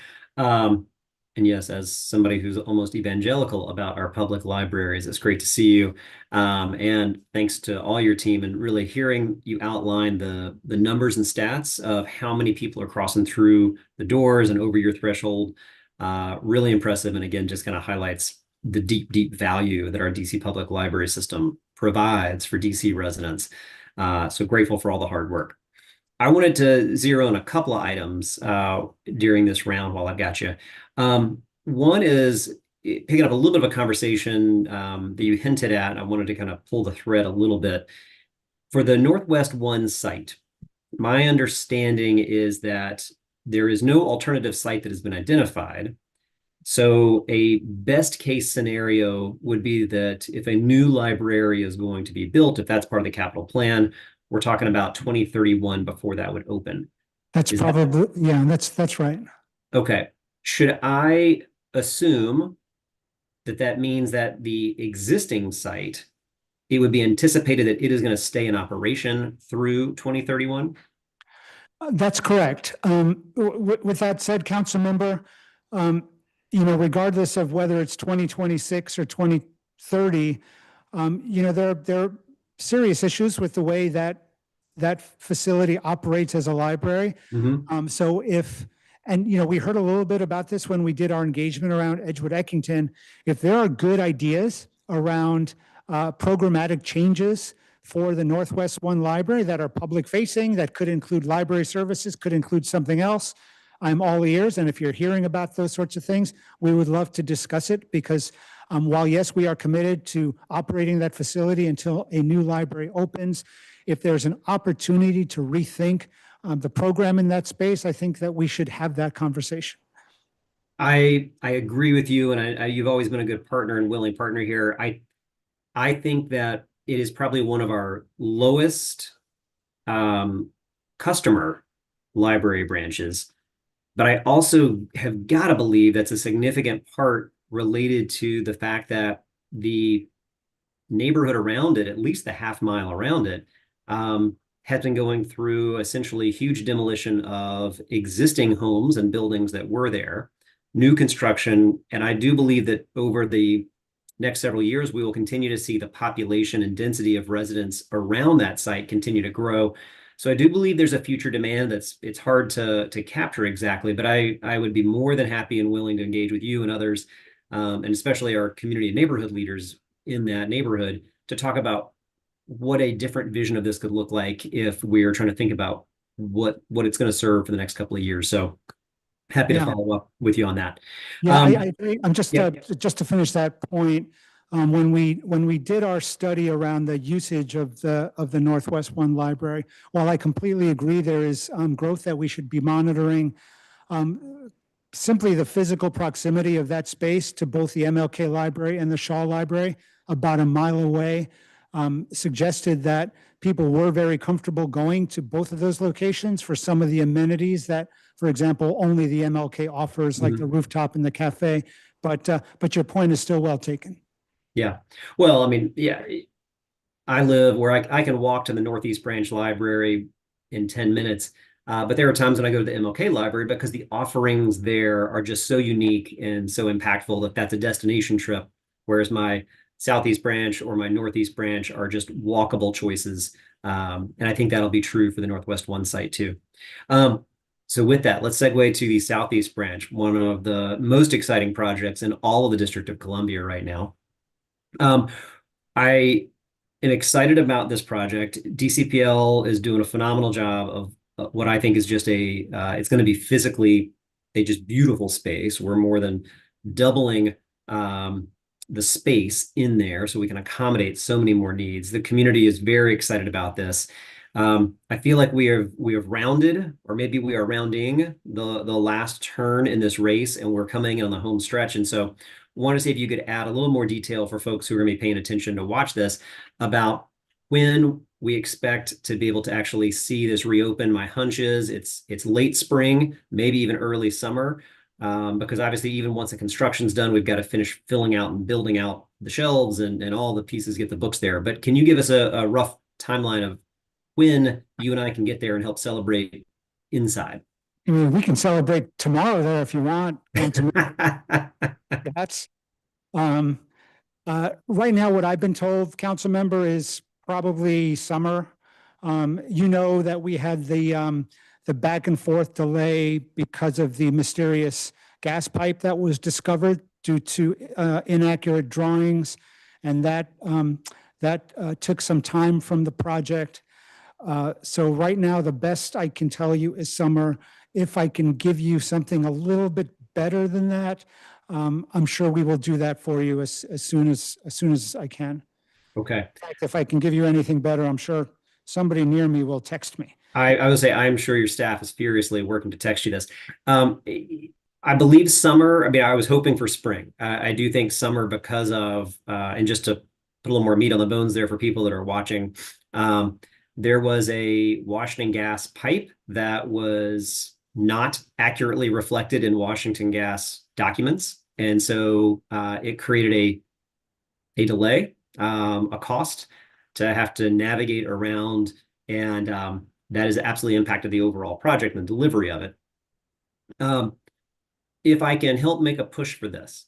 And yes, as somebody who's almost evangelical about our public libraries, it's great to see you. And thanks to all your team, and really hearing you outline the numbers and stats of how many people are crossing through the doors and over your threshold. Really impressive. And again, just kind of highlights the deep, deep value that our DC public library system provides for DC residents. So grateful for all the hard work. I wanted to zero in a couple of items during this round while I've got you. One is picking up a little bit of a conversation that you hinted at. I wanted to kind of pull the thread a little bit. For the Northwest 1 site, my understanding is that there is no alternative site that has been identified. So a best case scenario would be that if a new library is going to be built, if that's part of the capital plan, we're talking about 2031 before that would open. That's probably, yeah, that's right. Okay. Should I assume that that means that the existing site, it would be anticipated that it is going to stay in operation through 2031? That's correct. With that said, council member, regardless of whether it's 2026 or 2030, there are serious issues with the way that facility operates as a library. So we heard a little bit about this when we did our engagement around Edgewood Eckington. If there are good ideas around programmatic changes for the Northwest 1 library that are public facing, that could include library services, could include something else, I'm all ears. And if you're hearing about those sorts of things, we would love to discuss it, because while yes, we are committed to operating that facility until a new library opens, if there's an opportunity to rethink the program in that space, I think that we should have that conversation. I agree with you, and you've always been a good partner and willing partner here. I think that it is probably one of our lowest customer library branches. But I also have got to believe that's a significant part related to the fact that the neighborhood around it, at least the half mile around it, has been going through essentially huge demolition of existing homes and buildings that were there, new construction. And I do believe that over the next several years, we will continue to see the population and density of residents around that site continue to grow. So I do believe there's a future demand it's hard to capture exactly, but I would be more than happy and willing to engage with you and others, and especially our community and neighborhood leaders in that neighborhood to talk about what a different vision of this could look like if we're trying to think about what it's going to serve for the next couple of years. So happy to follow up with you on that. Yeah, I agree. I'm just yeah. just to finish that point. When we did our study around the usage of the Northwest One Library, while I completely agree there is growth that we should be monitoring, simply the physical proximity of that space to both the MLK Library and the Shaw Library, about a mile away, suggested that people were very comfortable going to both of those locations for some of the amenities that, for example, only the MLK offers, like the rooftop and the cafe. But your point is still well taken. Yeah. Well, I mean, yeah, I live where I can walk to the Northeast Branch Library in 10 minutes. But there are times when I go to the MLK Library because the offerings there are just so unique and so impactful that that's a destination trip, whereas my Southeast Branch or my Northeast Branch are just walkable choices. And I think that'll be true for the Northwest One site too. So with that, let's segue to the Southeast Branch, one of the most exciting projects in all of the District of Columbia right now. I am excited about this project. DCPL is doing a phenomenal job of what I think is just it's going to be physically a just beautiful space. We're more than doubling the space in there so we can accommodate so many more needs. The community is very excited about this. I feel like we have rounded, or maybe we are rounding the last turn in this race, and we're coming on the home stretch. And so want to see if you could add a little more detail for folks who are going to be paying attention to watch this about when we expect to be able to actually see this reopen. My hunch is it's late spring, maybe even early summer, because obviously even once the construction's done, we've got to finish filling out and building out the shelves and all the pieces, get the books there. But can you give us a rough timeline of when you and I can get there and help celebrate inside? I mean, we can celebrate tomorrow there if you want. That's right now what I've been told, council member, is probably summer. You know that we had the back and forth delay because of the mysterious gas pipe that was discovered due to inaccurate drawings, and that took some time from the project. So right now, the best I can tell you is summer. If I can give you something a little bit better than that, I'm sure we will do that for you as soon as I can. Okay. In fact, if I can give you anything better, I'm sure somebody near me will text me. I would say I'm sure your staff is furiously working to text you this. I believe summer. I mean, I was hoping for spring. I do think summer because of and just to put a little more meat on the bones there for people that are watching. There was a Washington Gas pipe that was not accurately reflected in Washington Gas documents. And so it created a delay, a cost to have to navigate around. And that has absolutely impacted the overall project and the delivery of it. If I can help make a push for this,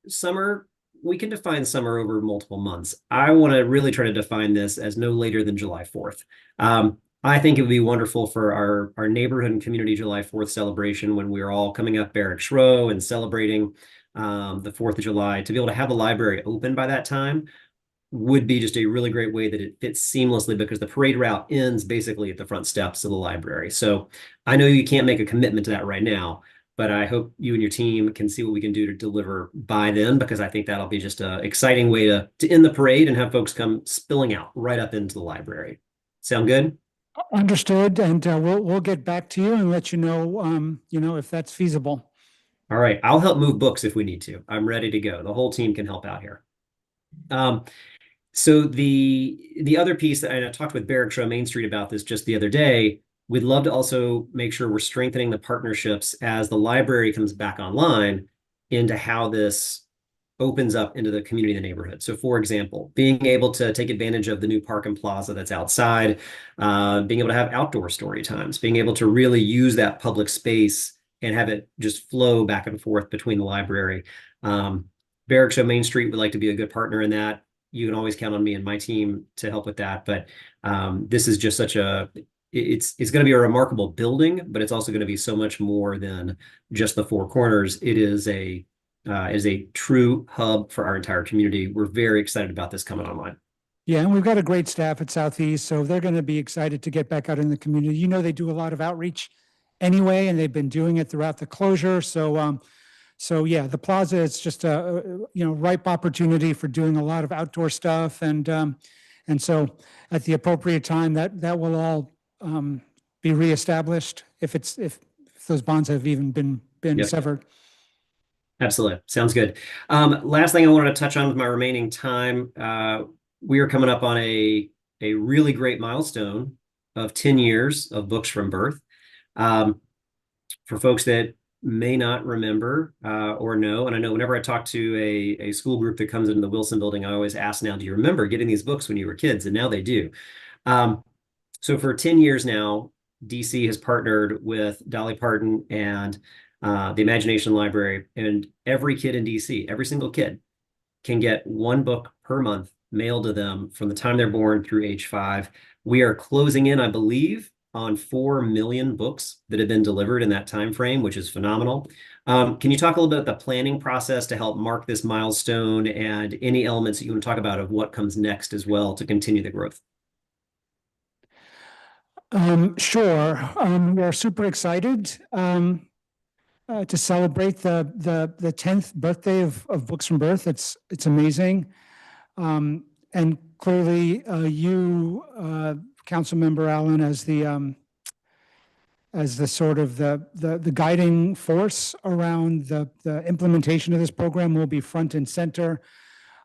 summer, we can define summer over multiple months. I want to really try to define this as no later than July 4th. I think it would be wonderful for our neighborhood and community July 4th celebration when we're all coming up Barracks Row and celebrating the 4th of July. To be able to have the library open by that time would be just a really great way that it fits seamlessly, because the parade route ends basically at the front steps of the library. So I know you can't make a commitment to that right now, but I hope you and your team can see what we can do to deliver by then, because I think that'll be just an exciting way to end the parade and have folks come spilling out right up into the library. Sound good? Understood, and we'll get back to you and let you know, if that's feasible. All right, I'll help move books if we need to. I'm ready to go. The whole team can help out here. So the other piece that I talked with Barrick Show Main Street about this just the other day, we'd love to also make sure we're strengthening the partnerships as the library comes back online into how this opens up into the community in the neighborhood. So for example, being able to take advantage of the new park and plaza that's outside, being able to have outdoor story times, being able to really use that public space and have it just flow back and forth between the library. Barrick Show Main Street would like to be a good partner in that. You can always count on me and my team to help with that. But this is just such a, it's going to be a remarkable building, but it's also going to be so much more than just the four corners. It is a true hub for our entire community. We're very excited about this coming online. Yeah, and we've got a great staff at Southeast, so they're going to be excited to get back out in the community. You know, they do a lot of outreach anyway, and they've been doing it throughout the closure. So yeah, the plaza is just a ripe opportunity for doing a lot of outdoor stuff, and so at the appropriate time, that will all be reestablished if those bonds have even been Yep. severed. Absolutely. Sounds good. Last thing I wanted to touch on with my remaining time, we are coming up on a really great milestone of 10 years of Books from Birth. For folks that may not remember or know, and I know whenever I talk to a school group that comes into the Wilson building, I always ask now, do you remember getting these books when you were kids? And now they do. So for 10 years now, DC has partnered with Dolly Parton and the Imagination Library, and every kid in DC, every single kid, can get one book per month mailed to them from the time they're born through age 5. We are closing in, I believe, on 4 million books that have been delivered in that time frame, which is phenomenal. Can you talk a little bit about the planning process to help mark this milestone and any elements that you want to talk about of what comes next as well to continue the growth? Sure. We're super excited to celebrate the 10th birthday of Books from Birth. It's amazing. And clearly you, Councilmember Allen, as the sort of the guiding force around the implementation of this program, will be front and center.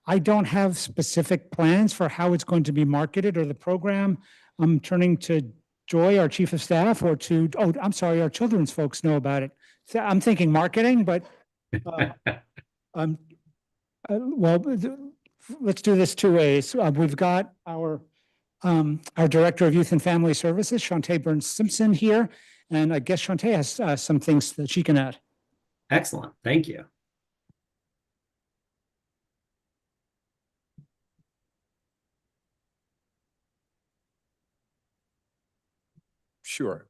I don't have specific plans for how it's going to be marketed or the program. I'm turning to Joy, our chief of staff, or I'm sorry, our children's folks know about it. So I'm thinking marketing, but well, let's do this 2 ways. We've got our Director of Youth and Family Services, Shantae Burns-Simpson, here, and I guess Shantae has some things that she can add. Excellent. Thank you. Sure.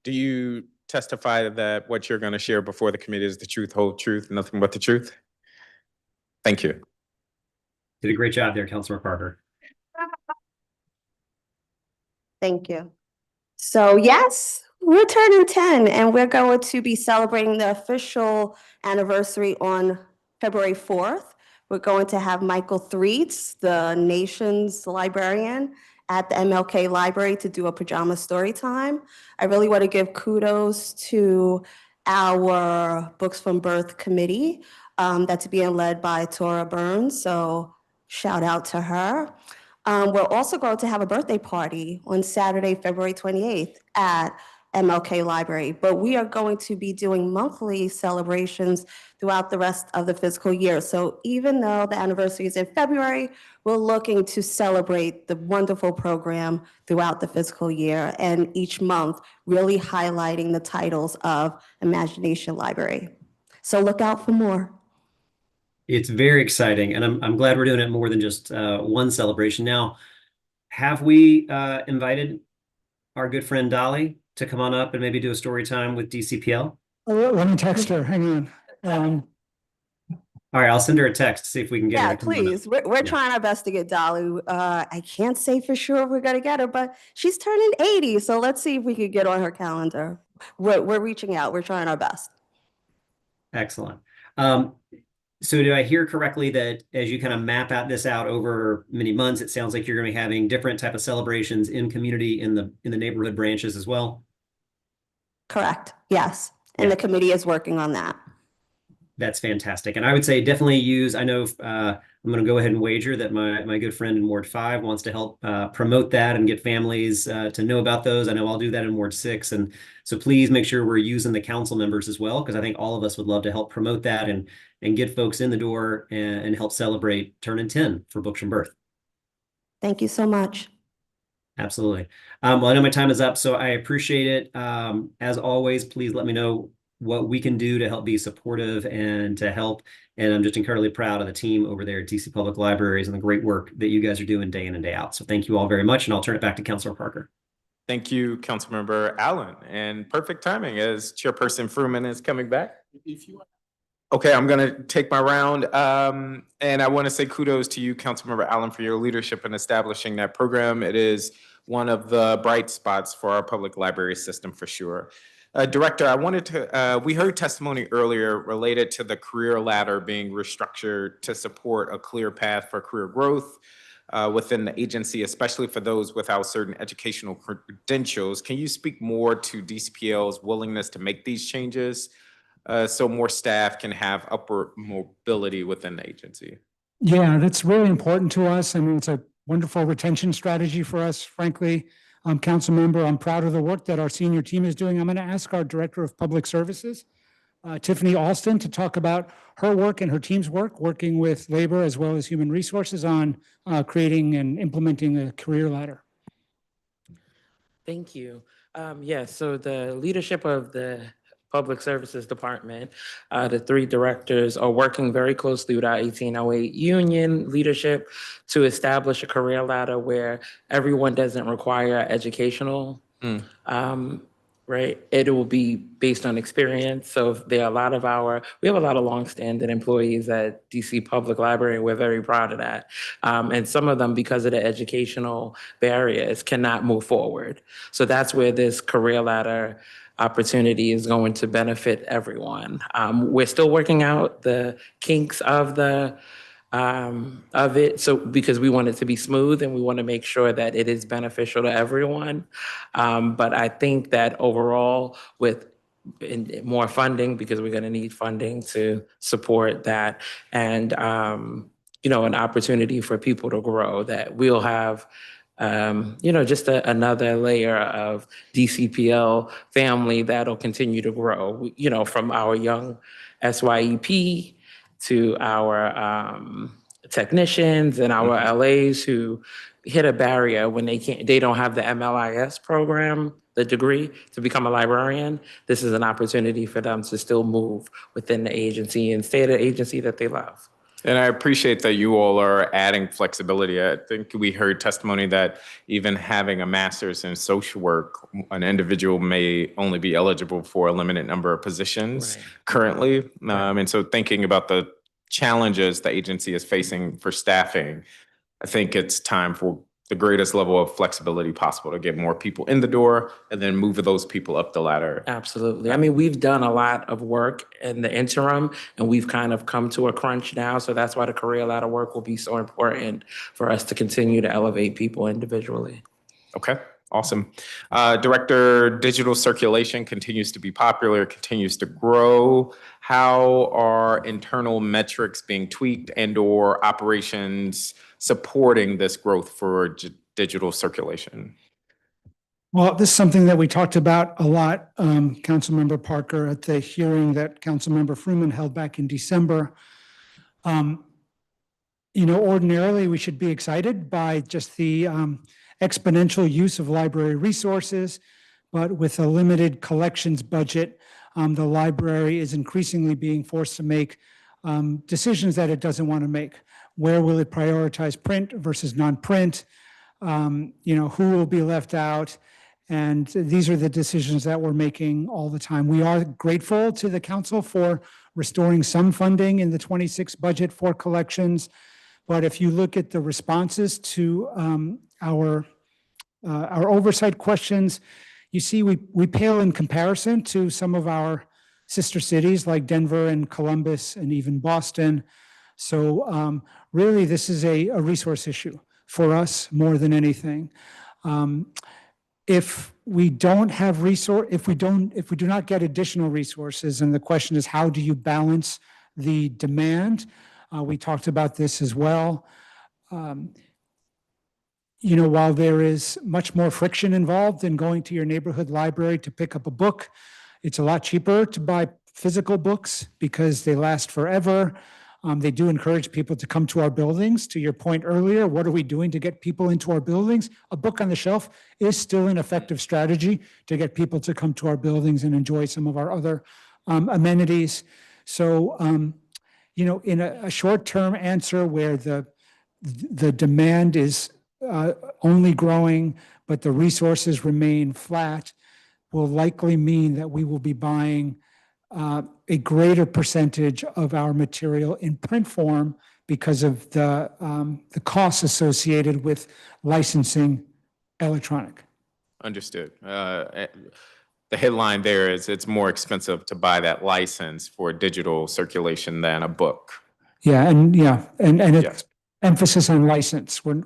Do you testify that what you're going to share before the committee is the truth, whole truth, nothing but the truth? Thank you. Did a great job there, Councilor Parker. Thank you. So yes, we're turning 10 and we're going to be celebrating the official anniversary on February 4th. We're going to have Michael Threets, the nation's librarian, at the MLK Library to do a pajama story time. I really want to give kudos to our Books from Birth committee that's being led by Tora Burns, so shout out to her. We're also going to have a birthday party on Saturday, February 28th at MLK Library, but we are going to be doing monthly celebrations throughout the rest of the fiscal year. So even though the anniversary is in February, we're looking to celebrate the wonderful program throughout the fiscal year, and each month really highlighting the titles of Imagination Library. So look out for more. It's very exciting, and I'm glad we're doing it more than just one celebration. Now, have we invited our good friend Dolly to come on up and maybe do a story time with DCPL? Let me text her. Hang on. All right, I'll send her a text to see if we can get her. Yeah, please. We're trying our best to get Dolly. I can't say for sure we're going to get her, but she's turning 80, so let's see if we could get on her calendar. We're reaching out. We're trying our best. Excellent. So did I hear correctly that as you kind of map out this out over many months, it sounds like you're going to be having different type of celebrations in community in the neighborhood branches as well? Correct. Yes. And the committee is working on that. That's fantastic. And I would say definitely use, I know I'm going to go ahead and wager that my good friend in Ward 5 wants to help promote that and get families to know about those. I know I'll do that in Ward 6. And so please make sure we're using the council members as well, because I think all of us would love to help promote that and get folks in the door and help celebrate turning 10 for Booksham Birth. Thank you so much. Absolutely. Well, I know my time is up, so I appreciate it. As always, please let me know what we can do to help be supportive and to help. And I'm just incredibly proud of the team over there at DC Public Libraries and the great work that you guys are doing day in and day out. So thank you all very much, and I'll turn it back to Councilor Parker. Thank you, Councilmember Allen, and perfect timing as Chairperson Fruman is coming back. Okay, I'm gonna take my round, and I want to say kudos to you, Councilmember Allen, for your leadership in establishing that program. It is one of the bright spots for our public library system for sure. Director, I wanted to, we heard testimony earlier related to the career ladder being restructured to support a clear path for career growth within the agency, especially for those without certain educational credentials. Can you speak more to DCPL's willingness to make these changes so more staff can have upward mobility within the agency? Yeah, that's really important to us. I mean, it's a wonderful retention strategy for us, frankly. Council member, I'm proud of the work that our senior team is doing. I'm going to ask our Director of Public Services, Tiffany Alston, to talk about her work and her team's work, working with labor as well as human resources on creating and implementing a career ladder. Thank you. Yes, so the leadership of the Public Services Department, the three directors are working very closely with our 1808 union leadership to establish a career ladder where everyone doesn't require educational, right? It will be based on experience. So if there are a lot of we have a lot of longstanding employees at DC Public Library, and we're very proud of that. And some of them, because of the educational barriers, cannot move forward. So that's where this career ladder opportunity is going to benefit everyone. We're still working out the kinks of it, so because we want it to be smooth and we want to make sure that it is beneficial to everyone. But I think that overall, with more funding, because we're going to need funding to support that, and an opportunity for people to grow, that we'll have just another layer of DCPL family that'll continue to grow, from our young SYEP to our technicians and our LAs who hit a barrier when they don't have the MLIS program, the degree to become a librarian. This is an opportunity for them to still move within the agency and stay at an agency that they love. And I appreciate that you all are adding flexibility. I think we heard testimony that even having a master's in social work, an individual may only be eligible for a limited number of positions currently. And so thinking about the challenges the agency is facing for staffing, I think it's time for the greatest level of flexibility possible to get more people in the door and then move those people up the ladder. Absolutely. I mean, we've done a lot of work in the interim and we've kind of come to a crunch now. So that's why the career ladder work will be so important for us to continue to elevate people individually. Okay, awesome. Director, digital circulation continues to be popular, continues to grow. How are internal metrics being tweaked and/or operations supporting this growth for digital circulation? Well, this is something that we talked about a lot, Councilmember Parker, at the hearing that Councilmember Fruman held back in December. Ordinarily, we should be excited by just the exponential use of library resources, but with a limited collections budget, the library is increasingly being forced to make decisions that it doesn't want to make. Where will it prioritize print versus non-print? Who will be left out? And these are the decisions that we're making all the time. We are grateful to the council for restoring some funding in the 26 budget for collections. But if you look at the responses to our oversight questions, you see we pale in comparison to some of our sister cities like Denver and Columbus and even Boston. So really, this is a resource issue for us more than anything. If we don't have if we do not get additional resources, and the question is, how do you balance the demand We talked about this as well. Um, while there is much more friction involved in going to your neighborhood library to pick up a book, it's a lot cheaper to buy physical books because they last forever. They do encourage people to come to our buildings. To your point earlier, what are we doing to get people into our buildings? A book on the shelf is still an effective strategy to get people to come to our buildings and enjoy some of our other amenities. So, in a short-term answer where the demand is only growing, but the resources remain flat, will likely mean that we will be buying a greater percentage of our material in print form because of the costs associated with licensing electronic. Understood. The headline there is it's more expensive to buy that license for digital circulation than a book. Yeah, and it's emphasis on license. We're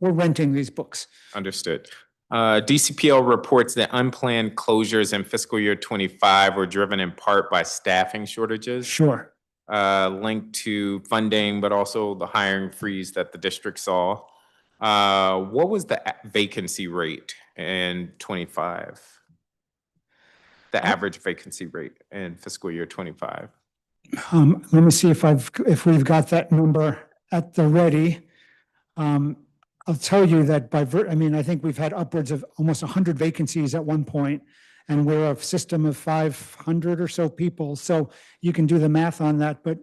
renting these books. Understood. DCPL reports that unplanned closures in fiscal year 25 were driven in part by staffing shortages. Sure. Linked to funding, but also the hiring freeze that the district saw. What was the vacancy rate in 25? The average vacancy rate in fiscal year 25? Let me see if we've got that number at the ready. I'll tell you that I think we've had upwards of almost 100 vacancies at one point, and we're a system of 500 or so people. So you can do the math on that. But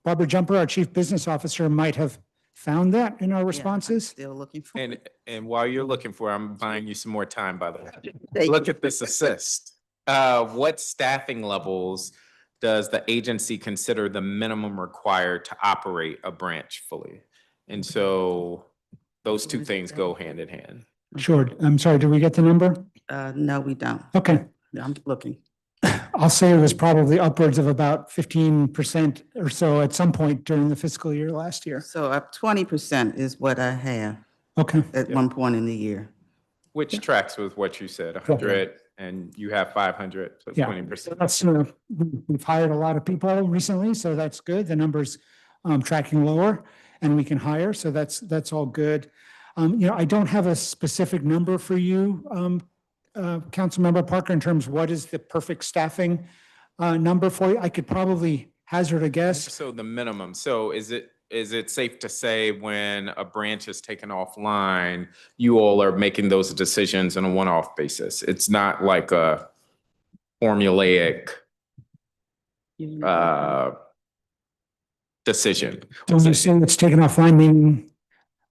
Barbara Jumper, our Chief Business Officer, might have found that in our responses. Still looking for And while you're looking for it, I'm buying you some more time, by the way. Look at this assist. What staffing levels does the agency consider the minimum required to operate a branch fully? And so those two things go hand in hand. Sure. I'm sorry, did we get the number? No, we don't. Okay. I'm looking. I'll say it was probably upwards of about 15% or so at some point during the fiscal year last year. So up 20% is what I have. Okay. At one point in the year. Which tracks with what you said, 100, and you have 500, so Yeah. 20%. That's, we've hired a lot of people recently, so that's good. The number's tracking lower and we can hire, so that's all good. I don't have a specific number for you, Councilmember Parker, in terms of what is the perfect staffing number for you. I could probably hazard a guess. So the minimum, so is it safe to say when a branch is taken offline, you all are making those decisions on a one-off basis? It's not like a formulaic decision. When you say it's taken offline, meaning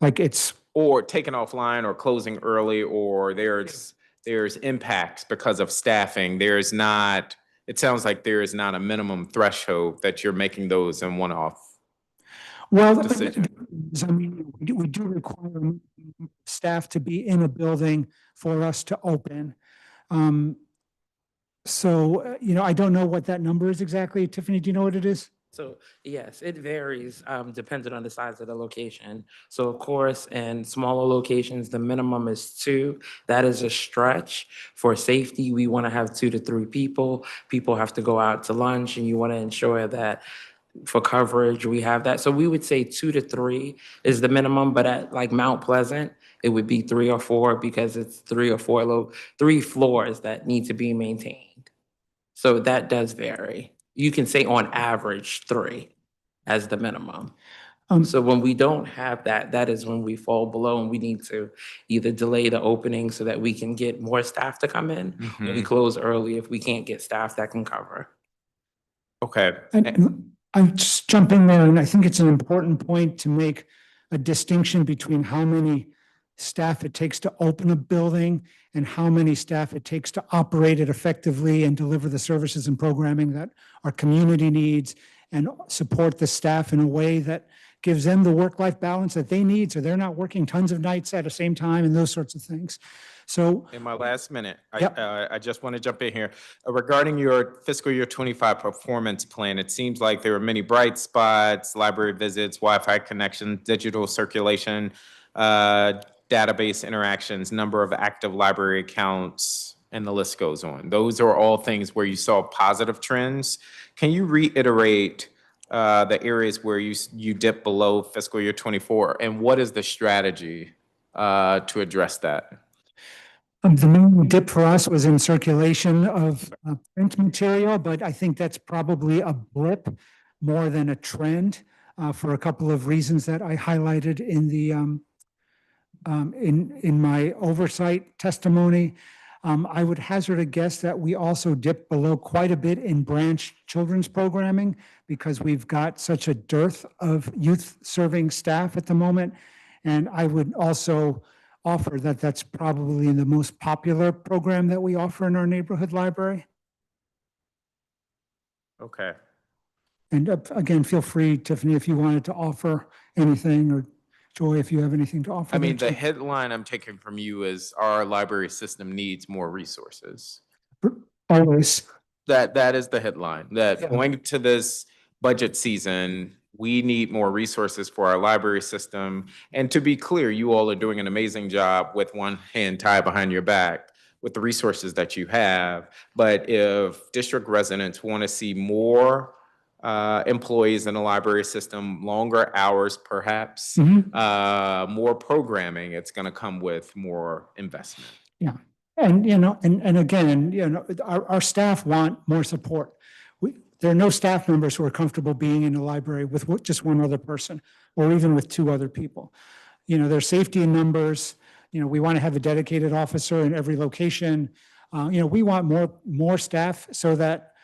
like it's or taken offline or closing early, or there's impacts because of staffing. It sounds like there is not a minimum threshold that you're making those in one-off. Well, we do require staff to be in a building for us to open. So, I don't know what that number is exactly. Tiffany, do you know what it is? So yes, it varies depending on the size of the location. So of course, in smaller locations, the minimum is 2. That is a stretch. For safety, we want to have 2 to 3 people. People have to go out to lunch, and you want to ensure that for coverage, we have that. So we would say 2 to 3 is the minimum, but at like Mount Pleasant, it would be 3 or 4 because it's 3 or 4 3 floors that need to be maintained. So that does vary. You can say on average 3 as the minimum. So when we don't have that, that is when we fall below and we need to either delay the opening so that we can get more staff to come in. Or we close early if we can't get staff that can cover. Okay. I'm just jumping there, and I think it's an important point to make a distinction between how many staff it takes to open a building and how many staff it takes to operate it effectively and deliver the services and programming that our community needs and support the staff in a way that gives them the work-life balance that they need, so they're not working tons of nights at the same time and those sorts of things. So in my last minute, Yep. I just want to jump in here. Regarding your fiscal year 25 performance plan, it seems like there were many bright spots, library visits, Wi-Fi connections, digital circulation, database interactions, number of active library accounts, and the list goes on. Those are all things where you saw positive trends. Can you reiterate the areas where you dip below fiscal year 24, and what is the strategy to address that? The main dip for us was in circulation of print material, but I think that's probably a blip more than a trend for a couple of reasons that I highlighted in the in my oversight testimony. I would hazard a guess that we also dipped below quite a bit in branch children's programming because we've got such a dearth of youth serving staff at the moment. And I would also offer that that's probably the most popular program that we offer in our neighborhood library. Okay. And again, feel free, Tiffany, if you wanted to offer anything, or Joy, if you have anything to offer. I mean, there the too. headline I'm taking from you is our library system needs more resources. Always. That is the headline, that Yeah. going to this budget season, we need more resources for our library system. And to be clear, you all are doing an amazing job with one hand tied behind your back with the resources that you have. But if district residents want to see more employees in the library system, longer hours perhaps, more programming, it's going to come with more investment. Yeah. And, you know, and again, you know, our staff want more support. There are no staff members who are comfortable being in the library with just one other person or even with two other people. You know, there's safety in numbers. You know, we want to have a dedicated officer in every location. You know, we want more staff so that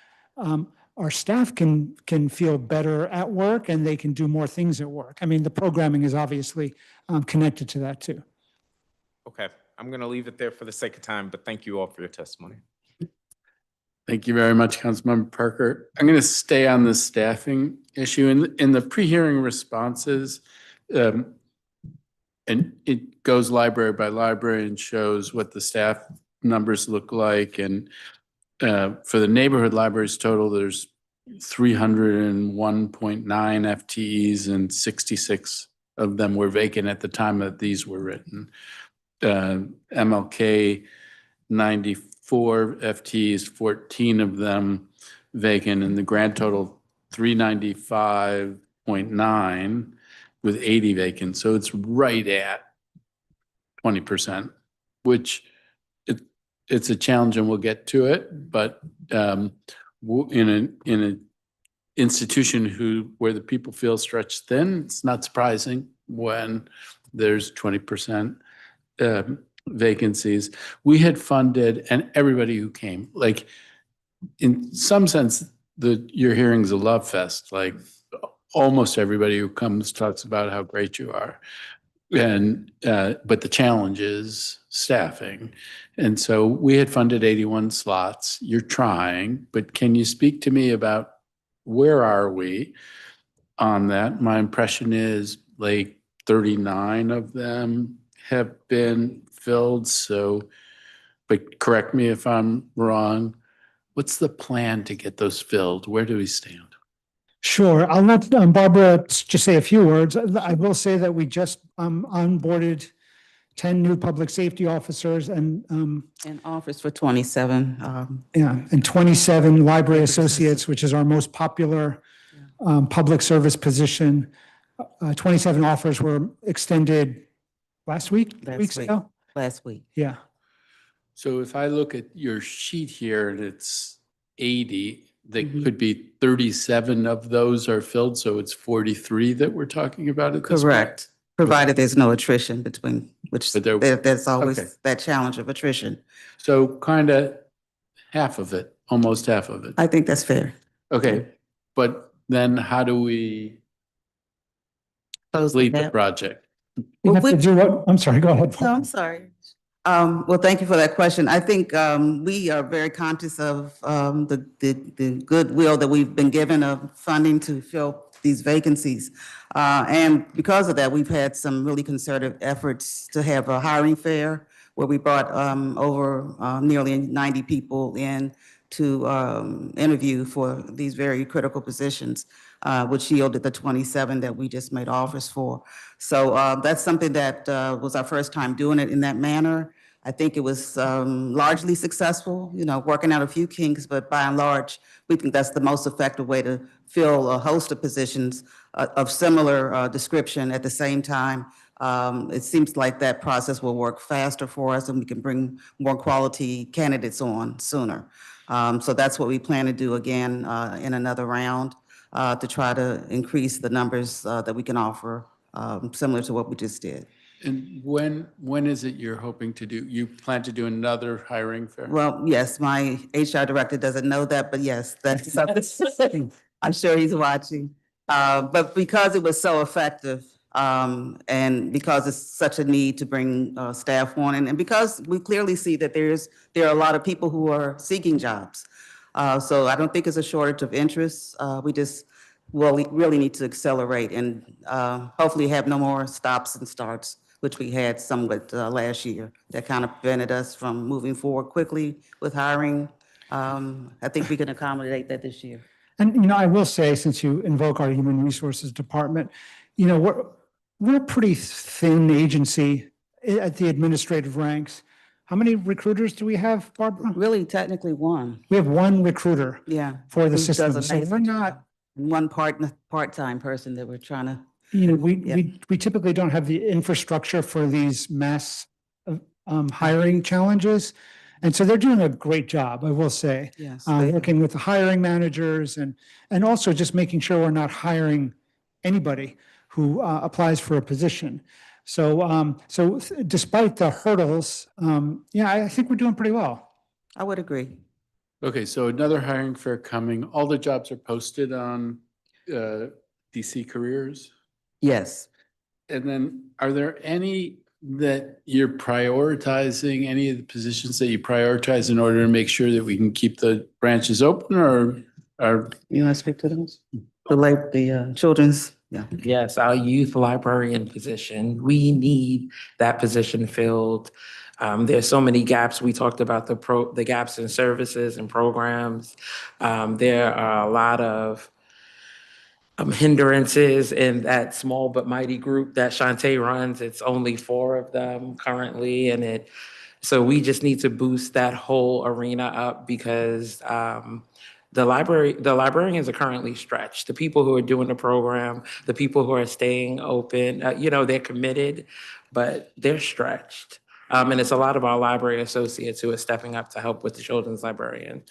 our staff can feel better at work and they can do more things at work. I mean, the programming is obviously connected to that too. Okay, I'm going to leave it there for the sake of time, but thank you all for your testimony. Thank you very much, Councilmember Parker. I'm going to stay on the staffing issue. In the pre-hearing responses, and it goes library by library and shows what the staff numbers look like. And for the neighborhood libraries total, there's 301.9 FTEs and 66 of them were vacant at the time that these were written. MLK 94 FTEs, 14 of them vacant, and the grand total 395.9 with 80 vacant. So it's right at 20%, which it's a challenge, and we'll get to it. But in an institution where the people feel stretched thin, it's not surprising when there's 20% vacancies. We had funded, and everybody who came, like in some sense, your hearing's a love fest. Like almost everybody who comes talks about how great you are. And but the challenge is staffing. And so we had funded 81 slots. You're trying, but can you speak to me about where are we on that? My impression is like 39 of them have been filled. So, but correct me if I'm wrong. What's the plan to get those filled? Where do we stand? Sure. I'll let Barbara just say a few words. I will say that we just onboarded 10 new public safety officers and offers for 27. and 27 library associates, which is our most popular public service position. 27 offers were extended last week, weeks ago. Last week. Yeah. So if I look at your sheet here and it's 80, they could be 37 of those are filled. So it's 43 that we're talking about at this point? Correct. Provided there's no attrition between, which there's always okay. that challenge of attrition. So kind of half of it, almost half of it. I think that's fair. Okay. But then how do we complete the project? We have to do what? I'm sorry, go ahead. No, I'm sorry. Well, thank you for that question. I think we are very conscious of the goodwill that we've been given of funding to fill these vacancies. And because of that, we've had some really concerted efforts to have a hiring fair where we brought over nearly 90 people in to interview for these very critical positions, which yielded the 27 that we just made offers for. So that's something that was our first time doing it in that manner. I think it was largely successful, working out a few kinks, but by and large, we think that's the most effective way to fill a host of positions of similar description at the same time. It seems like that process will work faster for us and we can bring more quality candidates on sooner. So that's what we plan to do again in another round to try to increase the numbers that we can offer, similar to what we just did. And when is it you're hoping to do? You plan to do another hiring fair? Well, yes, my HR director doesn't know that, but yes, that's something. I'm sure he's watching. But because it was so effective, and because it's such a need to bring staff on, and because we clearly see that there are a lot of people who are seeking jobs. So I don't think it's a shortage of interest. We just really need to accelerate and hopefully have no more stops and starts, which we had somewhat last year that kind of prevented us from moving forward quickly with hiring. I think we can accommodate that this year. And, I will say, since you invoke our Human Resources Department, we're a pretty thin agency at the administrative ranks. How many recruiters do we have, Barbara? Really, technically one. We have one recruiter. Yeah. For the Who system. does a So nice we're not, one part-time person that we're trying to. we typically don't have the infrastructure for these mass hiring challenges. And so they're doing a great job, I will say. Yes. Working with the hiring managers and also just making sure we're not hiring anybody who applies for a position. So despite the hurdles, I think we're doing pretty well. I would agree. Okay, so another hiring fair coming. All the jobs are posted on DC Careers? Yes. And then are there any that you're prioritizing, any of the positions that you prioritize in order to make sure that we can keep the branches open, or are? You want to speak to those? The children's, yeah. Yes, our youth librarian position, we need that position filled. There's so many gaps. We talked about the gaps in services and programs. There are a lot of hindrances in that small but mighty group that Shantae runs. It's only 4 of them currently, so we just need to boost that whole arena up because the librarians are currently stretched. The people who are doing the program, the people who are staying open, they're committed, but they're stretched. And it's a lot of our library associates who are stepping up to help with the children's librarian.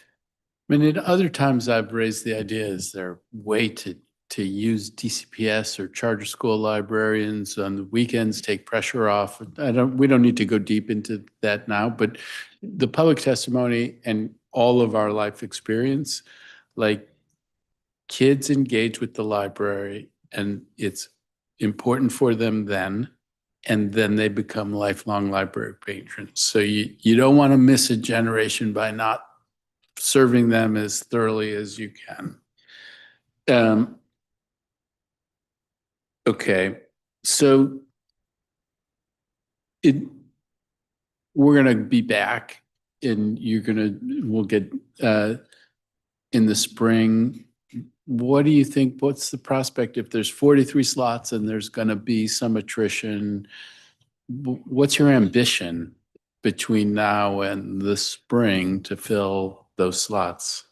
I mean, at other times I've raised the idea, is there a way to use DCPS or charter school librarians on the weekends, take pressure off? We don't need to go deep into that now, but the public testimony and all of our life experience, like kids engage with the library and it's important for them then, and then they become lifelong library patrons. So you don't want to miss a generation by not serving them as thoroughly as you can. Okay, so we're gonna be back, and we'll get in the spring. What do you think? What's the prospect if there's 43 slots and there's gonna be some attrition? What's your ambition between now and the spring to fill those slots?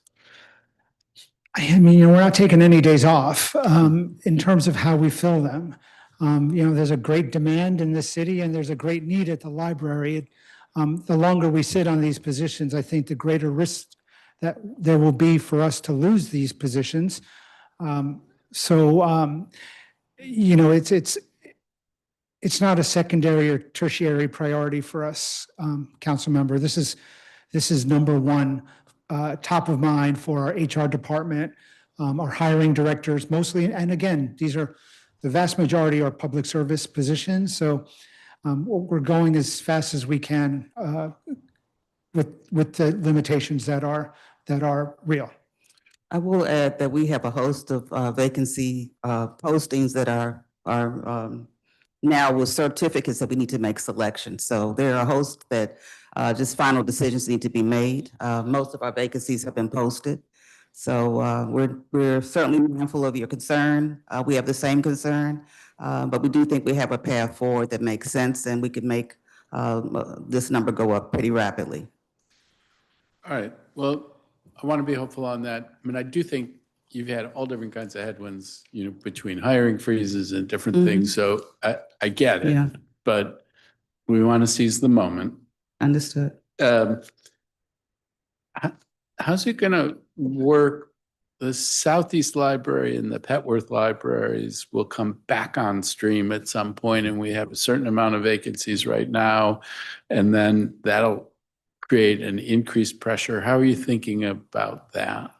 I mean, we're not taking any days off in terms of how we fill them. There's a great demand in this city and there's a great need at the library. The longer we sit on these positions, I think the greater risk that there will be for us to lose these positions. It's not a secondary or tertiary priority for us, council member. This is number one. Top of mind for our HR department, our hiring directors mostly. And again, these are the vast majority are public service positions. So we're going as fast as we can with the limitations that are real. I will add that we have a host of vacancy postings that are now with certificates that we need to make selections. So there are a host that just final decisions need to be made. Most of our vacancies have been posted. So we're certainly mindful of your concern. We have the same concern, but we do think we have a path forward that makes sense and we can make this number go up pretty rapidly. All right. Well, I want to be hopeful on that. I mean, I do think you've had all different kinds of headwinds, between hiring freezes and different things. So I get it, Yeah. but we want to seize the moment. Understood. How's it going to work? The Southeast Library and the Petworth libraries will come back on stream at some point, and we have a certain amount of vacancies right now, and then that'll create an increased pressure. How are you thinking about that?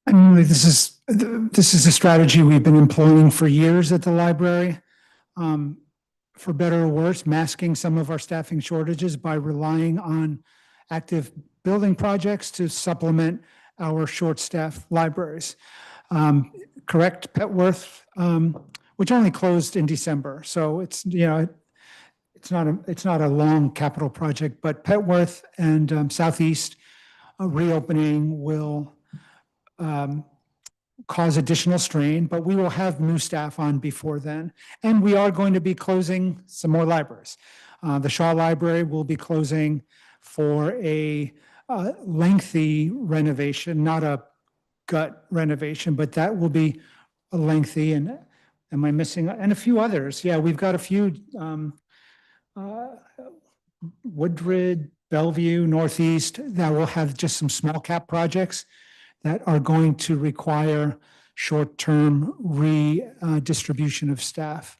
I mean, this is a strategy we've been employing for years at the library. For better or worse, masking some of our staffing shortages by relying on active building projects to supplement our short-staffed libraries. Correct, Petworth, which only closed in December, so it's not a long capital project, but Petworth and Southeast reopening will cause additional strain, but we will have new staff on before then. And we are going to be closing some more libraries. The Shaw Library will be closing for a lengthy renovation, not a gut renovation, but that will be a lengthy. And am I missing? And a few others. Yeah, we've got a few, Woodridge, Bellevue, Northeast, that will have just some small cap projects that are going to require short-term redistribution of staff.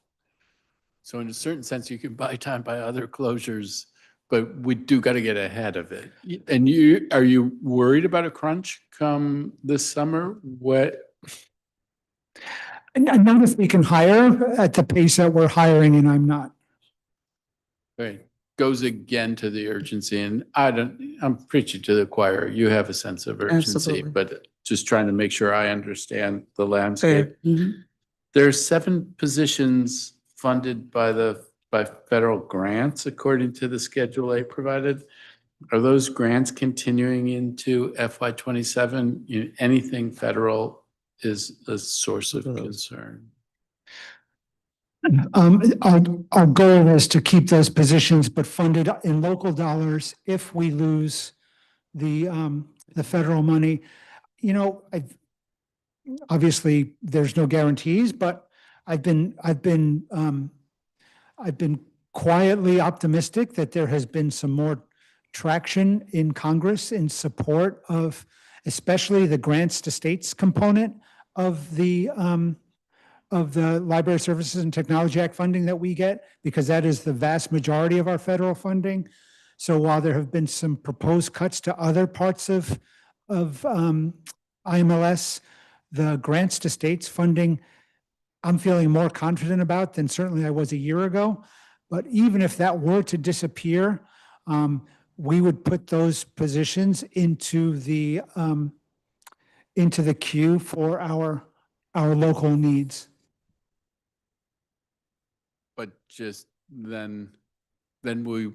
So in a certain sense, you can buy time by other closures, but we do got to get ahead of it. And are you worried about a crunch come this summer? Not if we can hire at the pace that we're hiring, and I'm not. Right. Goes again to the urgency, and I'm preaching to the choir. You have a sense of urgency, Absolutely. but just trying to make sure I understand the landscape. Mhm. There's 7 positions funded by federal grants, according to the Schedule A provided. Are those grants continuing into FY27? Anything federal is a source of concern. Our goal is to keep those positions, but funded in local dollars if we lose the federal money. Obviously there's no guarantees, but I've been quietly optimistic that there has been some more traction in Congress in support of especially the grants to states component of the Library Services and Technology Act funding that we get, because that is the vast majority of our federal funding. So while there have been some proposed cuts to other parts of IMLS, the grants to states funding, I'm feeling more confident about than certainly I was a year ago. But even if that were to disappear, we would put those positions into the queue for our local needs. But just then we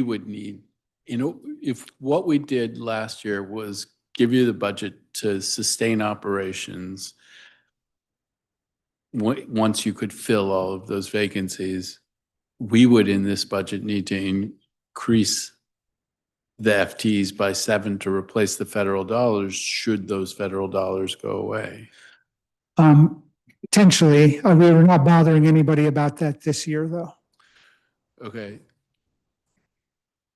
would need, if what we did last year was give you the budget to sustain operations, once you could fill all of those vacancies, we would in this budget need to increase the FTEs by 7 to replace the federal dollars should those federal dollars go away. Potentially, we were not bothering anybody about that this year, though. Okay.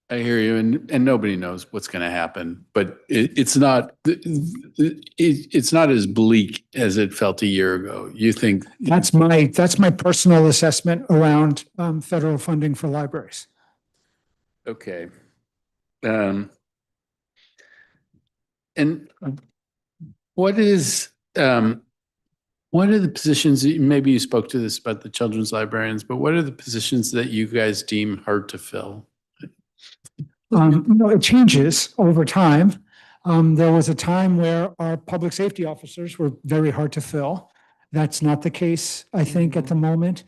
I hear you, and nobody knows what's going to happen, but it's not as bleak as it felt a year ago. You think that's my personal assessment around federal funding for libraries. Okay. And what are the positions, maybe you spoke to this about the children's librarians, but what are the positions that you guys deem hard to fill? It changes over time. There was a time where our public safety officers were very hard to fill. That's not the case, I think, at the moment.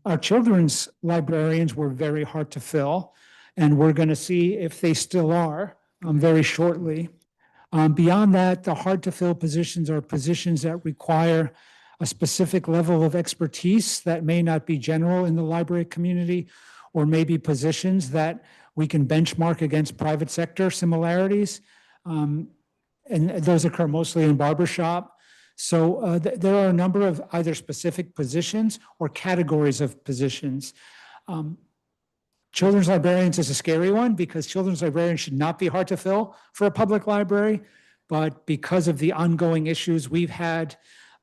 Our children's librarians were very hard to fill, and we're going to see if they still are very shortly. Beyond that, the hard to fill positions are positions that require a specific level of expertise that may not be general in the library community, or maybe positions that we can benchmark against private sector similarities. And those occur mostly in barbershop. So there are a number of either specific positions or categories of positions. Children's librarians is a scary one because children's librarians should not be hard to fill for a public library. But because of the ongoing issues we've had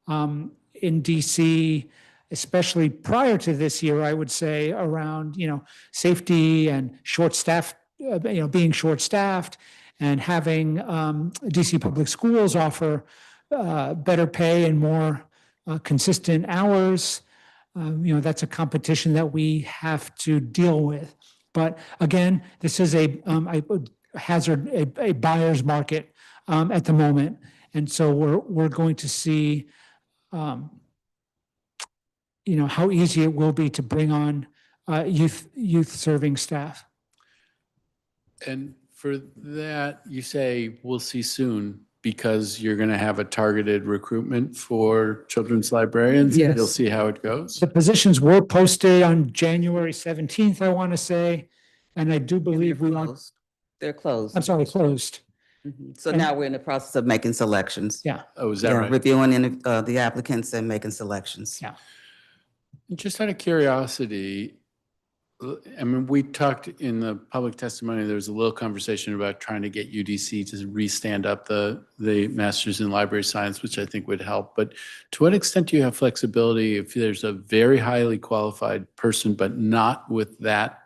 in DC, especially prior to this year, I would say around, safety and short-staffed, being short-staffed and having DC Public Schools offer better pay and more consistent hours. That's a competition that we have to deal with. But again, this is I would hazard a buyer's market at the moment. And so we're going to see, how easy it will be to bring on youth serving staff. And for that, you say we'll see soon because you're going to have a targeted recruitment for children's librarians. Yes. You'll see how it goes. The positions were posted on January 17th, I want to say. And I do believe we want, They're closed. I'm sorry, closed. So now we're in the process of making selections. Yeah. Oh, is that right? Reviewing the applicants and making selections. Yeah. Just out of curiosity, I mean, we talked in the public testimony, there was a little conversation about trying to get UDC to re-stand up the Masters in Library Science, which I think would help. But to what extent do you have flexibility if there's a very highly qualified person, but not with that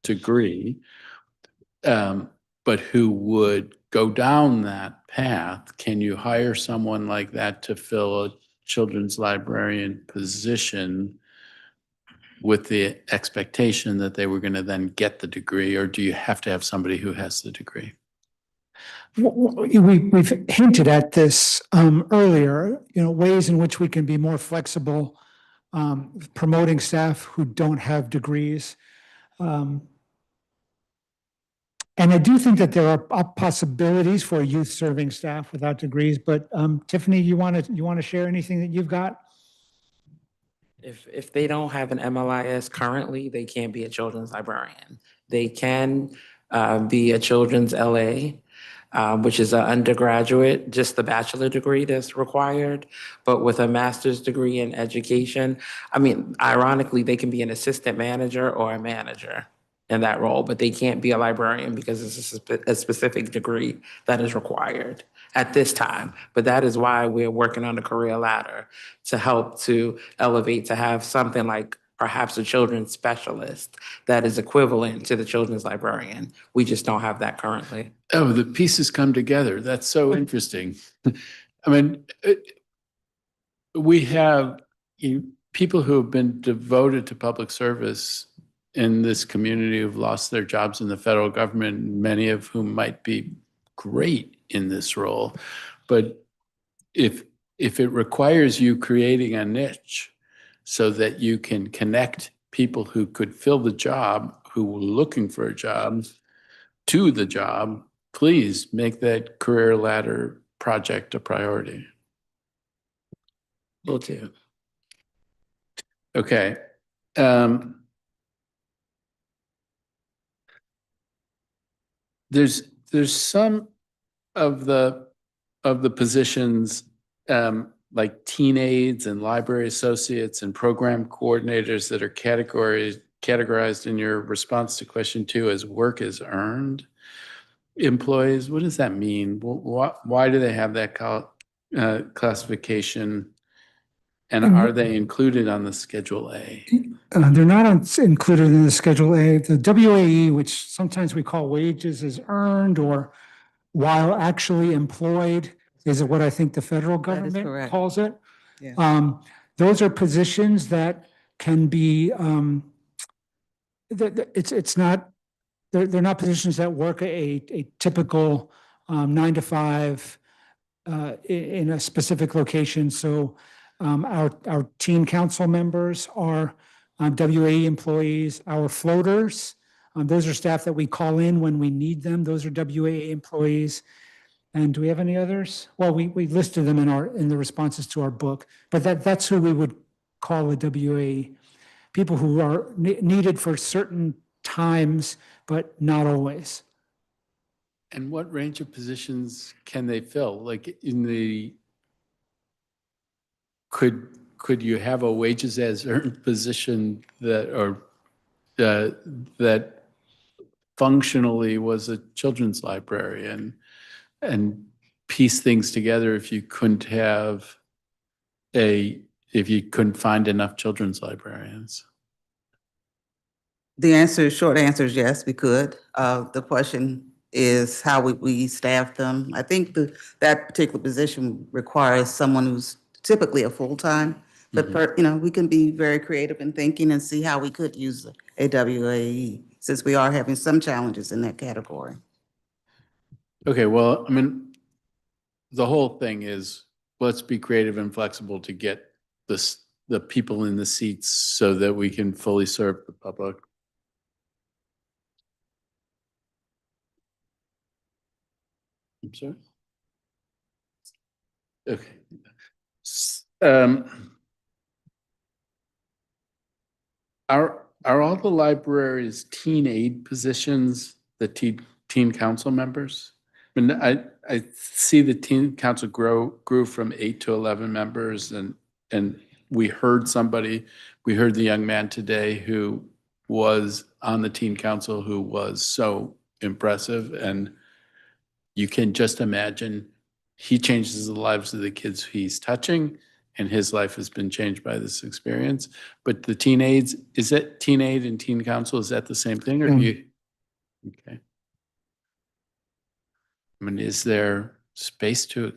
degree, but who would go down that path? Can you hire someone like that to fill a children's librarian position with the expectation that they were going to then get the degree, or do you have to have somebody who has the degree? We've hinted at this earlier, ways in which we can be more flexible, promoting staff who don't have degrees. And I do think that there are possibilities for youth serving staff without degrees, but Tiffany, you want to share anything that you've got? If they don't have an MLIS currently, they can't be a children's librarian. They can be a children's LA, which is an undergraduate, just the bachelor degree that's required. But with a master's degree in education, I mean, ironically, they can be an assistant manager or a manager in that role, but they can't be a librarian because it's a specific degree that is required at this time. But that is why we're working on the career ladder to help to elevate, to have something like perhaps a children's specialist that is equivalent to the children's librarian. We just don't have that currently. Oh, the pieces come together. That's so interesting. I mean, we have people who have been devoted to public service in this community who've lost their jobs in the federal government, many of whom might be great in this role. But if it requires you creating a niche so that you can connect people who could fill the job, who were looking for a job, to the job, please make that career ladder project a priority. Will do. Okay. There's some of the positions like teen aides and library associates and program coordinators that are categorized in your response to question 2 as work as earned employees. What does that mean? Why do they have that classification? And are they included on the Schedule A? They're not included in the Schedule A. The WAE, which sometimes we call wages as earned or while actually employed, is what I think the federal government correct. calls it. Yeah. Those are positions that can be, it's not, they're not positions that work a typical 9 to 5 in a specific location. So our teen council members are WAE employees. Our floaters, those are staff that we call in when we need them. Those are WAE employees. And do we have any others? Well, we listed them in the responses to our book, but that's who we would call a WAE. people who are needed for certain times, but not always. And what range of positions can they fill? Like in the, could you have a wages as earned position that, or that functionally was a children's librarian and piece things together if you couldn't have if you couldn't find enough children's librarians? The short answer is yes, we could. The question is how we staff them. I think that particular position requires someone who's typically a full-time, but we can be very creative in thinking and see how we could use a WAE, since we are having some challenges in that category. Okay, well, I mean, the whole thing is, let's be creative and flexible to get the people in the seats so that we can fully serve the public. I'm sorry? Okay. Are all the libraries teen aid positions the teen council members? I mean, I see the teen council grew from 8 to 11 members, and we heard the young man today who was on the teen council who was so impressive, and you can just imagine he changes the lives of the kids he's touching, and his life has been changed by this experience. But the teen aides, is it teen aid and teen council, is that the same thing, or do you? Okay. I mean, is there space to,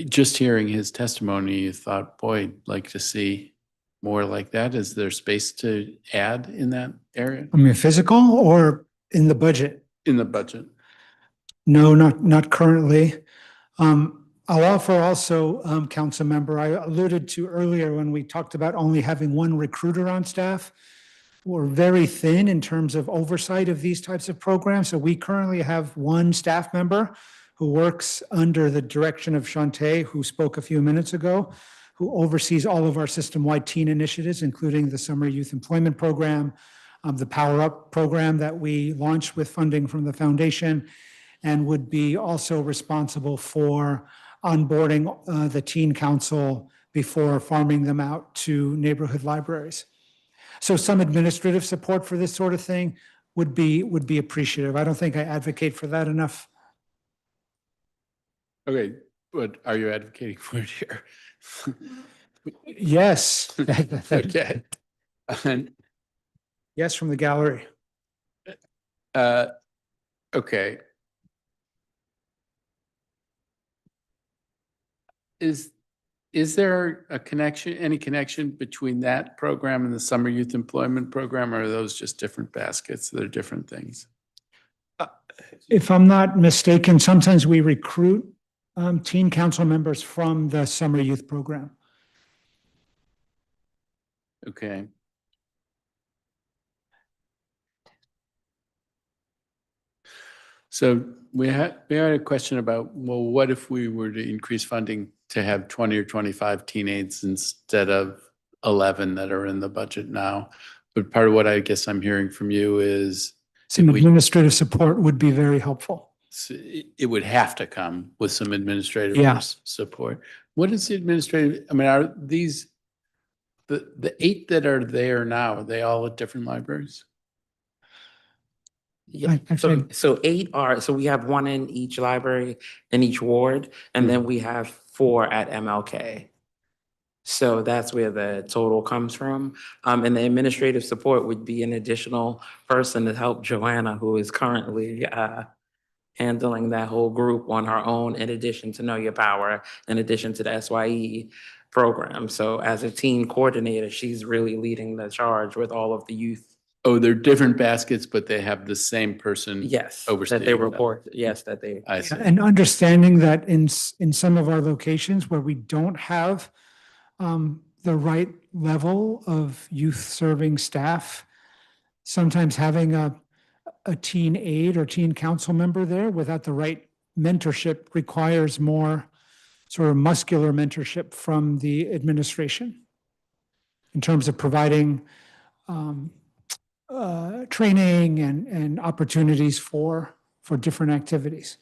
just hearing his testimony, you thought, boy, I'd like to see more like that. Is there space to add in that area? I mean, physical or in the budget? In the budget. No, not currently. I'll offer also, council member, I alluded to earlier when we talked about only having one recruiter on staff. We're very thin in terms of oversight of these types of programs. So we currently have one staff member who works under the direction of Shantae, who spoke a few minutes ago, who oversees all of our system-wide teen initiatives, including the Summer Youth Employment Program, the Power Up program that we launched with funding from the foundation, and would be also responsible for onboarding the teen council before farming them out to neighborhood libraries. So some administrative support for this sort of thing would be appreciative. I don't think I advocate for that enough. Okay, but are you advocating for it here? Yes. Okay. Yes, from the gallery. Okay. Is there a connection, any connection between that program and the Summer Youth Employment Program, or are those just different baskets? They're different things? If I'm not mistaken, sometimes we recruit teen council members from the Summer Youth Program. Okay. So we had a question about, well, what if we were to increase funding to have 20 or 25 teen aides instead of 11 that are in the budget now? But part of what I guess I'm hearing from you is some administrative support would be very helpful. It would have to come with some administrative support. What is the administrative? I mean, are these the 8 that are there now? Are they all at different libraries? Yeah, so 8 are, so we have 1 in each library, in each ward, and then we have 4 at MLK. So that's where the total comes from. And the administrative support would be an additional person to help Joanna, who is currently handling that whole group on her own, in addition to Know Your Power, in addition to the SYE program. So as a teen coordinator, she's really leading the charge with all of the youth. Oh, they're different baskets, but they have the same person. Yes, overseeing that they report. Yes, that they. I see. And understanding that in some of our locations where we don't have the right level of youth serving staff, sometimes having a teen aide or teen council member there without the right mentorship requires more sort of muscular mentorship from the administration in terms of providing um, training and opportunities for different activities.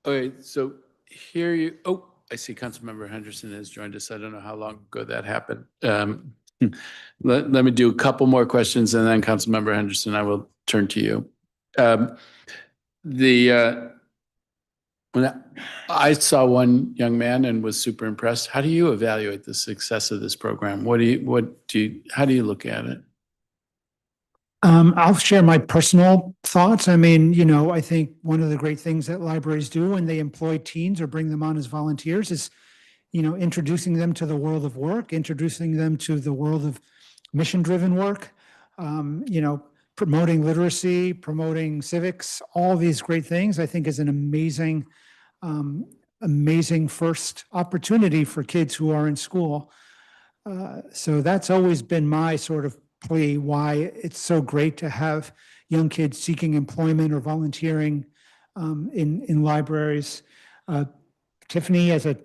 Okay, so here you, oh, I see Councilmember Henderson has joined us. I don't know how long ago that happened. Let me do a couple more questions and then Councilmember Henderson, I will turn to you. When I saw one young man and was super impressed, how do you evaluate the success of this program? How do you look at it? I'll share my personal thoughts. I mean, I think one of the great things that libraries do when they employ teens or bring them on as volunteers is, introducing them to the world of work, introducing them to the world of mission-driven work, promoting literacy, promoting civics, all these great things, I think is an amazing, amazing first opportunity for kids who are in school. So that's always been my sort of plea, why it's so great to have young kids seeking employment or volunteering in libraries. Tiffany, as a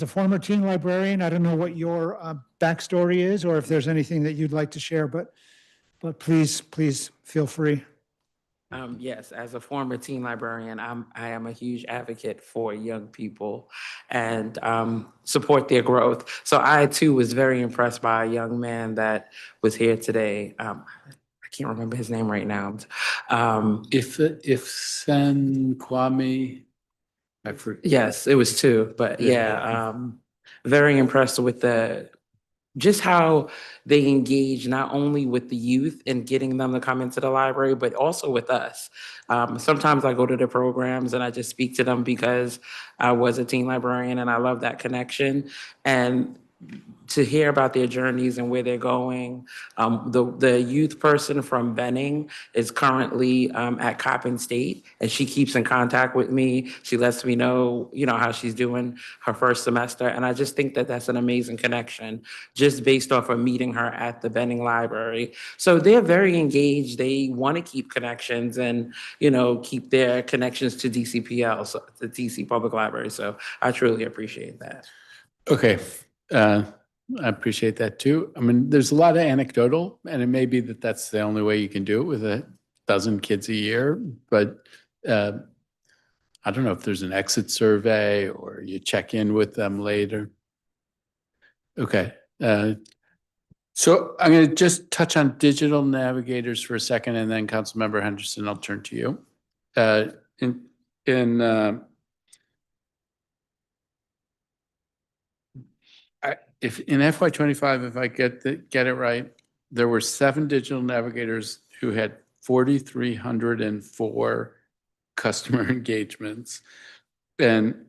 former teen librarian, I don't know what your backstory is, or if there's anything that you'd like to share, but please feel free. Yes, as a former teen librarian, I am a huge advocate for young people and support their growth. So I too was very impressed by a young man that was here today. I can't remember his name right now. If Sen Kwame, I forget. Yes, it was two, but yeah, very impressed with just how they engage not only with the youth and getting them to come into the library, but also with us. Sometimes I go to the programs and I just speak to them because I was a teen librarian and I love that connection. And to hear about their journeys and where they're going. The youth person from Benning is currently at Coppin State, and she keeps in contact with me. She lets me know, how she's doing her first semester, and I just think that that's an amazing connection, just based off of meeting her at the Benning Library. So they're very engaged. They want to keep connections and, keep their connections to DCPL, so the DC Public Library. So I truly appreciate that. Okay. I appreciate that too. I mean, there's a lot of anecdotal, and it may be that that's the only way you can do it with a dozen kids a year, but I don't know if there's an exit survey or you check in with them later. Okay. So I'm going to just touch on digital navigators for a second, and then Councilmember Henderson, I'll turn to you. If in FY25, if I get it right, there were 7 digital navigators who had 4,304 customer engagements. And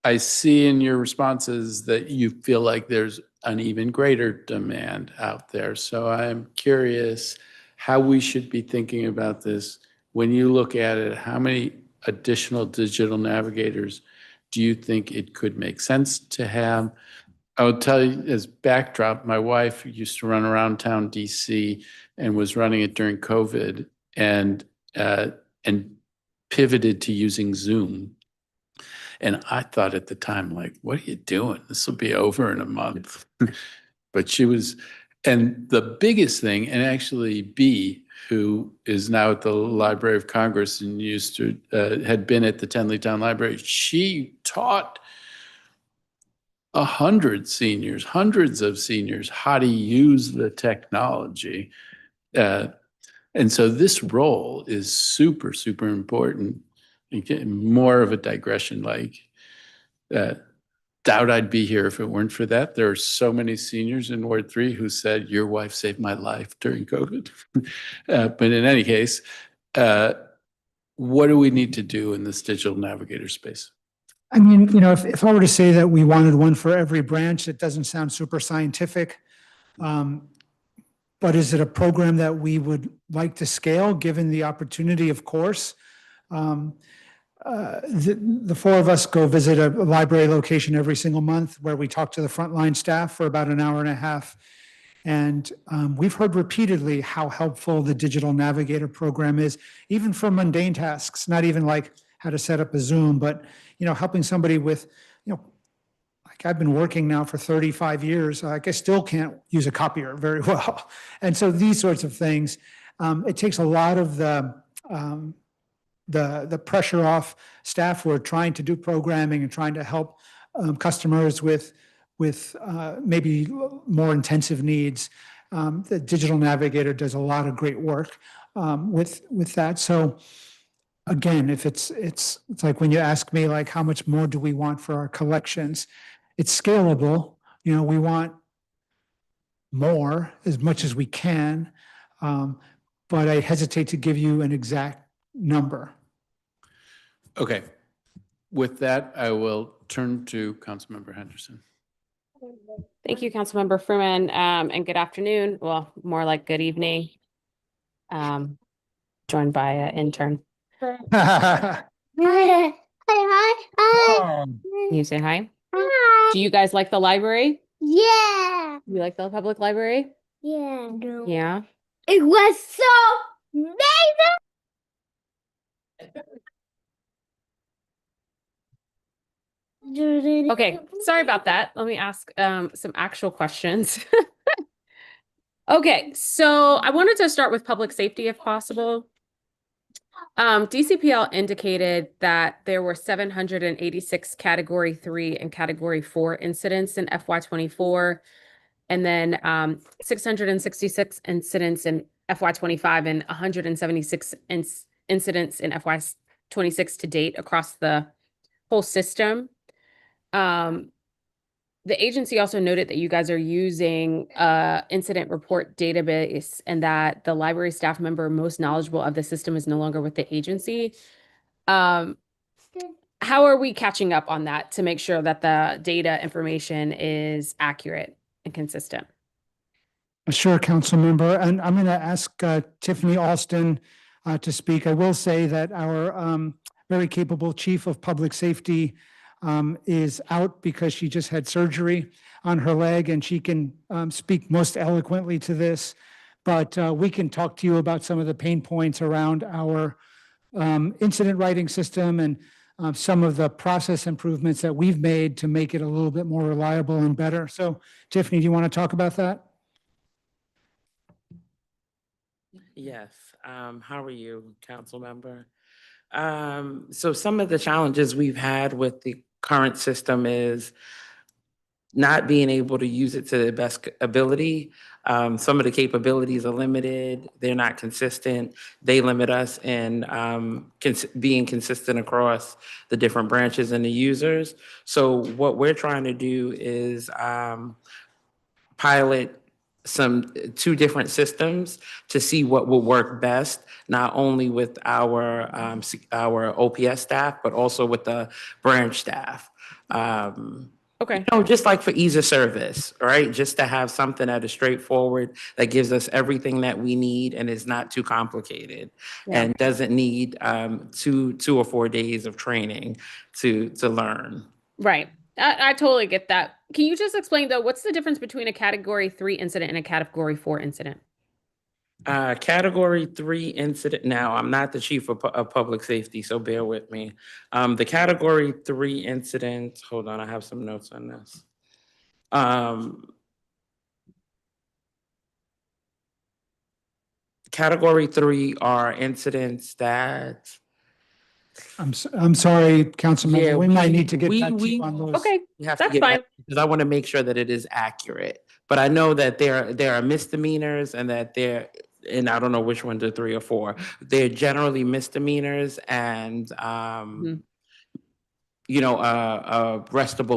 I see in your responses that you feel like there's an even greater demand out there. So I'm curious how we should be thinking about this. When you look at it, how many additional digital navigators do you think it could make sense to have? I would tell you as backdrop, my wife used to run around town DC and was running it during COVID and pivoted to using Zoom. And I thought at the time, like, what are you doing? This will be over in a month. But she was, and the biggest thing, and actually B, who is now at the Library of Congress and used to, had been at the Tenleytown Library, she taught hundreds of seniors how to use the technology. And so this role is super, super important. More of a digression, like, doubt I'd be here if it weren't for that. There are so many seniors in Ward 3 who said, your wife saved my life during COVID. But in any case, what do we need to do in this digital navigator space? I mean, if I were to say that we wanted one for every branch, it doesn't sound super scientific. But is it a program that we would like to scale, given the opportunity, of course? The 4 of us go visit a library location every single month where we talk to the frontline staff for about an hour and a half. And we've heard repeatedly how helpful the digital navigator program is, even for mundane tasks, not even like how to set up a Zoom, but helping somebody with, like I've been working now for 35 years. Like I still can't use a copier very well. And so these sorts of things, it takes a lot of the pressure off staff who are trying to do programming and trying to help customers with maybe more intensive needs. The digital navigator does a lot of great work with that. So again, if it's like when you ask me like how much more do we want for our collections, it's scalable. You know, we want more as much as we can, but I hesitate to give you an exact number. Okay. With that, I will turn to Councilmember Henderson. Thank you, Councilmember Fruman, and good afternoon. Well, more like good evening. Joined by an intern. Hi. Can you say hi? Hi. Do you guys like the library? Yeah. You like the public library? Yeah. Yeah. It was so amazing. Okay, sorry about that. Let me ask some actual questions. Okay, so I wanted to start with public safety if possible. DCPL indicated that there were 786 Category 3 and Category 4 incidents in FY24, and then 666 incidents in FY25 and 176 incidents in FY26 to date across the whole system. The agency also noted that you guys are using incident report database and that the library staff member most knowledgeable of the system is no longer with the agency. How are we catching up on that to make sure that the data information is accurate and consistent? Sure, council member. And I'm going to ask Tiffany Alston to speak. I will say that our very capable chief of public safety is out because she just had surgery on her leg, and she can speak most eloquently to this. But we can talk to you about some of the pain points around our incident writing system and some of the process improvements that we've made to make it a little bit more reliable and better. So Tiffany, do you want to talk about that? Yes. How are you, council member? So some of the challenges we've had with the current system is not being able to use it to the best ability. Some of the capabilities are limited. They're not consistent. They limit us in being consistent across the different branches and the users. So what we're trying to do is pilot two different systems to see what will work best, not only with our OPS staff, but also with the branch staff. Okay. You know, just like for ease of service, right? Just to have something that is straightforward, that gives us everything that we need and is not too complicated, and doesn't need 2 or 4 days of training to learn. Right. I totally get that. Can you just explain though, what's the difference between a Category 3 incident and a Category 4 incident? Category 3 incident. Now, I'm not the chief of public safety, so bear with me. The Category 3 incident, hold on, I have some notes on this. Category 3 are incidents that... I'm sorry, Councilmember. We might need to get back to you on those. Okay, have that's to get fine. because I want to make sure that it is accurate. But I know that there are misdemeanors and that and I don't know which ones are 3 or 4. They're generally misdemeanors and arrestable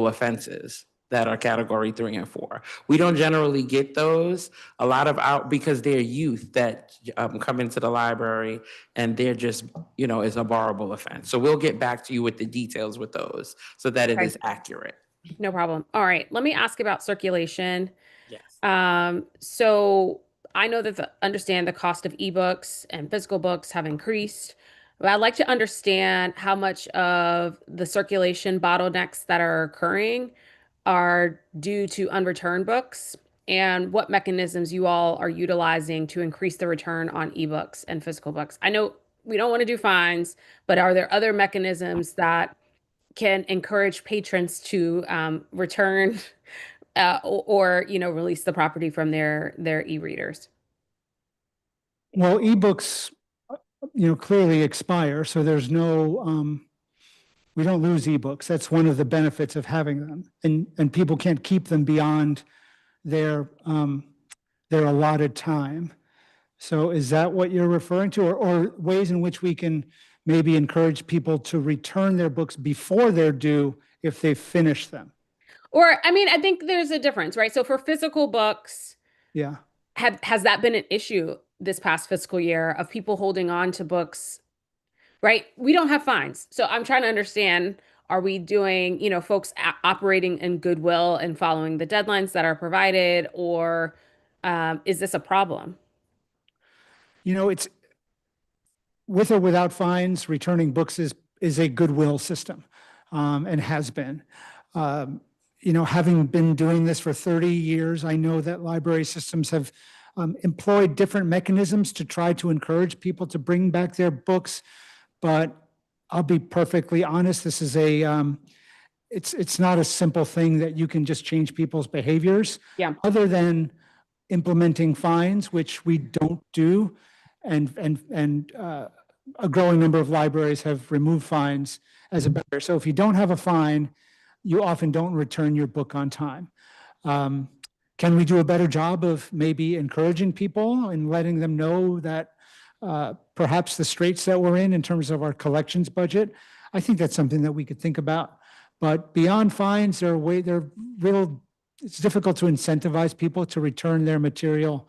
offenses that are Category 3 and 4. We don't generally get those. A lot of because they're youth that come into the library and they're just, it's a borrowable offense. So we'll get back to you with the details with those so that it is accurate. No problem. All right. Let me ask about circulation. Yes. So I know that understand the cost of ebooks and physical books have increased. But I'd like to understand how much of the circulation bottlenecks that are occurring are due to unreturned books and what mechanisms you all are utilizing to increase the return on ebooks and physical books. I know we don't want to do fines, but are there other mechanisms that can encourage patrons to return or release the property from their e-readers? Well, ebooks, clearly expire, so there's no, we don't lose ebooks. That's one of the benefits of having them, and people can't keep them beyond their allotted time. So is that what you're referring to, or ways in which we can maybe encourage people to return their books before they're due if they've finished them? Or, I mean, I think there's a difference, right? So for physical books, Yeah. has that been an issue this past fiscal year of people holding on to books, right? We don't have fines. So I'm trying to understand, are we doing, folks operating in goodwill and following the deadlines that are provided, or is this a problem? It's with or without fines, returning books is a goodwill system, and has been. Having been doing this for 30 years, I know that library systems have employed different mechanisms to try to encourage people to bring back their books. But I'll be perfectly honest, this is it's not a simple thing that you can just change people's behaviors. Yeah. Other than implementing fines, which we don't do, and a growing number of libraries have removed fines as a barrier. So if you don't have a fine, you often don't return your book on time. Can we do a better job of maybe encouraging people and letting them know that perhaps the straits that we're in terms of our collections budget? I think that's something that we could think about. But beyond fines, it's difficult to incentivize people to return their material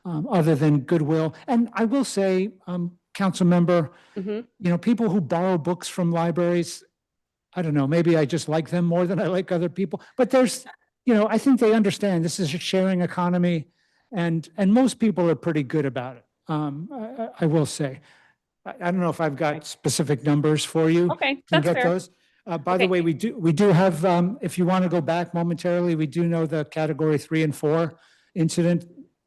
other than goodwill. And I will say, council member, people who borrow books from libraries, I don't know, maybe I just like them more than I like other people, but there's, I think they understand this is a sharing economy, and most people are pretty good about it. I will say. I don't know if I've got specific numbers for you. Okay, Can that's get fair. those. By the way, we do have, if you want to go back momentarily, we do know the category 3 and 4 incident.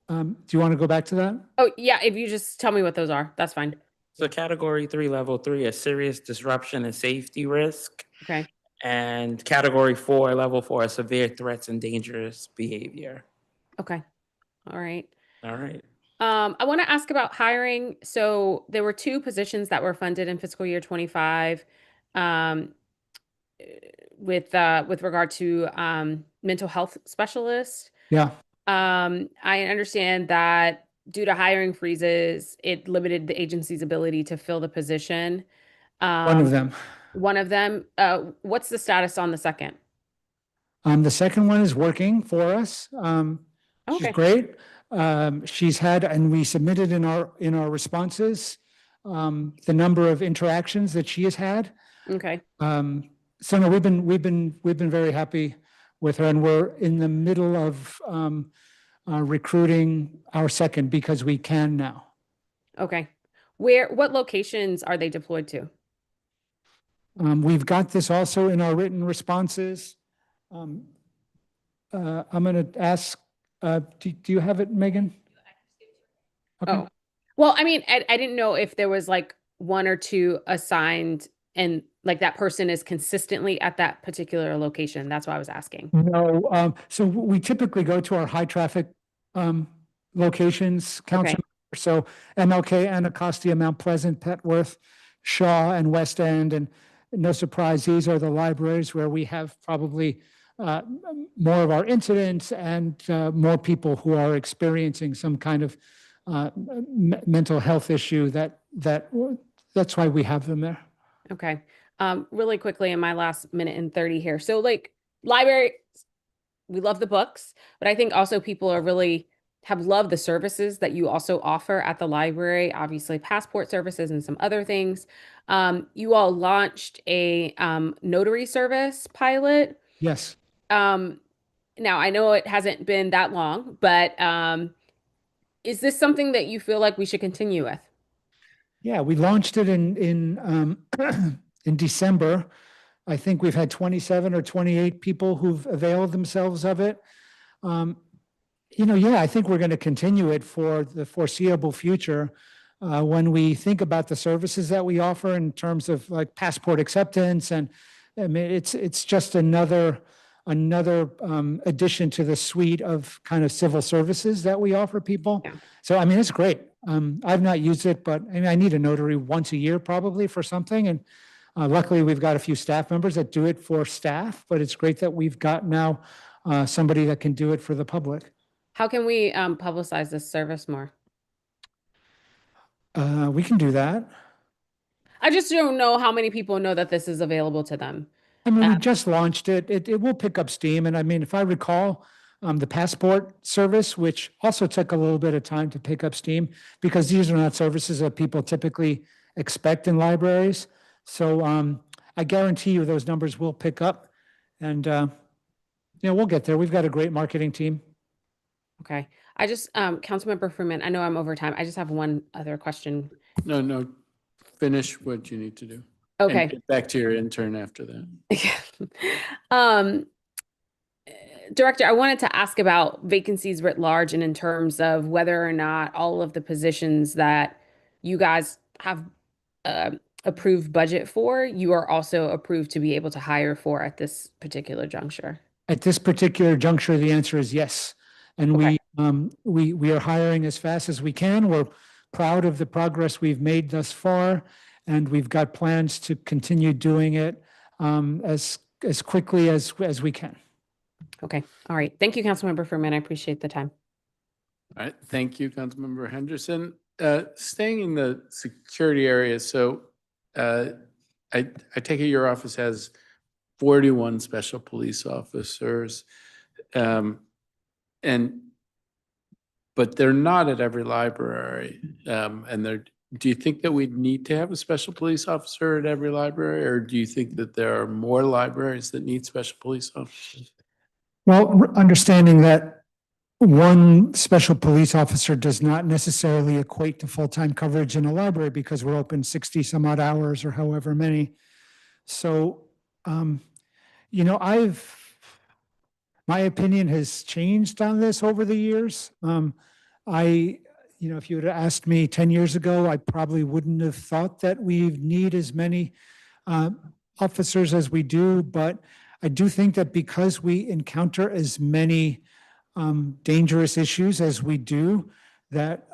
Do you want to go back to that? Oh, yeah, if you just tell me what those are, that's fine. So category 3, level 3, a serious disruption and safety risk. Okay. And category 4, level 4, a severe threats and dangerous behavior. Okay. All right. All right. I want to ask about hiring. So there were 2 positions that were funded in fiscal year 25 with regard to mental health specialists. Yeah. I understand that due to hiring freezes, it limited the agency's ability to fill the position. One of them. One of them. What's the status on the second? The second one is working for us. She's Okay. great. She's had, and we submitted in our responses, the number of interactions that she has had. Okay. So no, we've been very happy with her, and we're in the middle of recruiting our second because we can now. Okay. What locations are they deployed to? We've got this also in our written responses. I'm going to ask, do you have it, Megan? Okay. Oh, well, I mean, I didn't know if there was like 1 or 2 assigned and like that person is consistently at that particular location. That's why I was asking. No, so we typically go to our high traffic locations, council. Okay. So MLK, Anacostia, Mount Pleasant, Petworth, Shaw, and West End. And no surprise, these are the libraries where we have probably more of our incidents and more people who are experiencing some kind of mental health issue. That's why we have them there. Okay. Really quickly in my last minute and 30 here. So like library, we love the books, but I think also people are really have loved the services that you also offer at the library, obviously passport services and some other things. You all launched a notary service pilot. Yes. Now I know it hasn't been that long, but is this something that you feel like we should continue with? Yeah, we launched it in December. I think we've had 27 or 28 people who've availed themselves of it. Yeah, I think we're going to continue it for the foreseeable future. When we think about the services that we offer in terms of like passport acceptance and I mean, it's just another addition to the suite of kind of civil services that we offer people. Yeah. So, I mean, it's great. I've not used it, but I mean, I need a notary once a year probably for something. And luckily, we've got a few staff members that do it for staff, but it's great that we've got now somebody that can do it for the public. How can we publicize this service more? We can do that. I just don't know how many people know that this is available to them. I mean, we just launched it. It will pick up steam. And I mean, if I recall, the passport service, which also took a little bit of time to pick up steam because these are not services that people typically expect in libraries. So I guarantee you those numbers will pick up and, we'll get there. We've got a great marketing team. Okay. I just, Councilmember Freeman, I know I'm over time. I just have one other question. No, finish what you need to do. Okay. And get back to your intern after that. Director, I wanted to ask about vacancies writ large and in terms of whether or not all of the positions that you guys have approved budget for, you are also approved to be able to hire for at this particular juncture. At this particular juncture, the answer is yes. And Okay. we are hiring as fast as we can. We're proud of the progress we've made thus far, and we've got plans to continue doing it as quickly as we can. Okay. All right. Thank you, Councilmember Freeman. I appreciate the time. All right, thank you, Councilmember Henderson. Staying in the security area, so I take it your office has 41 special police officers, but they're not at every library, do you think that we need to have a special police officer at every library, or do you think that there are more libraries that need special police officers? Well, understanding that one special police officer does not necessarily equate to full-time coverage in a library because we're open 60 some odd hours or however many. So, my opinion has changed on this over the years. If you would have asked me 10 years ago, I probably wouldn't have thought that we need as many officers as we do, but I do think that because we encounter as many dangerous issues as we do, that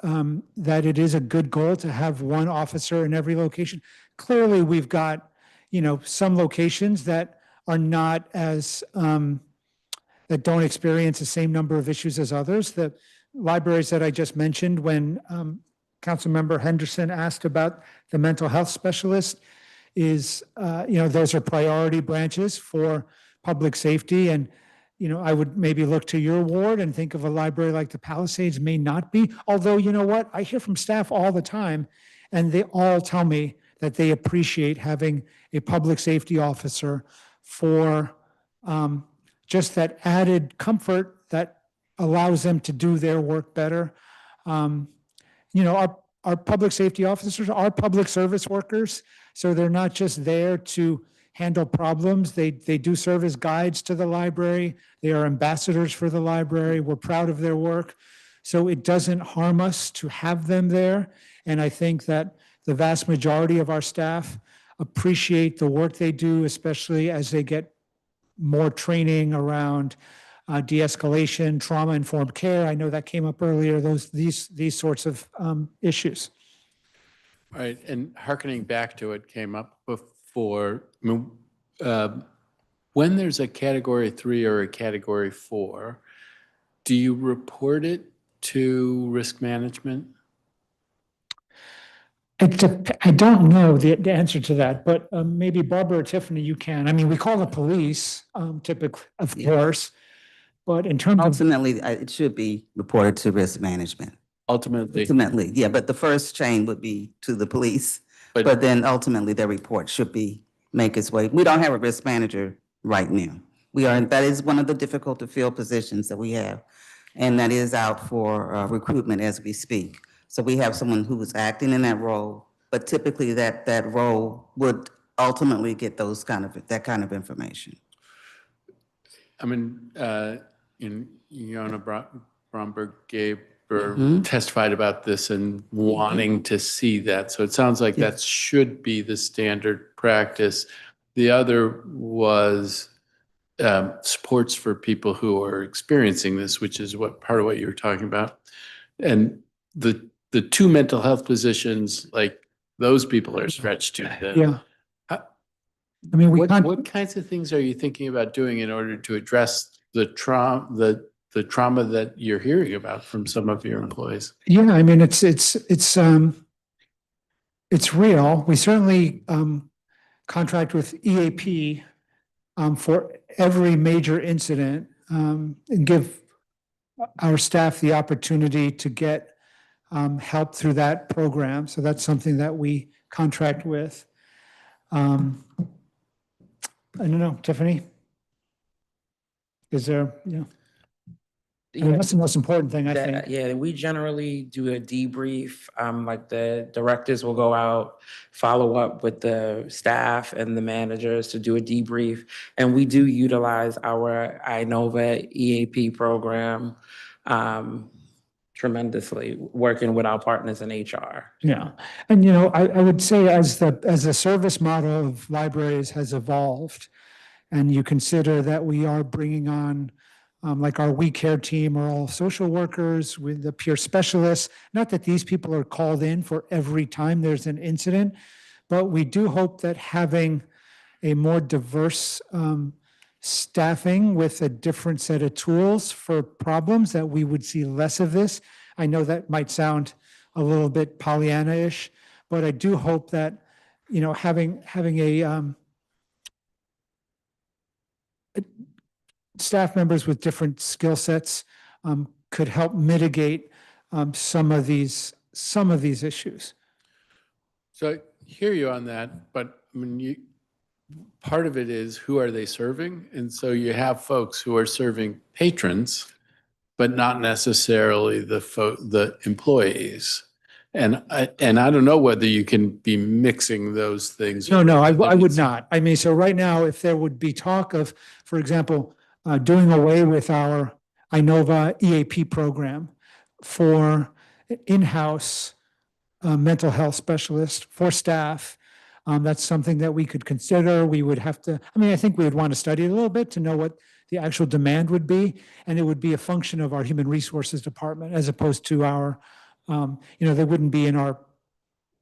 it is a good goal to have one officer in every location. Clearly, we've got, some locations that are not as, that don't experience the same number of issues as others. The libraries that I just mentioned when Councilmember Henderson asked about the mental health specialist is, those are priority branches for public safety. And, I would maybe look to your ward and think of a library like the Palisades may not be. Although, you know what? I hear from staff all the time, and they all tell me that they appreciate having a public safety officer for just that added comfort that allows them to do their work better. Our public safety officers are public service workers, so they're not just there to handle problems. They do serve as guides to the library. They are ambassadors for the library. We're proud of their work. So it doesn't harm us to have them there. And I think that the vast majority of our staff appreciate the work they do, especially as they get more training around de-escalation, trauma-informed care. I know that came up earlier, these sorts of issues. All right, and hearkening back to it came up before, when there's a category 3 or a category 4, do you report it to risk management? I don't know the answer to that, but maybe Barbara or Tiffany, you can. I mean, we call the police typically, of course, but in terms of Ultimately, it should be reported to risk management. Ultimately, yeah, but the first chain would be to the police. But- But then ultimately, their report should make its way. We don't have a risk manager right now. That is one of the difficult to fill positions that we have. And that is out for recruitment as we speak. So we have someone who is acting in that role, but typically that role would ultimately get that kind of information. I mean, Yona Bromberg-Gaber testified about this and wanting to see that. So it sounds like that should be the standard practice. The other was supports for people who are experiencing this, which is what part of what you were talking about. And the two mental health positions, like those people are stretched too thin. Yeah. I mean, what kinds of things are you thinking about doing in order to address the trauma that you're hearing about from some of your employees? Yeah, I mean, it's real. We certainly contract with EAP for every major incident and give our staff the opportunity to get help through that program. So that's something that we contract with. I don't know, Tiffany? Is there, I mean, that's the most important thing, I think. Yeah, we generally do a debrief. Like the directors will go out, follow up with the staff and the managers to do a debrief. And we do utilize our INOVA EAP program tremendously, working with our partners in HR. Yeah, and I would say as the service model of libraries has evolved, and you consider that we are bringing on like our We Care team are all social workers with the peer specialists. Not that these people are called in for every time there's an incident, but we do hope that having a more diverse staffing with a different set of tools for problems, that we would see less of this. I know that might sound a little bit Pollyanna-ish, but I do hope that having a staff members with different skill sets could help mitigate some of these issues. So I hear you on that, but I mean, part of it is who are they serving? And so you have folks who are serving patrons, but not necessarily the employees. And I don't know whether you can be mixing those things. No, I would not. I mean, so right now, if there would be talk of, for example, doing away with our INOVA EAP program for in-house mental health specialists for staff, that's something that we could consider. We would have to, I think we would want to study it a little bit to know what the actual demand would be. And it would be a function of our human resources department as opposed to our, they wouldn't be in our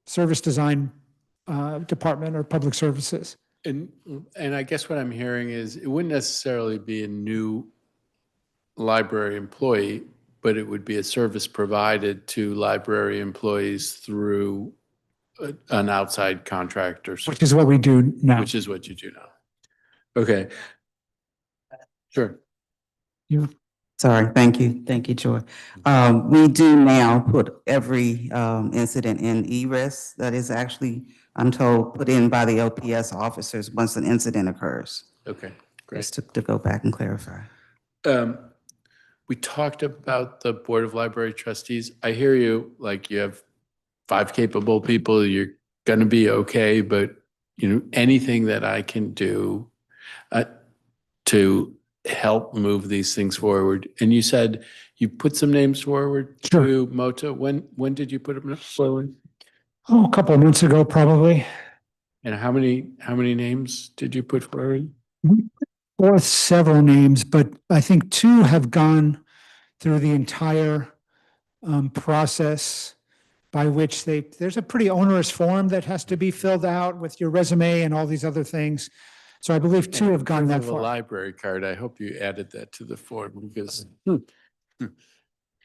service design department or public services. And I guess what I'm hearing is it wouldn't necessarily be a new library employee, but it would be a service provided to library employees through an outside contractor. Which is what we do now. Which is what you do now. Okay. Sure. Sorry, thank you, Joy. We do now put every incident in ERIS that is actually, I'm told, put in by the LPS officers once an incident occurs. Okay, great. Just to go back and clarify. We talked about the Board of Library Trustees. I hear you, like you have 5 capable people, you're gonna be okay, but anything that I can do to help move these things forward. And you said you put some names forward to MOTA. When did you put them forward? Oh, a couple of months ago, probably. And how many names did you put forward? Or several names, but I think 2 have gone through the entire process by which there's a pretty onerous form that has to be filled out with your resume and all these other things. So I believe 2 have gone that The far. library card, I hope you added that to the form because, go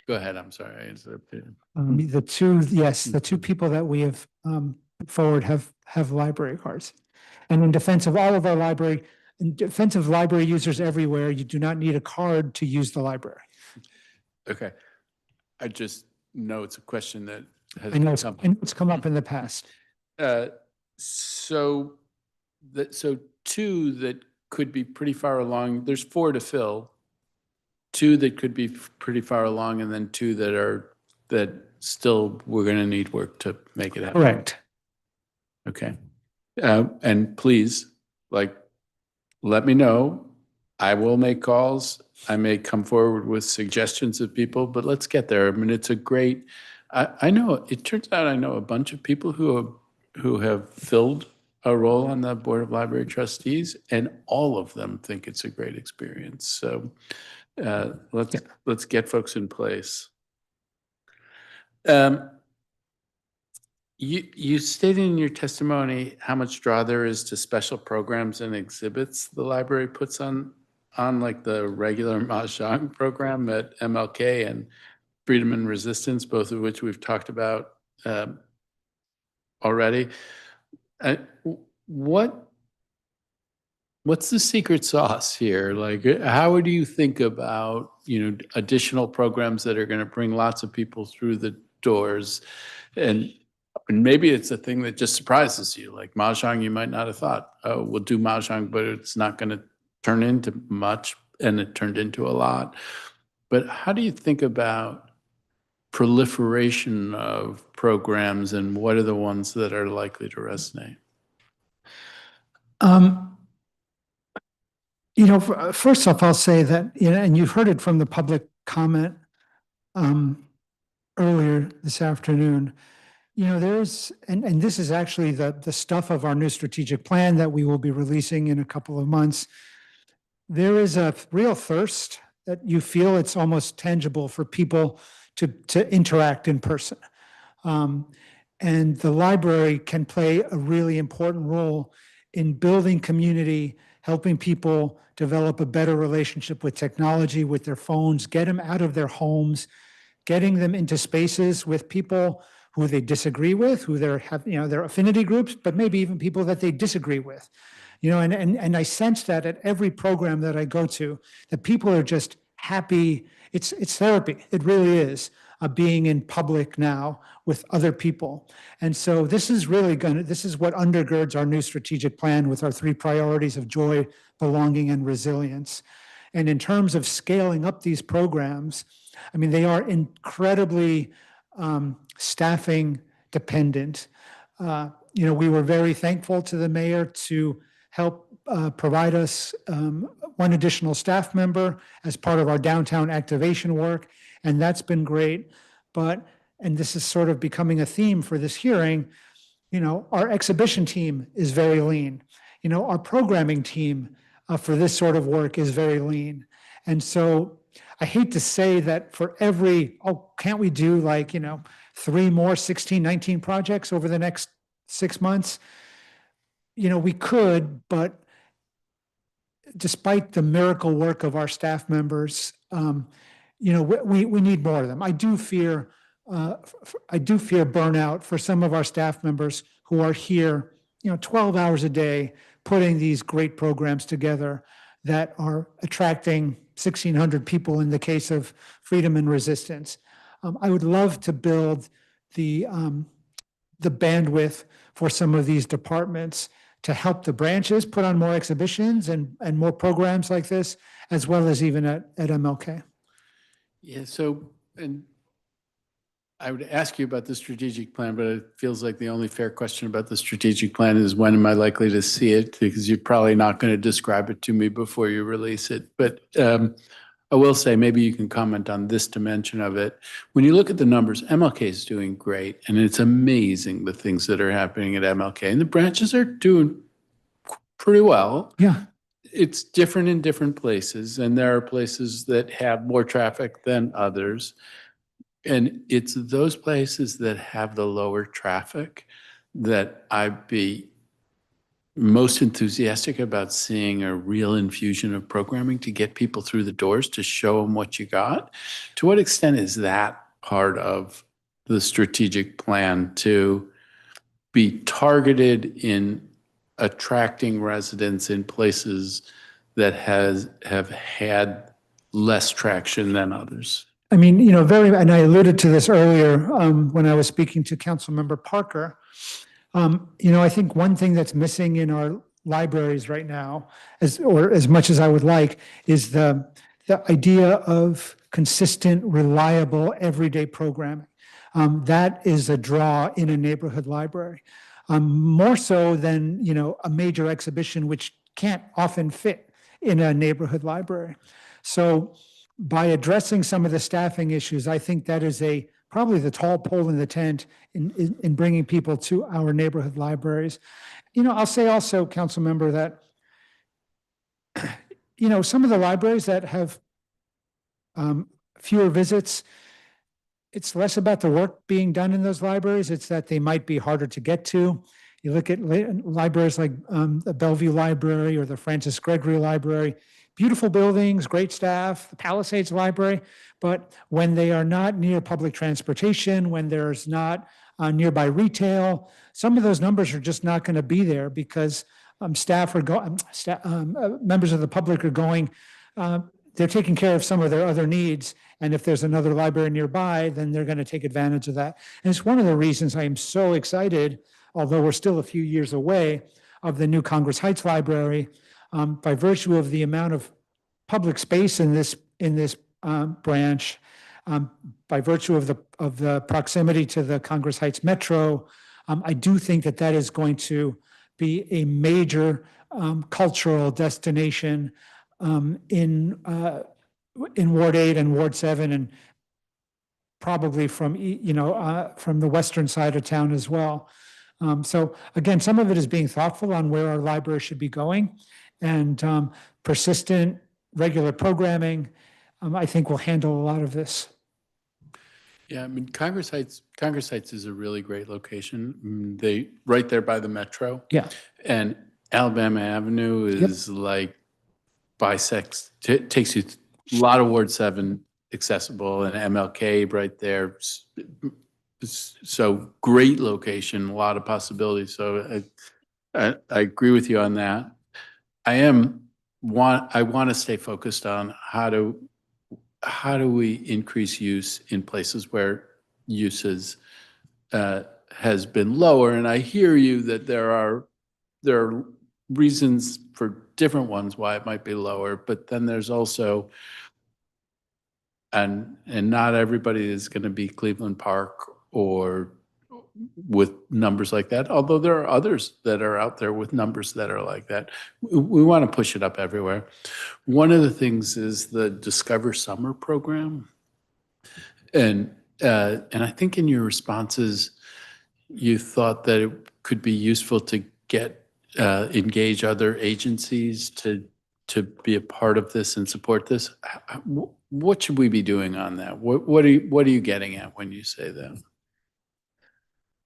ahead, I'm sorry, I interrupted. The 2 people that we have put forward have library cards. And in defense of all of our library, in defense of library users everywhere, you do not need a card to use the library. Okay. I just know it's a question that has I know come. it's come up in the past. So 2 that could be pretty far along. There's 4 to fill. 2 that could be pretty far along, and then 2 that still we're going to need work to make it happen. Correct. Okay. And please, let me know. I will make calls. I may come forward with suggestions of people, but let's get there. I mean, it's a great. I know. It turns out I know a bunch of people who have filled a role on the Board of Library Trustees, and all of them think it's a great experience. So let's get folks in place. You stated in your testimony how much draw there is to special programs and exhibits the library puts on like the regular Mahjong program at MLK and Freedom and Resistance, both of which we've talked about already. What's the secret sauce here? Like, how do you think about, additional programs that are going to bring lots of people through the doors? And maybe it's a thing that just surprises you, like Mahjong, you might not have thought, oh, we'll do Mahjong, but it's not going to turn into much, and it turned into a lot. But how do you think about proliferation of programs, and what are the ones that are likely to resonate? First off, I'll say that, and you've heard it from the public comment earlier this afternoon, there's, and this is actually the stuff of our new strategic plan that we will be releasing in a couple of months. There is a real thirst that you feel it's almost tangible for people to interact in person. And the library can play a really important role in building community, helping people develop a better relationship with technology, with their phones, get them out of their homes, getting them into spaces with people who they disagree with, who have their affinity groups, but maybe even people that they disagree with. And I sense that at every program that I go to, that people are just happy. It's therapy. It really is, being in public now with other people. And so this is what undergirds our new strategic plan with our 3 priorities of joy, belonging, and resilience. And in terms of scaling up these programs, they are incredibly staffing dependent. We were very thankful to the mayor to help provide us 1 additional staff member as part of our downtown activation work, and that's been great. But, and this is sort of becoming a theme for this hearing, our exhibition team is very lean. Our programming team for this sort of work is very lean. And so I hate to say that for every, can't we do 3 more 1619 projects over the next 6 months? We could, but despite the miracle work of our staff members, we need more of them. I do fear burnout for some of our staff members who are here, 12 hours a day, putting these great programs together that are attracting 1,600 people in the case of Freedom and Resistance. I would love to build the bandwidth for some of these departments to help the branches put on more exhibitions and more programs like this, as well as even at MLK. Yeah, so, and I would ask you about the strategic plan, but it feels like the only fair question about the strategic plan is, when am I likely to see it? Because you're probably not going to describe it to me before you release it. But I will say, maybe you can comment on this dimension of it. When you look at the numbers, MLK is doing great, and it's amazing the things that are happening at MLK, and the branches are doing pretty well. Yeah. It's different in different places, and there are places that have more traffic than others. And it's those places that have the lower traffic that I'd be most enthusiastic about seeing a real infusion of programming to get people through the doors, to show them what you got. To what extent is that part of the strategic plan, to be targeted in attracting residents in places that have had less traction than others? And I alluded to this earlier when I was speaking to Councilmember Parker. I think one thing that's missing in our libraries right now, as much as I would like, is the idea of consistent, reliable, everyday programming. That is a draw in a neighborhood library, more so than a major exhibition, which can't often fit in a neighborhood library. So by addressing some of the staffing issues, I think that is a probably the tall pole in the tent in bringing people to our neighborhood libraries. I'll say also, council member, that some of the libraries that have fewer visits, it's less about the work being done in those libraries. It's that they might be harder to get to. You look at libraries like the Bellevue Library or the Francis Gregory Library, beautiful buildings, great staff, the Palisades Library, but when they are not near public transportation, when there's not nearby retail, some of those numbers are just not going to be there because members of the public are going, they're taking care of some of their other needs. And if there's another library nearby, then they're going to take advantage of that. And it's one of the reasons I am so excited, although we're still a few years away, of the new Congress Heights Library, by virtue of the amount of public space in this branch, by virtue of the proximity to the Congress Heights Metro. I do think that is going to be a major cultural destination in Ward 8 and Ward 7, and probably from the western side of town as well. So again, some of it is being thoughtful on where our library should be going, and persistent, regular programming, I think will handle a lot of this. Yeah, I mean, Congress Heights is a really great location. They right there by the metro. Yeah. And Alabama Avenue is like bisects, takes you a lot of Ward 7 accessible, and MLK right there. So great location, a lot of possibilities. So I agree with you on that. I want to stay focused on how do we increase use in places where uses has been lower. And I hear you that there are reasons for different ones why it might be lower, but then there's also, and not everybody is going to be Cleveland Park or with numbers like that, although there are others that are out there with numbers that are like that. We want to push it up everywhere. One of the things is the Discover Summer program. And I think in your responses, you thought that it could be useful to engage other agencies to be a part of this and support this. What should we be doing on that? What are you getting at when you say that?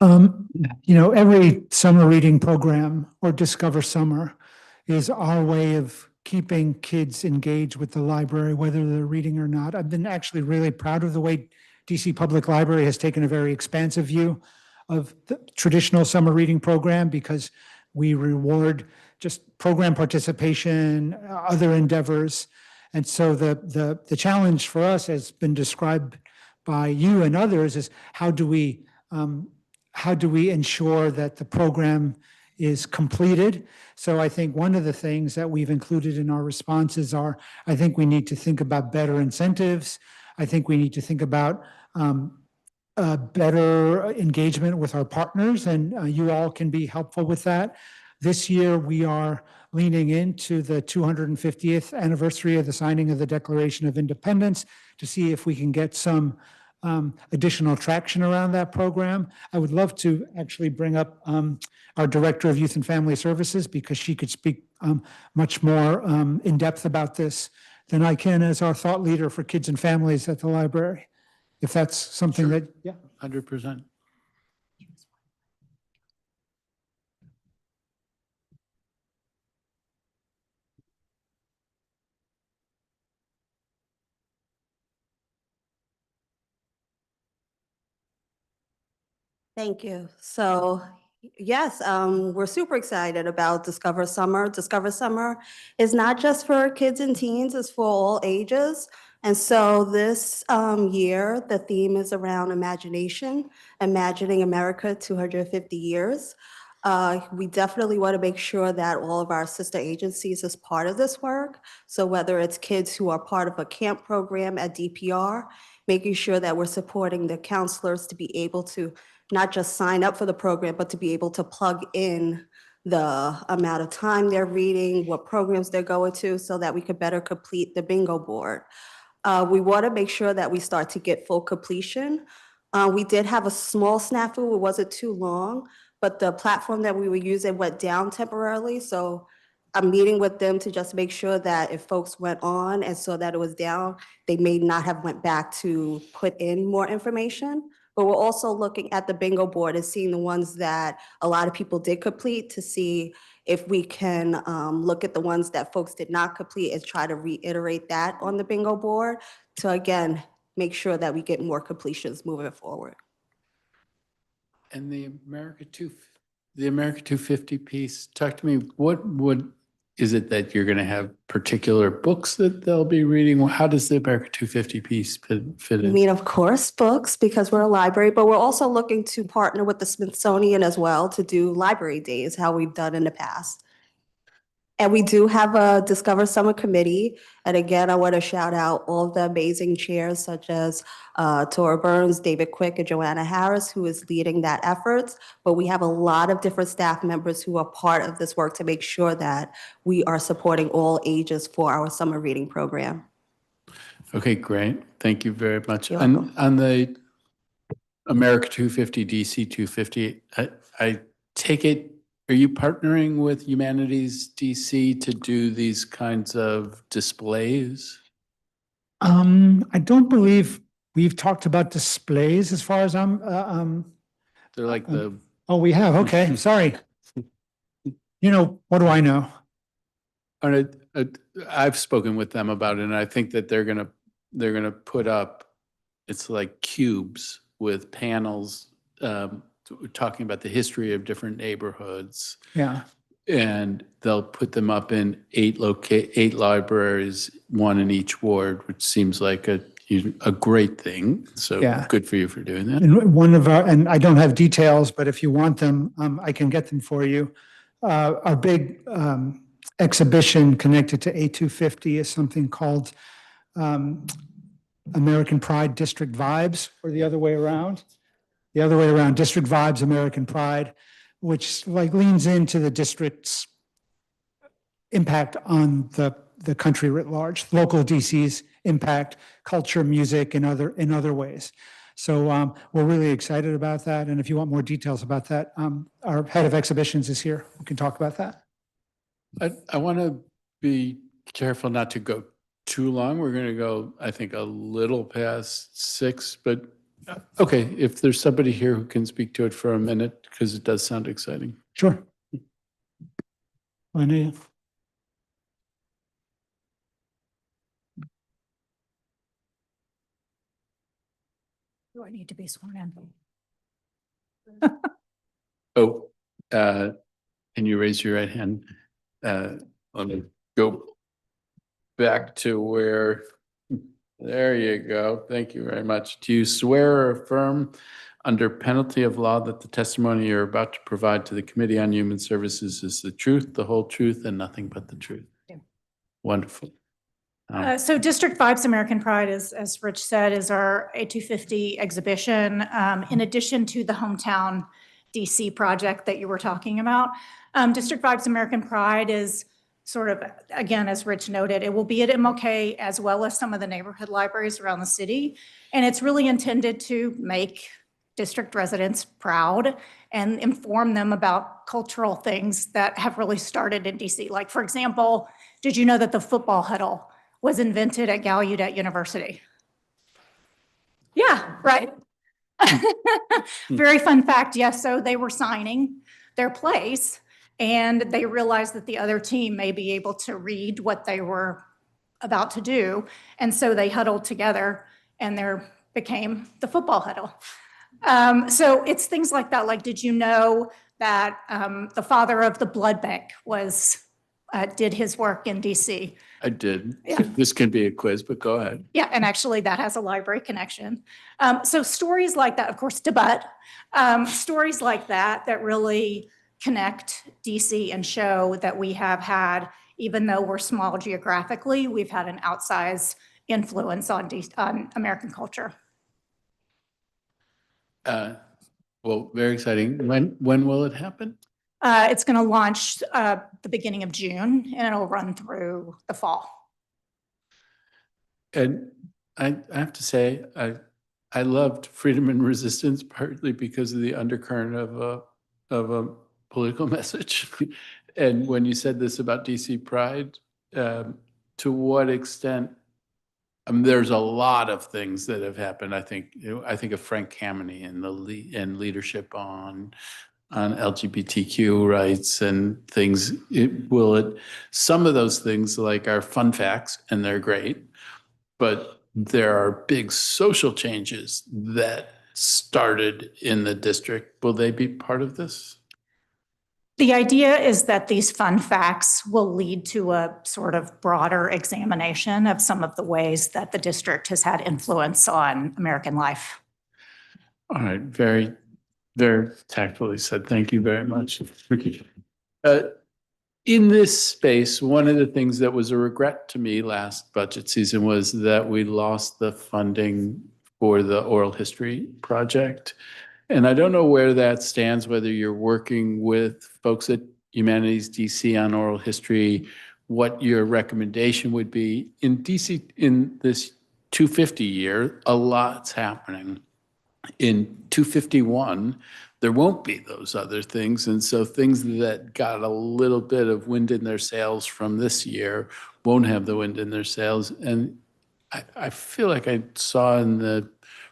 Every summer reading program or Discover Summer is our way of keeping kids engaged with the library, whether they're reading or not. I've been actually really proud of the way DC Public Library has taken a very expansive view of the traditional summer reading program, because we reward just program participation, other endeavors. And so the challenge for us has been described by you and others is how do we ensure that the program is completed? So I think one of the things that we've included in our responses are, I think we need to think about better incentives. I think we need to think about better engagement with our partners, and you all can be helpful with that. This year, we are leaning into the 250th anniversary of the signing of the Declaration of Independence to see if we can get some additional traction around that program. I would love to actually bring up our Director of Youth and Family Services, because she could speak much more in depth about this than I can as our thought leader for kids and families at the library. If that's something that, yeah. 100%. Thank you. So yes, we're super excited about Discover Summer. Discover Summer is not just for kids and teens, it's for all ages. And so this year, the theme is around imagination, imagining America 250 years. We definitely want to make sure that all of our sister agencies is part of this work. So whether it's kids who are part of a camp program at DPR, making sure that we're supporting the counselors to be able to not just sign up for the program, but to be able to plug in the amount of time they're reading, what programs they're going to, so that we could better complete the bingo board. We want to make sure that we start to get full completion We did have a small snafu. It wasn't too long, but the platform that we were using went down temporarily. So I'm meeting with them to just make sure that if folks went on and saw that it was down, they may not have went back to put in more information. But we're also looking at the bingo board and seeing the ones that a lot of people did complete to see if we can look at the ones that folks did not complete and try to reiterate that on the bingo board to, again, make sure that we get more completions moving forward. And the America 250 piece, talk to me, what is it that you're going to have particular books that they'll be reading? How does the America 250 piece fit I in? mean, of course, books, because we're a library, but we're also looking to partner with the Smithsonian as well to do library days, how we've done in the past. And we do have a Discover Summer Committee. And again, I want to shout out all of the amazing chairs such as Tora Burns, David Quick, and Joanna Harris, who is leading that effort. But we have a lot of different staff members who are part of this work to make sure that we are supporting all ages for our summer reading program. Okay, great. Thank you very much. You're On the America 250, DC 250, I take it, are you partnering with Humanities DC to do these kinds of displays? I don't believe we've talked about displays as far as I'm, They're like the, oh, we have, okay, sorry. You know, what do I know? I've spoken with them about it, and I think that they're gonna put up, it's like cubes with panels talking about the history of different neighborhoods. Yeah. And they'll put them up in 8 libraries, 1 in each ward, which seems like a great thing. So Yeah. good for you for doing that. And one of our, and I don't have details, but if you want them, I can get them for you. Our big exhibition connected to A250 is something called American Pride District Vibes, or the other way around. The other way around, District Vibes, American Pride, which like leans into the district's impact on the country writ large, local DC's impact, culture, music, and other ways. So we're really excited about that. And if you want more details about that, our head of exhibitions is here. We can talk about that. I want to be careful not to go too long. We're going to go, I think, a little past 6, but okay, if there's somebody here who can speak to it for a minute, because it does sound exciting. Sure. Linnea. Do I need to be sworn in? Oh, can you raise your right hand? Let me go back to where, there you go. Thank you very much. Do you swear or affirm under penalty of law that the testimony you're about to provide to the Committee on Human Services is the truth, the whole truth, and nothing but the truth? Yeah. Wonderful. So District Vibes American Pride, as Rich said, is our A250 exhibition, in addition to the Hometown DC project that you were talking about. District Vibes American Pride is sort of, again, as Rich noted, it will be at MLK as well as some of the neighborhood libraries around the city. And it's really intended to make district residents proud and inform them about cultural things that have really started in DC. Like, for example, did you know that the football huddle was invented at Gallaudet University? Yeah, right. Very fun fact, yes. So they were signing their plays and they realized that the other team may be able to read what they were about to do. And so they huddled together and there became the football huddle. So it's things like that. Like, did you know that the father of the blood bank did his work in DC? I did. Yeah. This can be a quiz, but go ahead. Yeah, and actually that has a library connection. So stories like that, of course, debut, stories like that really connect DC and show that we have had, even though we're small geographically, we've had an outsized influence on American culture. Well, very exciting. When will it happen? It's going to launch the beginning of June, and it'll run through the fall. And I have to say, I loved Freedom and Resistance partly because of the undercurrent of a political message. And when you said this about DC Pride, to what extent? There's a lot of things that have happened. I think of Frank Kameny and and leadership on LGBTQ rights and things. Some of those things like are fun facts and they're great, but there are big social changes that started in the district. Will they be part of this? The idea is that these fun facts will lead to a sort of broader examination of some of the ways that the district has had influence on American life. All right, very, very tactfully said. Thank you very much. In this space, one of the things that was a regret to me last budget season was that we lost the funding for the oral history project. And I don't know where that stands, whether you're working with folks at Humanities DC on oral history, what your recommendation would be. In DC, in this 250 year, a lot's happening. In 251, there won't be those other things. And so things that got a little bit of wind in their sails from this year won't have the wind in their sails. And I feel like I saw in the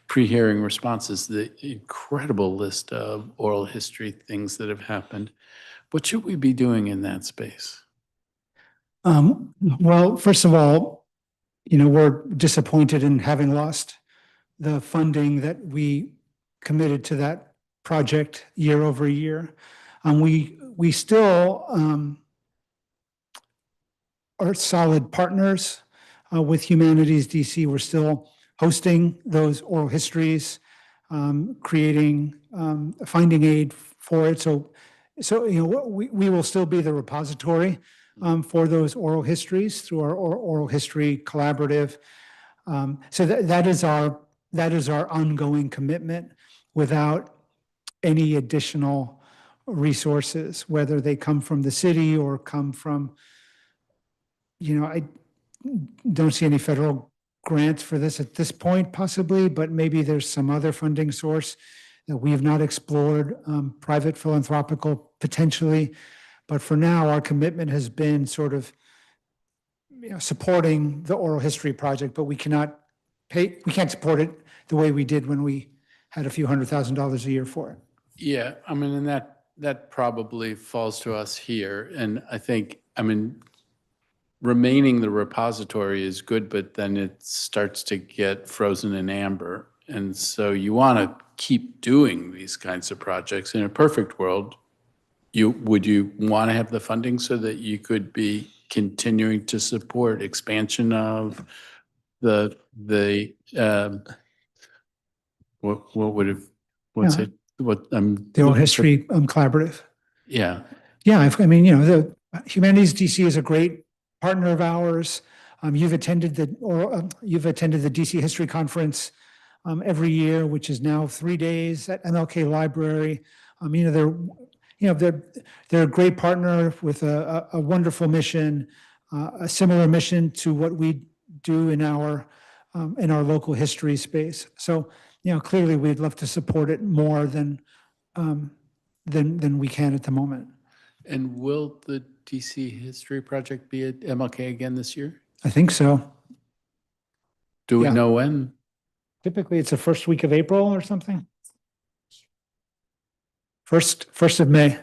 pre-hearing responses the incredible list of oral history things that have happened. What should we be doing in that space? Well, first of all, we're disappointed in having lost the funding that we committed to that project year over year. We still are solid partners with Humanities DC. We're still hosting those oral histories, creating a finding aid for it. So we will still be the repository for those oral histories through our oral history collaborative. So that is our ongoing commitment without any additional resources, whether they come from the city or come from, I don't see any federal grants for this at this point, possibly, but maybe there's some other funding source that we have not explored, private philanthropical potentially. But for now, our commitment has been sort of supporting the oral history project, but we can't support it the way we did when we had a few $100,000 a year for it. Yeah, and that probably falls to us here. And I think, remaining the repository is good, but then it starts to get frozen in amber. And so you want to keep doing these kinds of projects. In a perfect world, would you want to have the funding so that you could be continuing to support expansion of the the oral history collaborative? Yeah. Yeah, the Humanities DC is a great partner of ours. You've attended the DC History Conference every year, which is now 3 days at MLK Library. They're a great partner with a wonderful mission, a similar mission to what we do in our local history space. So, clearly we'd love to support it more than we can at the moment. And will the DC History Project be at MLK again this year? I think so. Do we know when? Typically, it's the first week of April or something. First of May.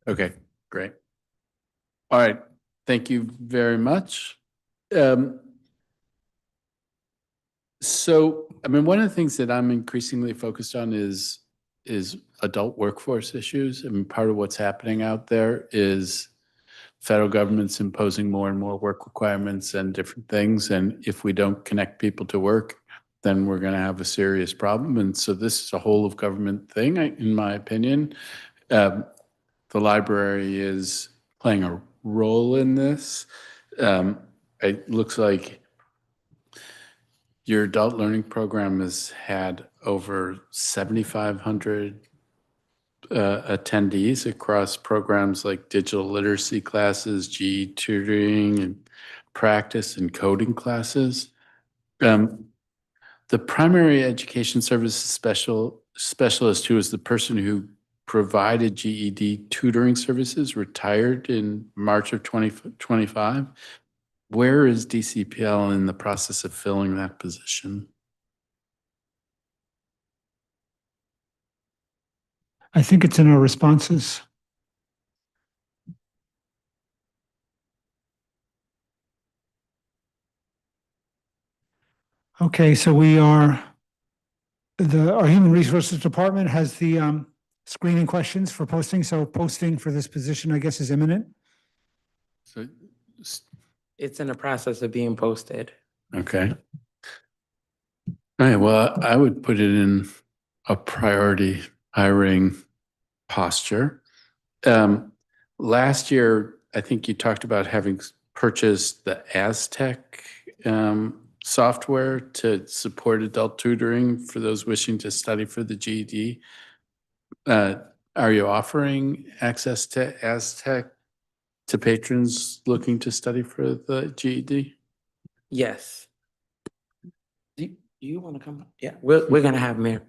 Okay, great. All right, thank you very much. So, one of the things that I'm increasingly focused on is adult workforce issues. Part of what's happening out there is federal government's imposing more and more work requirements and different things. And if we don't connect people to work, then we're going to have a serious problem. And so this is a whole of government thing, in my opinion. The library is playing a role in this. It looks like your adult learning program has had over 7,500 attendees across programs like digital literacy classes, GE tutoring, and practice and coding classes. The primary education services specialist, who is the person who provided GED tutoring services, retired in March of 2025. Where is DCPL in the process of filling that position? I think it's in our responses. Okay, so our Human Resources Department has the screening questions for posting. So posting for this position, I guess, is imminent. So, It's in the process of being posted. okay. All right, well, I would put it in a priority hiring posture. Last year, I think you talked about having purchased the Aztec software to support adult tutoring for those wishing to study for the GED. Are you offering access to Aztec to patrons looking to study for the GED? Yes. Do you want to come? Yeah, we're gonna have Mayor.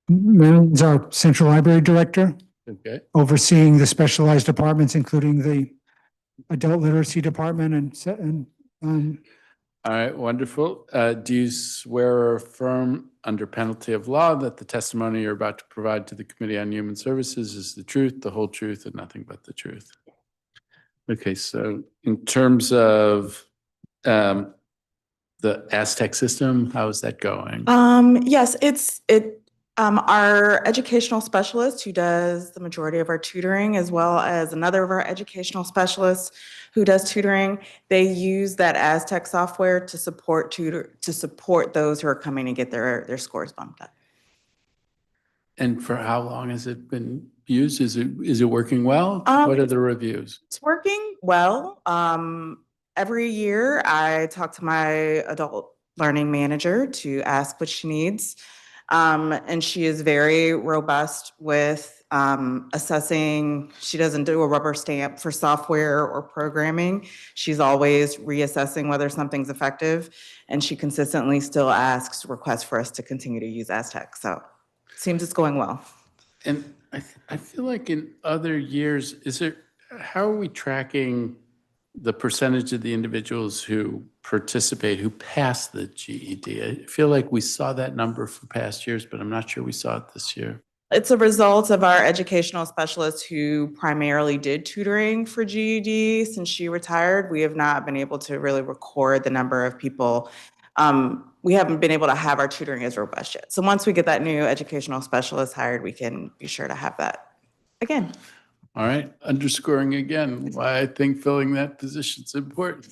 Marilyn is our Central Library Director, Okay. overseeing the specialized departments, including the Adult Literacy Department and All right, wonderful. Do you swear or affirm under penalty of law that the testimony you're about to provide to the Committee on Human Services is the truth, the whole truth, and nothing but the truth? Okay, so in terms of the Aztec system, how is that going? Yes, our educational specialist who does the majority of our tutoring, as well as another of our educational specialists who does tutoring, they use that Aztec software to support those who are coming to get their scores bumped up. And for how long has it been used? Is it working well? What are the reviews? It's working well. Every year I talk to my adult learning manager to ask what she needs. And she is very robust with assessing. She doesn't do a rubber stamp for software or programming. She's always reassessing whether something's effective, and she consistently still asks requests for us to continue to use Aztec. So it seems it's going well. And I feel like in other years, how are we tracking the percentage of the individuals who participate, who pass the GED? I feel like we saw that number for past years, but I'm not sure we saw it this year. It's a result of our educational specialist who primarily did tutoring for GED. Since she retired, we have not been able to really record the number of people. We haven't been able to have our tutoring as robust yet. So once we get that new educational specialist hired, we can be sure to have that again. All right, underscoring again why I think filling that position is important.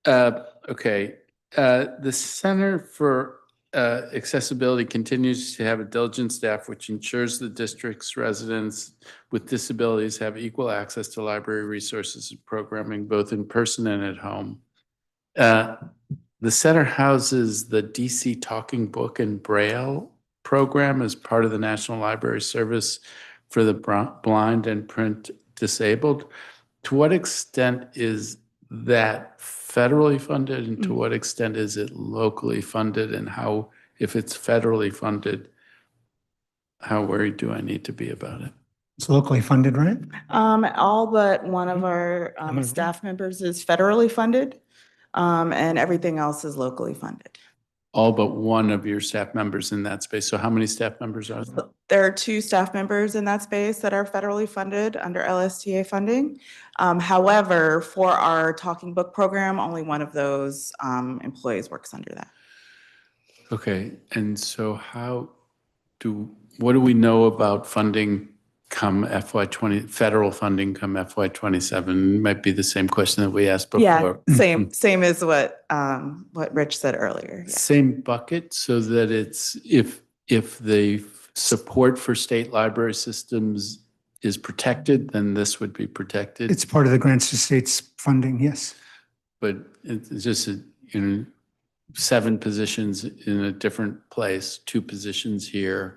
Okay, the Center for Accessibility continues to have a diligent staff which ensures the district's residents with disabilities have equal access to library resources and programming, both in person and at home. The center houses the DC Talking Book and Braille program as part of the National Library Service for the blind and print disabled. To what extent is that federally funded, and to what extent is it locally funded, and how, if it's federally funded, how worried do I need to be about it? it's locally funded, right? All but one of our staff members is federally funded, and everything else is locally funded. All but one of your staff members in that space. So how many staff members are there? There are 2 staff members in that space that are federally funded under LSTA funding. However, for our Talking Book program, only one of those employees works under that. Okay, and so what do we know about funding come FY20, federal funding come FY27? Might be the same question that we asked before. Yeah, same as what Rich said earlier. Yeah. Same bucket, so that it's if the support for state library systems is protected, then this would be protected. It's part of the grants to states funding, yes. But it's just 7 positions in a different place, 2 positions here.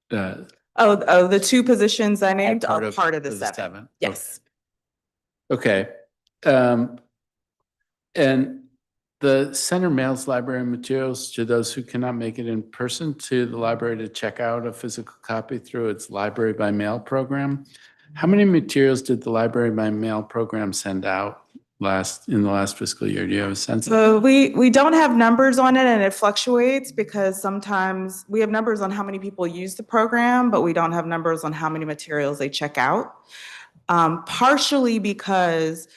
The 2 positions I named are part of the 7. Yes. Okay. And The center mails library materials to those who cannot make it in person to the library to check out a physical copy through its library by mail program. How many materials did the library by mail program send out in the last fiscal year? Do you have a sense? So we don't have numbers on it, and it fluctuates because sometimes we have numbers on how many people use the program, but we don't have numbers on how many materials they check out. Partially because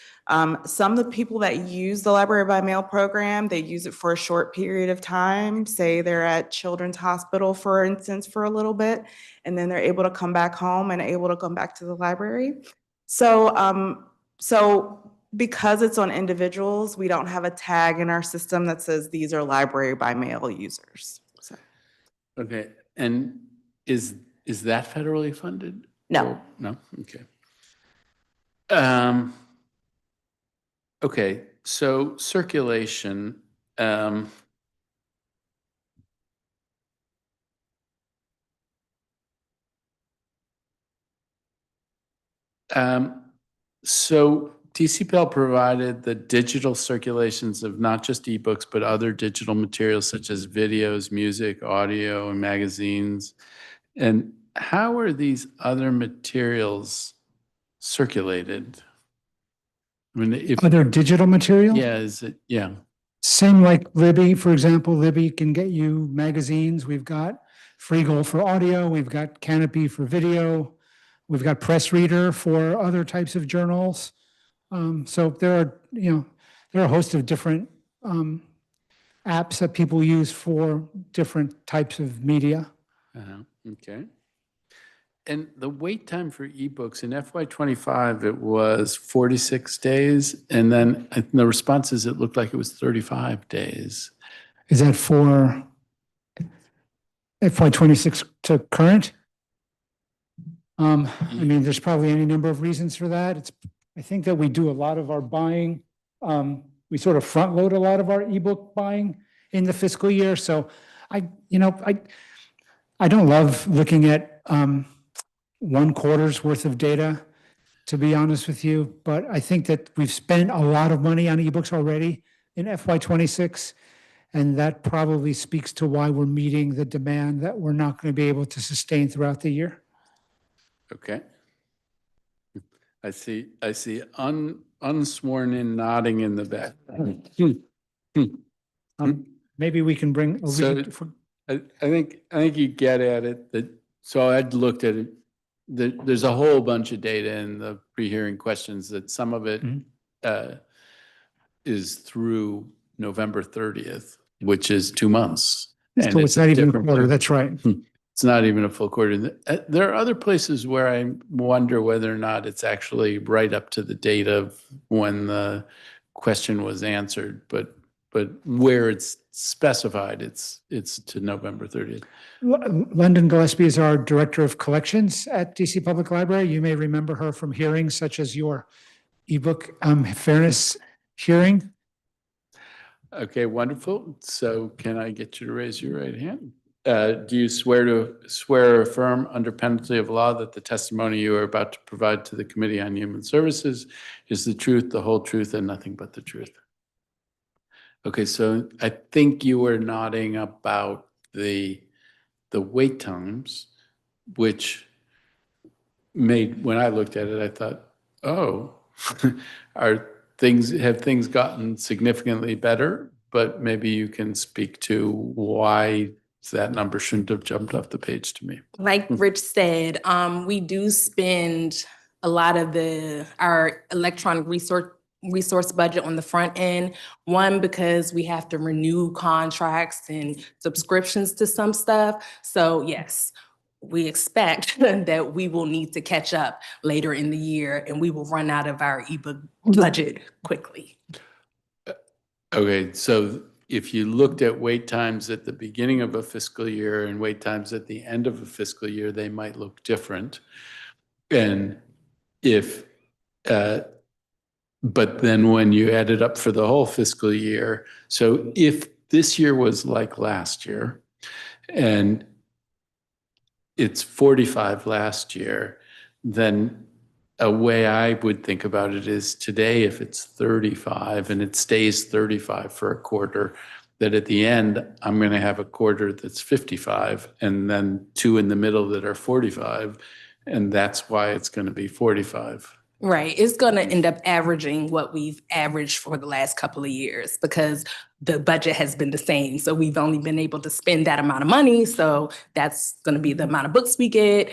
some of the people that use the library by mail program, they use it for a short period of time. Say they're at Children's Hospital, for instance, for a little bit, and then they're able to come back home and able to come back to the library. So because it's on individuals, we don't have a tag in our system that says these are library by mail users. So. Okay, and is that federally funded? No. No, okay. Okay, so circulation. So DCPL provided the digital circulations of not just ebooks, but other digital materials such as videos, music, audio, and magazines. And how are these other materials circulated? I mean, if Other digital material? yeah, is it yeah? Same like Libby, for example. Libby can get you magazines. We've got Freegal for audio. We've got Canopy for video. We've got Press Reader for other types of journals. So there are a host of different apps that people use for different types of media. Okay. And the wait time for ebooks in FY25, it was 46 days. And then in the responses, it looked like it was 35 days. Is that for FY26 to current? I mean, there's probably any number of reasons for that. I think that we do a lot of our buying. We sort of front load a lot of our ebook buying in the fiscal year. So I don't love looking at 1 quarter's worth of data, to be honest with you. But I think that we've spent a lot of money on ebooks already in FY26. And that probably speaks to why we're meeting the demand that we're not going to be able to sustain throughout the year. Okay. I see unsworn in nodding in the back. Maybe we can bring. So I think you get at it. So I'd looked at it. There's a whole bunch of data in the pre-hearing questions that some of it is through November 30th, which is 2 months. So it's not even a quarter. That's right. It's not even a full quarter. There are other places where I wonder whether or not it's actually right up to the date of when the question was answered, but where it's specified, it's to November 30th. London Gillespie is our Director of Collections at DC Public Library. You may remember her from hearings such as your ebook fairness hearing. Okay, wonderful. So can I get you to raise your right hand? Do you swear or affirm under penalty of law that the testimony you are about to provide to the Committee on Human Services is the truth, the whole truth, and nothing but the truth? Okay, so I think you were nodding about the wait times, which made, when I looked at it, I thought, oh, have things gotten significantly better? But maybe you can speak to why that number shouldn't have jumped off the page to me. Like Rich said, we do spend a lot of our electronic resource budget on the front end. One, because we have to renew contracts and subscriptions to some stuff. So yes, we expect that we will need to catch up later in the year and we will run out of our ebook budget quickly. Okay, so if you looked at wait times at the beginning of a fiscal year and wait times at the end of a fiscal year, they might look different. And but then when you add it up for the whole fiscal year, so if this year was like last year and it's 45 last year, then a way I would think about it is today, if it's 35 and it stays 35 for a quarter, that at the end, I'm going to have a quarter that's 55 and then two in the middle that are 45. And that's why it's going to be 45. Right. It's going to end up averaging what we've averaged for the last couple of years because the budget has been the same. So we've only been able to spend that amount of money. So that's going to be the amount of books we get.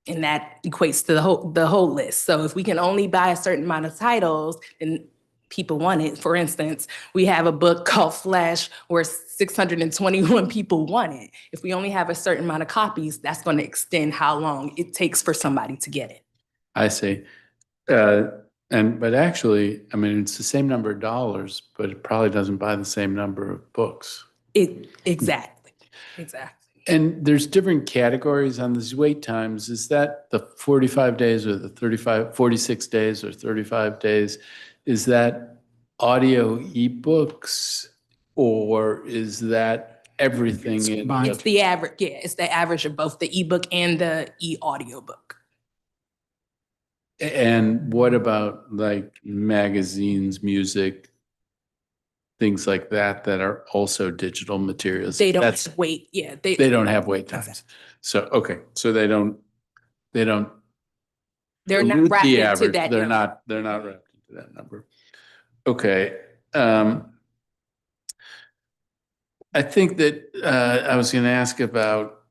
And that equates to the whole list. So if we can only buy a certain amount of titles, then people want it. For instance, we have a book called Flash where 621 people want it. If we only have a certain amount of copies, that's going to extend how long it takes for somebody to get it. I see. But actually, I mean, it's the same number of dollars, but it probably doesn't buy the same number of books. Exactly. And there's different categories on these wait times. Is that the 45 days or the 46 days or 35 days? Is that audio ebooks or is that everything? It's the average. Yeah, it's the average of both the ebook and the e-audio book. And what about like magazines, music, things like that are also digital materials? They don't wait. Yeah, they don't have wait times. Exactly. So okay, so they're not wrapped into that. They're not wrapped into that number. Okay. I think that I was going to ask about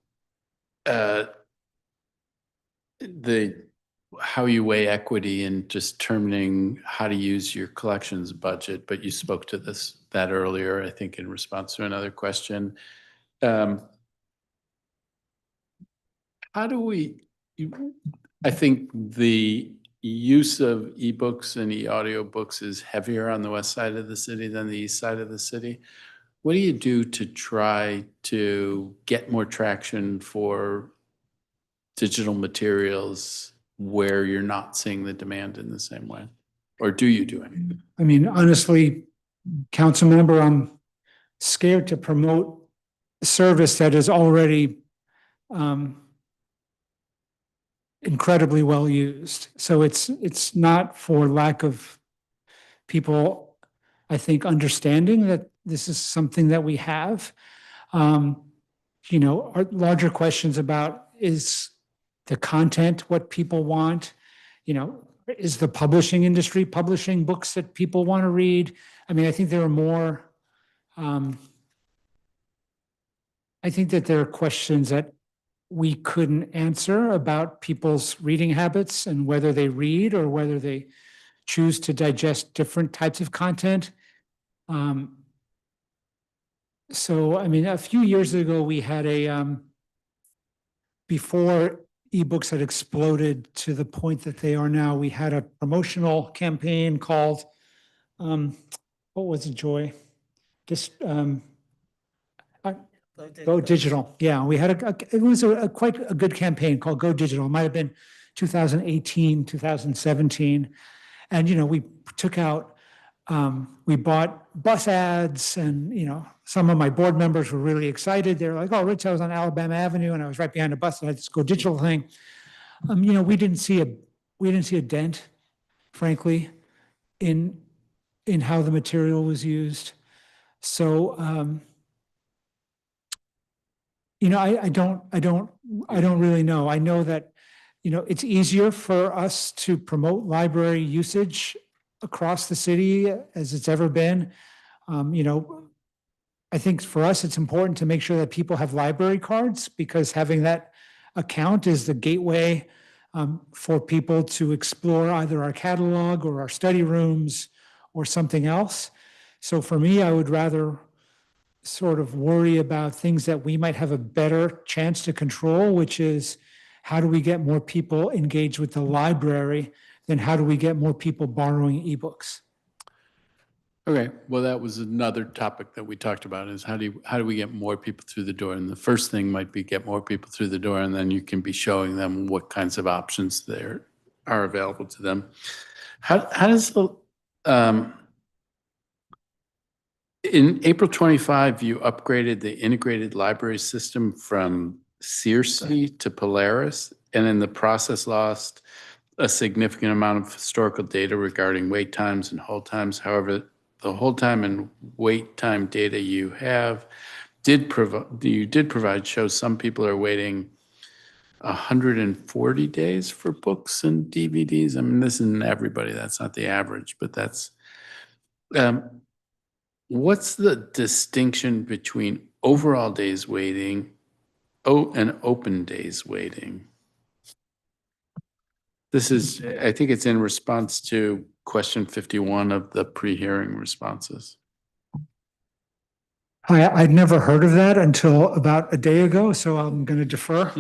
how you weigh equity in determining how to use your collections budget, but you spoke to that earlier, I think, in response to another question. How do we? I think the use of ebooks and e-audiobooks is heavier on the west side of the city than the east side of the city. What do you do to try to get more traction for digital materials where you're not seeing the demand in the same way? Or do you do anything? I mean, honestly, council member, I'm scared to promote a service that is already incredibly well used. So it's not for lack of people, I think, understanding that this is something that we have. Our larger questions about is the content what people want? Is the publishing industry publishing books that people want to read? I mean, I think there are more. I think that there are questions that we couldn't answer about people's reading habits and whether they read or whether they choose to digest different types of content. So, I mean, a few years ago, we had before ebooks had exploded to the point that they are now, we had a promotional campaign called, what was it, Joy? Go Digital. Yeah, we had it was quite a good campaign called Go Digital. It might have been 2018, 2017. And, we took out, we bought bus ads and, some of my board members were really excited. They were like, oh, Rich, I was on Alabama Avenue and I was right behind a bus and I had this Go Digital thing. We didn't see a dent, frankly, in how the material was used. So, I don't really know. I know that, it's easier for us to promote library usage across the city as it's ever been. I think for us, it's important to make sure that people have library cards because having that account is the gateway for people to explore either our catalog or our study rooms or something else. So for me, I would rather sort of worry about things that we might have a better chance to control, which is how do we get more people engaged with the library than how do we get more people borrowing ebooks? Okay, well, that was another topic that we talked about is how do we get more people through the door? And the first thing might be get more people through the door, and then you can be showing them what kinds of options there are available to them. How does the in April 25, you upgraded the integrated library system from Circe to Polaris, and in the process lost a significant amount of historical data regarding wait times and hold times. However, the hold time and wait time data you did provide shows some people are waiting 140 days for books and DVDs. I mean, this isn't everybody. That's not the average, but that's what's the distinction between overall days waiting and open days waiting? This is, I think it's in response to question 51 of the pre-hearing responses. I'd never heard of that until about a day ago, so I'm going to defer.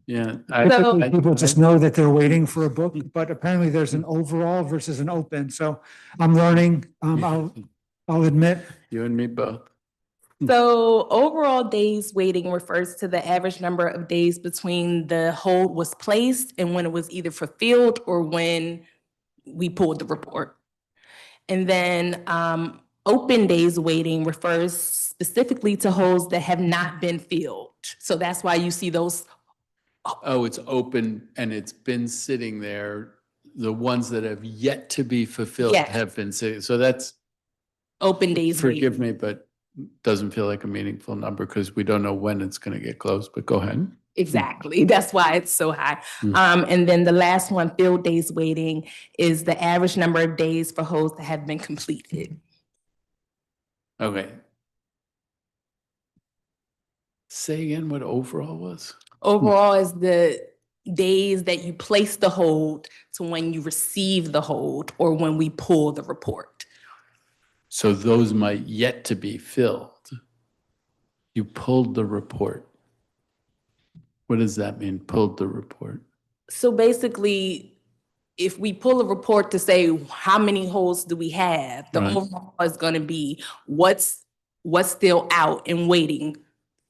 Yeah. Typically, people just know that they're waiting for a book, but apparently there's an overall versus an open. So I'm learning. I'll admit. You and me both. So overall days waiting refers to the average number of days between the hold was placed and when it was either fulfilled or when we pulled the report. And then open days waiting refers specifically to holds that have not been filled. So that's why you see those. Oh, it's open and it's been sitting there. The ones that have yet to be fulfilled have been sitting. So that's open days forgive waiting. me, but doesn't feel like a meaningful number because we don't know when it's going to get closed, but go ahead. Exactly. That's why it's so high. And then the last one, filled days waiting, is the average number of days for holds that have been completed. Okay. Say again what overall was? Overall is the days that you place the hold to when you receive the hold or when we pull the report. So those might yet to be filled. You pulled the report. What does that mean, pulled the report? So basically, if we pull a report to say how many holds do we have, the overall is going to be what's still out and waiting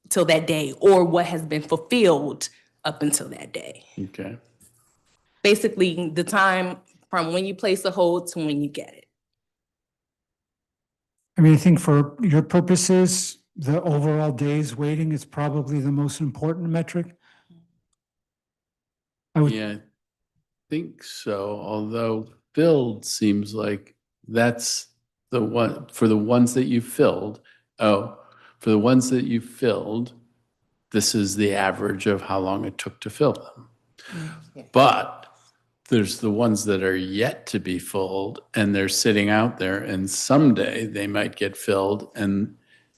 till that day or what has been fulfilled up until that day. Okay. Basically, the time from when you place a hold to when you get it. I mean, I think for your purposes, the overall days waiting is probably the most important metric. Yeah, I think so. Although filled seems like that's the one for the ones that you filled. Oh, for the ones that you filled, this is the average of how long it took to fill them. But there's the ones that are yet to be filled and they're sitting out there and someday they might get filled and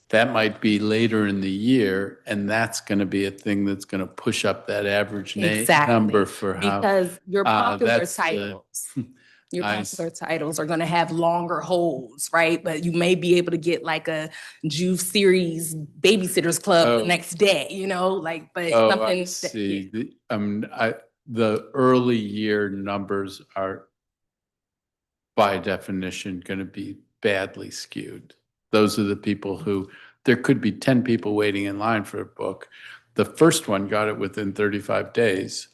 that might be later in the year and that's going to be a thing that's going to push up that average number for how. Because your popular that's titles. Your I popular titles are going to have longer holds, right? But you may be able to get like a Juve series Babysitters Club the next day, you know, like, but something. I see. The early year numbers are by definition going to be badly skewed. Those are the people who, there could be 10 people waiting in line for a book. The first one got it within 35 days.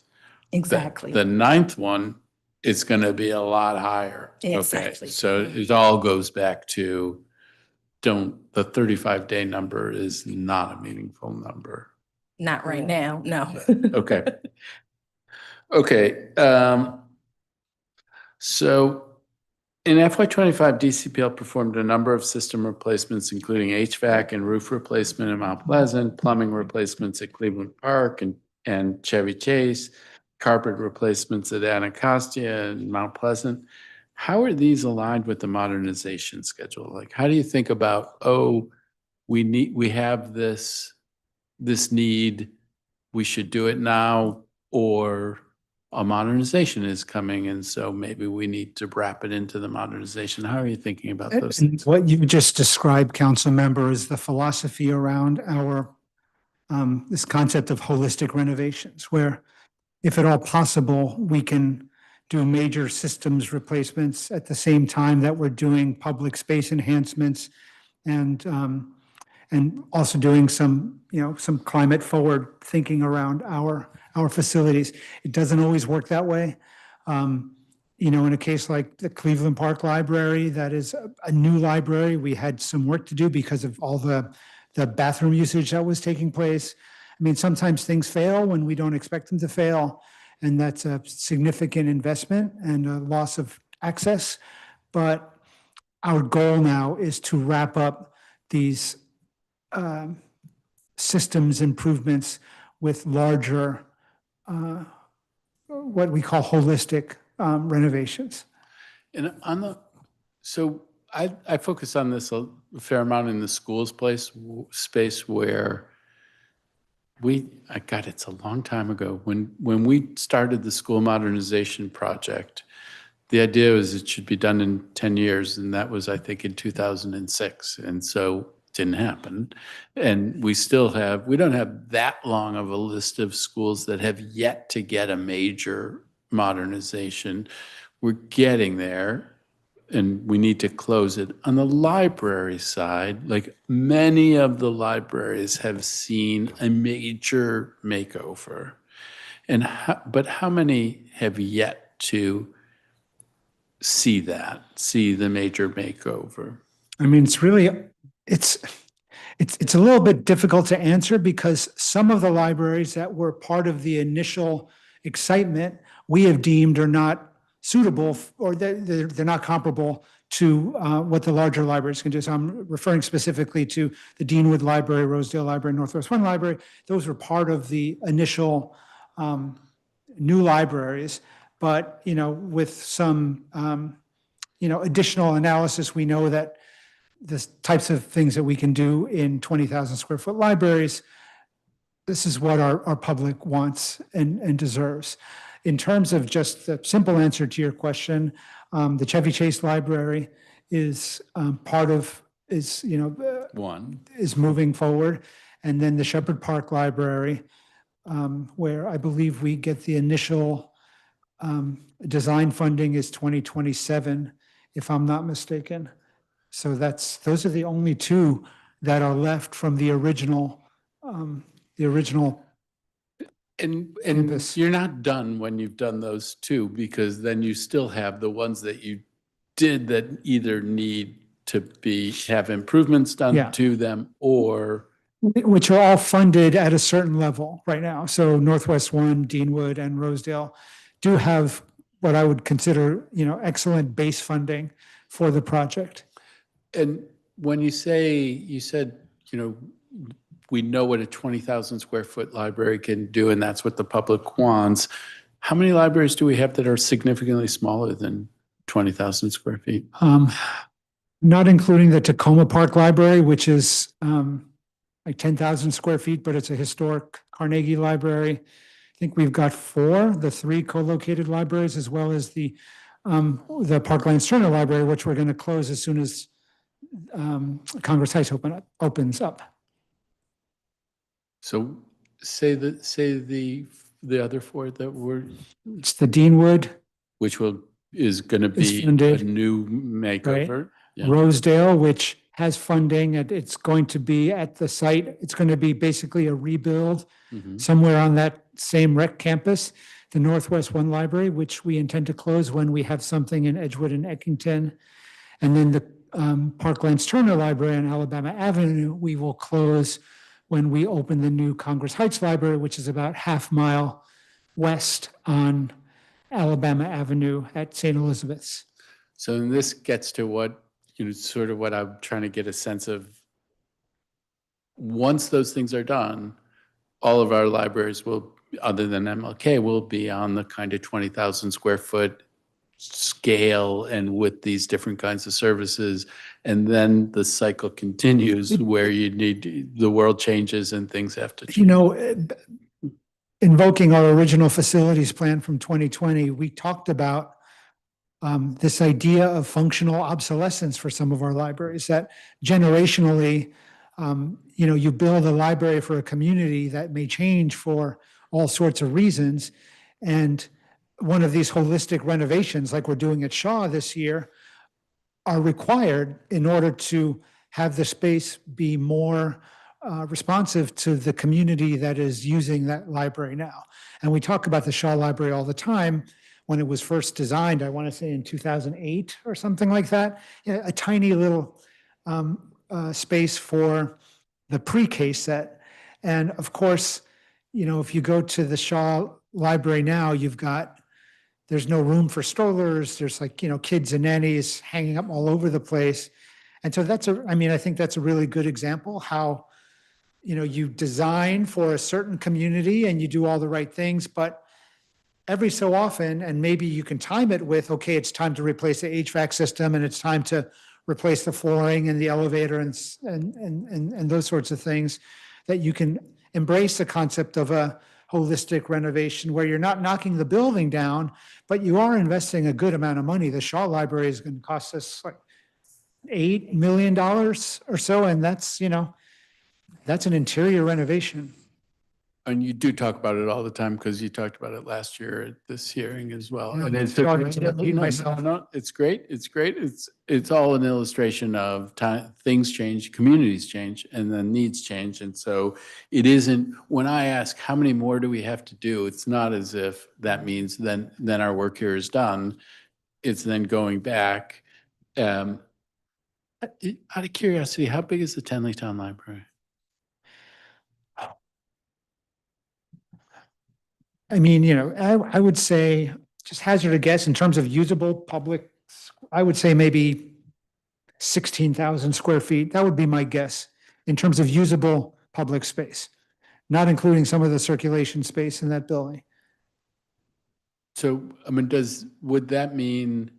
Exactly. The ninth one is going to be a lot higher. Exactly. Okay. So it all goes back to the 35-day number is not a meaningful number. Not right now, no. Okay. Okay. So in FY25, DCPL performed a number of system replacements, including HVAC and roof replacement in Mount Pleasant, plumbing replacements at Cleveland Park and Chevy Chase, carpet replacements at Anacostia and Mount Pleasant. How are these aligned with the modernization schedule? Like, how do you think about, we have this need, we should do it now, or a modernization is coming, and so maybe we need to wrap it into the modernization. How are you thinking about those things? What you just described, council member, is the philosophy around our this concept of holistic renovations, where if at all possible, we can do major systems replacements at the same time that we're doing public space enhancements and also doing some climate forward thinking around our facilities. It doesn't always work that way. In a case like the Cleveland Park Library, that is a new library, we had some work to do because of all the bathroom usage that was taking place. I mean, sometimes things fail when we don't expect them to fail. and that's a significant investment and a loss of access. But our goal now is to wrap up these systems improvements with larger, what we call holistic renovations. And so I focus on this a fair amount in the schools space where it's a long time ago. When we started the school modernization project, the idea was it should be done in 10 years, and that was, I think, in 2006. And so it didn't happen. And we don't have that long of a list of schools that have yet to get a major modernization. We're getting there, and we need to close it. On the library side, like many of the libraries have seen a major makeover. But how many have yet to see the major makeover? I mean, it's a little bit difficult to answer because some of the libraries that were part of the initial excitement we have deemed are not suitable, or they're not comparable to what the larger libraries can do. So I'm referring specifically to the Deanwood Library, Rosedale Library, Northwest One Library. Those were part of the initial new libraries. But, with some, additional analysis, we know that the types of things that we can do in 20,000 square foot libraries, this is what our public wants and deserves. In terms of just the simple answer to your question, the Chevy Chase Library is is moving forward. And then the Shepherd Park Library, where I believe we get the initial design funding is 2027, if I'm not mistaken. So those are the only two that are left from the original And campus. you're not done when you've done those two, because then you still have the ones that you did that either need to have improvements done Yeah. to them, or Which are all funded at a certain level right now. So Northwest One, Deanwood, and Rosedale do have what I would consider, excellent base funding for the project. And when you said, we know what a 20,000 square foot library can do, and that's what the public wants. How many libraries do we have that are significantly smaller than 20,000 square feet? Not including the Tacoma Park Library, which is like 10,000 square feet, but it's a historic Carnegie library. I think we've got the 3 co-located libraries, as well as the Parklands Turner Library, which we're going to close as soon as Congress Heights opens up. So say the other 4 that were. It's the Deanwood, Which is going to be a funded, new makeover. Yeah. Rosedale, which has funding, and it's going to be at the site. It's going to be basically a rebuild somewhere on that same rec campus. The Northwest One Library, which we intend to close when we have something in Edgewood and Eckington. And then the Parklands Turner Library on Alabama Avenue, we will close when we open the new Congress Heights Library, which is about half-mile west on Alabama Avenue at St. Elizabeth's. So then this gets to what, sort of what I'm trying to get a sense of. Once those things are done, all of our libraries will, other than MLK, will be on the kind of 20,000 square foot scale and with these different kinds of services. And then the cycle continues where the world changes and things have to change. Invoking our original facilities plan from 2020, we talked about this idea of functional obsolescence for some of our libraries, that generationally, you build a library for a community that may change for all sorts of reasons. And one of these holistic renovations, like we're doing at Shaw this year, are required in order to have the space be more responsive to the community that is using that library now. And we talk about the Shaw Library all the time. When it was first designed, I want to say in 2008 or something like that, a tiny little space for the pre-K set. And of course, if you go to the Shaw library now, there's no room for strollers. There's like, kids and nannies hanging up all over the place. And so I think that's a really good example how, you design for a certain community and you do all the right things, but every so often, and maybe you can time it with, okay, it's time to replace the HVAC system and it's time to replace the flooring and the elevator and those sorts of things, that you can embrace the concept of a holistic renovation where you're not knocking the building down, but you are investing a good amount of money. The Shaw Library is going to cost us like $8 million or so, and that's an interior renovation. And you do talk about it all the time because you talked about it last year at this hearing as well. Yeah, And it's starting to repeat myself. It's great. It's great. It's all an illustration of time, things change, communities change, and then needs change. And so it isn't, when I ask how many more do we have to do, it's not as if that means then our work here is done. It's then going back. Out of curiosity, how big is the Tenleytown Library? I mean, I would say, just hazard a guess, in terms of usable public, I would say maybe 16,000 square feet. That would be my guess in terms of usable public space, not including some of the circulation space in that building. So, I mean, would that mean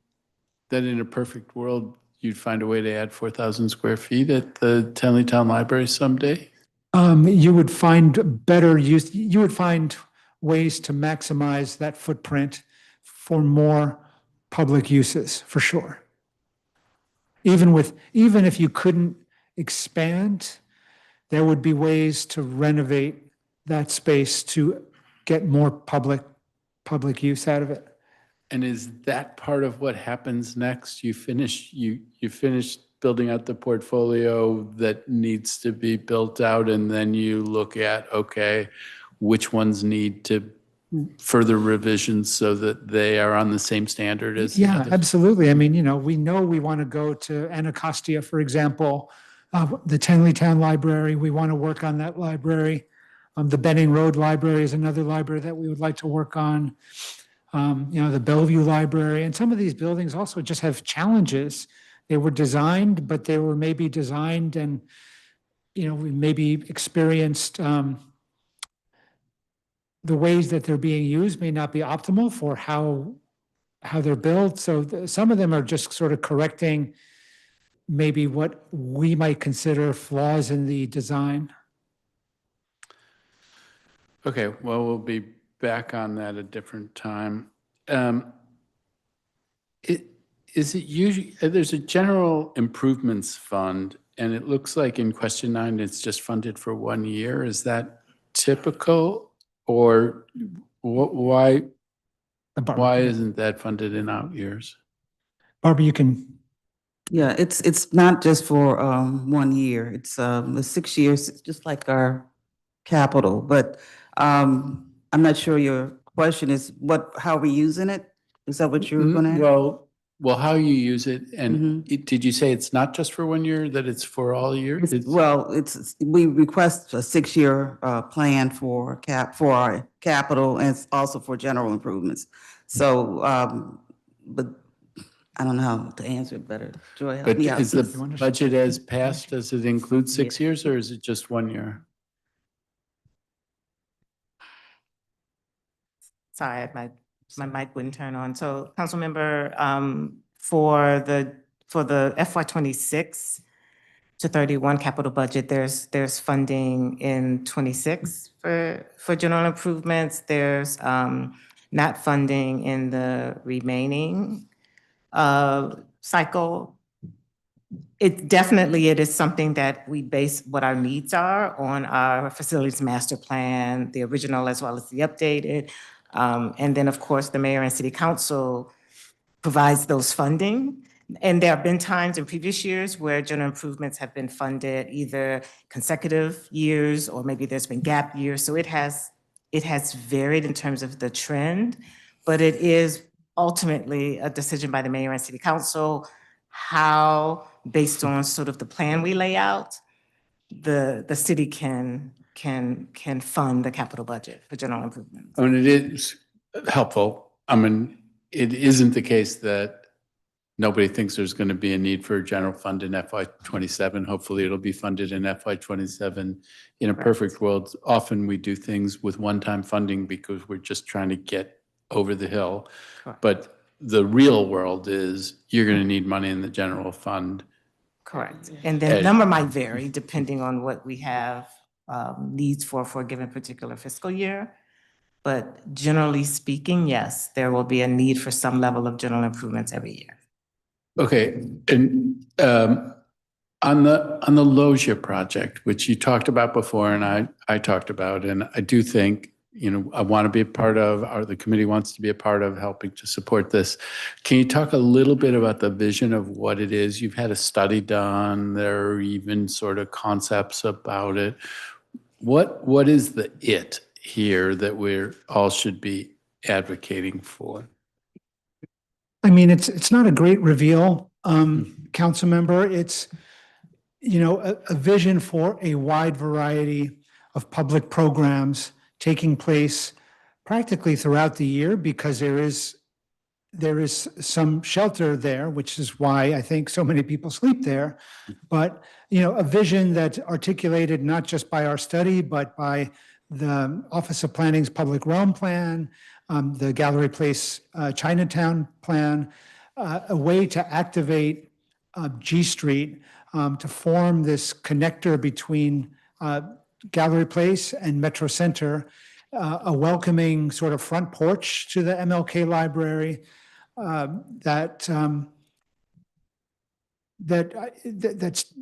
that in a perfect world, you'd find a way to add 4,000 square feet at the Tenleytown Library someday? You would find better use, you would find ways to maximize that footprint for more public uses, for sure. Even if you couldn't expand, there would be ways to renovate that space to get more public use out of it. And is that part of what happens next? You finish building out the portfolio that needs to be built out, and then you look at, okay, which ones need to further revisions so that they are on the same standard as the Yeah, others? absolutely. I mean, we know we want to go to Anacostia, for example, the Tenleytown Library. We want to work on that library. The Benning Road Library is another library that we would like to work on. The Bellevue Library, and some of these buildings also just have challenges. They were designed, but they were maybe designed and, we maybe experienced the ways that they're being used may not be optimal for how they're built. So some of them are just sort of correcting maybe what we might consider flaws in the design. Okay, well, we'll be back on that a different time. Is it usually, there's a general improvements fund, and it looks like in question 9, it's just funded for 1 year. Is that typical? Or why isn't that funded in out years? Barbara, you can. Yeah, it's not just for 1 year. It's 6 years, just like our capital. But I'm not sure your question is how are we using it? Is that what you're going to ask? Well, how you use it, and did you say it's not just for 1 year, that it's for all years? We request a 6-year plan for our capital, and it's also for general improvements. So, but I don't know how to answer it better. Joy, help But me out. is the budget as passed, does it include 6 years, or is it just 1 year? Sorry, my mic wouldn't turn on. So, Councilmember, for the FY 26 to 31 capital budget, there's funding in 26 for general improvements. There's not funding in the remaining cycle. It is something that we base what our needs are on our facilities master plan, the original as well as the updated. And then, of course, the mayor and city council provides those funding. And there have been times in previous years where general improvements have been funded either consecutive years or maybe there's been gap years. So it has varied in terms of the trend, but it is ultimately a decision by the mayor and city council how, based on sort of the plan we lay out, the city can fund the capital budget for general improvements. I mean, it is helpful. I mean, it isn't the case that nobody thinks there's going to be a need for a general fund in FY '27. Hopefully it'll be funded in FY '27. In a perfect world, often we do things with one-time funding because we're just trying to get over the hill. Correct. But the real world is you're going to need money in the general fund. Correct. And the number might vary depending on what we have needs for a given particular fiscal year. But generally speaking, yes, there will be a need for some level of general improvements every year. Okay, and on the Logia project, which you talked about before, and I talked about, and I do think, you know, I want to be a part of, or the committee wants to be a part of helping to support this. Can you talk a little bit about the vision of what it is? You've had a study done, there are even sort of concepts about it. What is the it here that we're all should be advocating for? I mean, it's not a great reveal, council member. It's, you know, a vision for a wide variety of public programs taking place practically throughout the year, because there is some shelter there, which is why I think so many people sleep there. But, you know, a vision that's articulated not just by our study, but by the Office of Planning's Public Realm Plan, the Gallery Place Chinatown Plan, a way to activate G Street to form this connector between Gallery Place and Metro Center, a welcoming sort of front porch to the MLK Library, that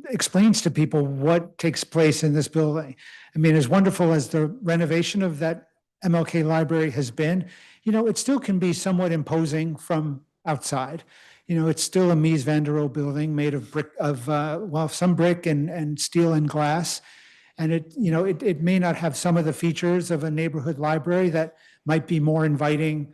explains to people what takes place in this building. I mean, as wonderful as the renovation of that MLK Library has been, you know, it still can be somewhat imposing from outside. You know, it's still a Mies van der Rohe building made of brick, some brick and steel and glass. And it, you know, it may not have some of the features of a neighborhood library that might be more inviting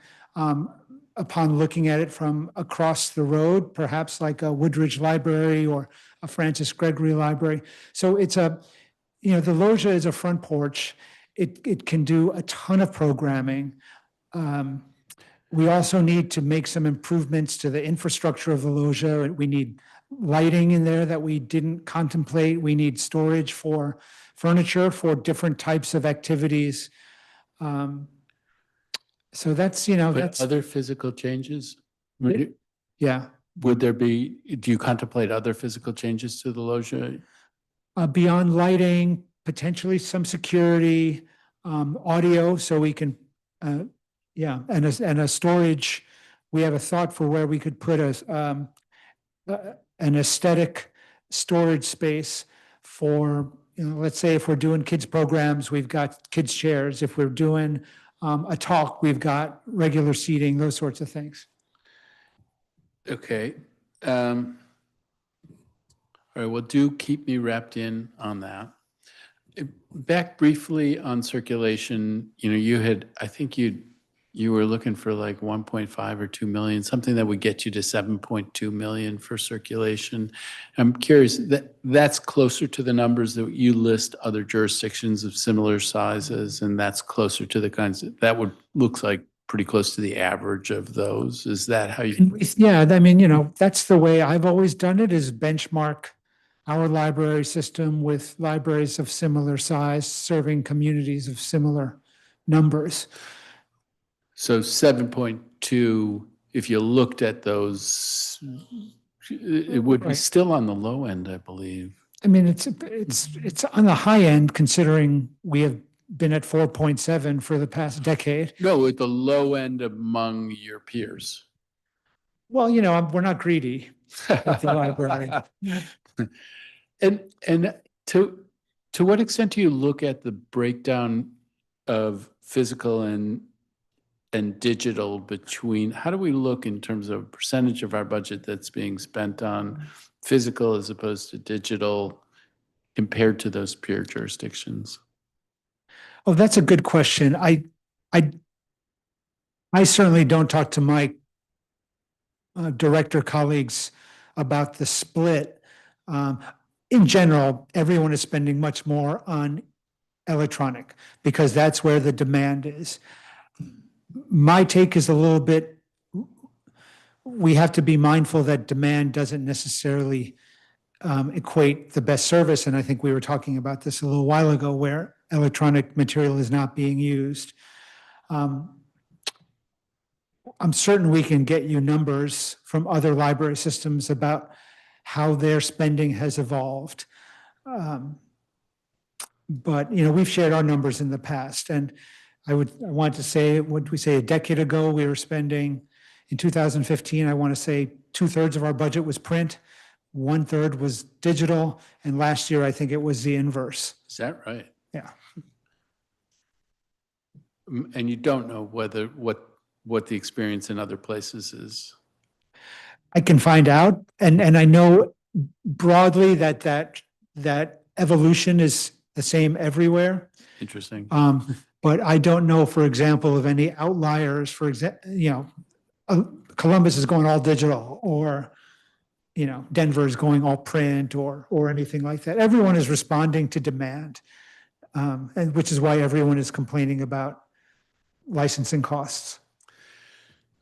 upon looking at it from across the road, perhaps like a Woodridge Library or a Francis Gregory Library. So it's a, you know, the Logia is a front porch. It can do a ton of programming. We also need to make some improvements to the infrastructure of the Logia. We need lighting in there that we didn't contemplate. We need storage for furniture for different types of activities. So that's, you know, But that's, other physical changes? yeah. Would there be, do you contemplate other physical changes to the Logia? Beyond lighting, potentially some security, audio, so we can, yeah, and a storage. We have a thought for where we could put an aesthetic storage space for, you know, let's say if we're doing kids programs, we've got kids chairs. If we're doing a talk, we've got regular seating, those sorts of things. Okay. All right, well, do keep me wrapped in on that. Back briefly on circulation, you know, you had, I think you were looking for like 1.5 or 2 million, something that would get you to 7.2 million for circulation. I'm curious, that's closer to the numbers that you list other jurisdictions of similar sizes, and that's closer to the kinds that would looks like pretty close to the average of those. Is that how you? Yeah, I mean, you know, that's the way I've always done it, is benchmark our library system with libraries of similar size, serving communities of similar numbers. So 7.2, if you looked at those, it would be still on the low end, I believe. I mean, it's on the high end, considering we have been at 4.7 for the past decade. No, at the low end among your peers. Well, you know, we're not greedy at the library. And to what extent do you look at the breakdown of physical and digital between, how do we look in terms of percentage of our budget that's being spent on physical as opposed to digital compared to those peer jurisdictions? Oh, that's a good question. I certainly don't talk to my director colleagues about the split. in general, everyone is spending much more on electronic because that's where the demand is. My take is a little bit, we have to be mindful that demand doesn't necessarily equate the best service. And I think we were talking about this a little while ago where electronic material is not being used. I'm certain we can get you numbers from other library systems about how their spending has evolved. But, you know, we've shared our numbers in the past, and I want to say, what did we say, a decade ago, we were spending, in 2015, I want to say 2/3 of our budget was print, 1/3 was digital, and last year, I think it was the inverse. Is that right? Yeah. And you don't know what the experience in other places is? I can find out, and I know broadly that evolution is the same everywhere. Interesting. But I don't know, for example, of any outliers. For example, you know, Columbus is going all digital, or you know, Denver is going all print, or anything like that. Everyone is responding to demand, and which is why everyone is complaining about licensing costs.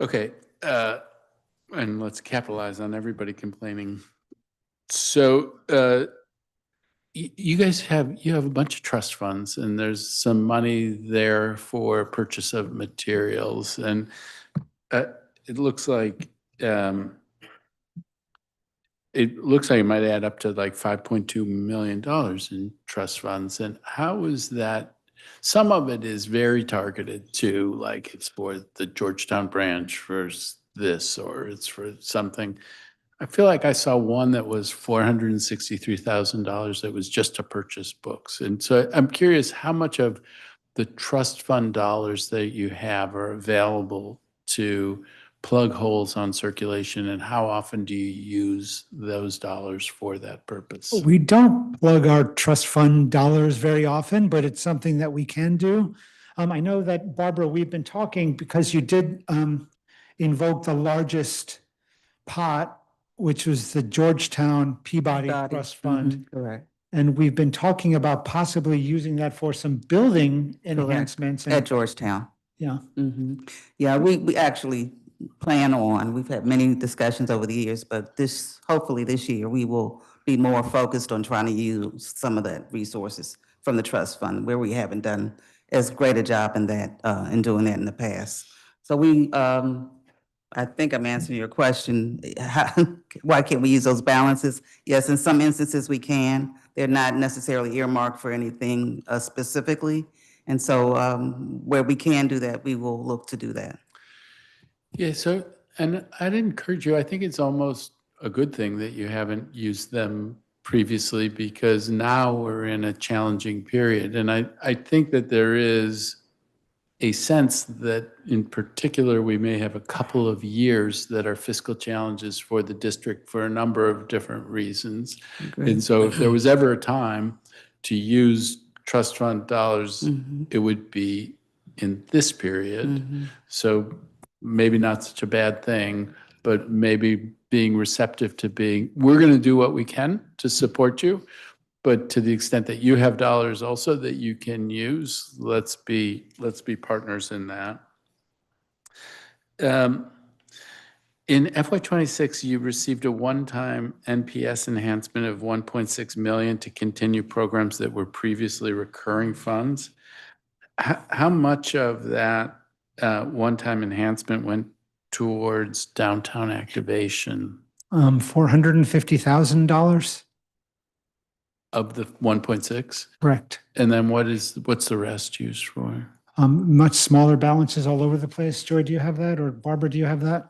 Okay, and let's capitalize on everybody complaining. So, you guys have a bunch of trust funds, and there's some money there for purchase of materials, and it looks like it might add up to like $5.2 million in trust funds. And how is that? Some of it is very targeted to, like, it's for the Georgetown branch for this, or it's for something. I feel like I saw one that was $463,000 that was just to purchase books. And so I'm curious how much of the trust fund dollars that you have are available to plug holes on circulation, and how often do you use those dollars for that purpose? We don't plug our trust fund dollars very often, but it's something that we can do. I know that, Barbara, we've been talking because you did invoke the largest pot, which was the Georgetown Peabody Trust Fund. Correct. And we've been talking about possibly using that for some building enhancements. At Georgetown. Yeah. Yeah, we actually plan on, we've had many discussions over the years, but hopefully this year, we will be more focused on trying to use some of that resources from the trust fund, where we haven't done as great a job in that, in doing that in the past. So I think I'm answering your question. Why can't we use those balances? Yes, in some instances we can. They're not necessarily earmarked for anything specifically. And so where we can do that, we will look to do that. Yeah, so, and I'd encourage you, I think it's almost a good thing that you haven't used them previously, because now we're in a challenging period. And I think that there is a sense that in particular, we may have a couple of years that are fiscal challenges for the district for a number of different reasons. And so if there was ever a time to use trust fund dollars, it would be in this period. So maybe not such a bad thing, but maybe being receptive to we're going to do what we can to support you, but to the extent that you have dollars also that you can use, let's be partners in that. In FY26, you received a one-time NPS enhancement of $1.6 million to continue programs that were previously recurring funds. How much of that one-time enhancement went towards downtown activation? $450,000. Of the 1.6? Correct. And then what's the rest used for? Much smaller balances all over the place. Joy, do you have that? Or Barbara, do you have that?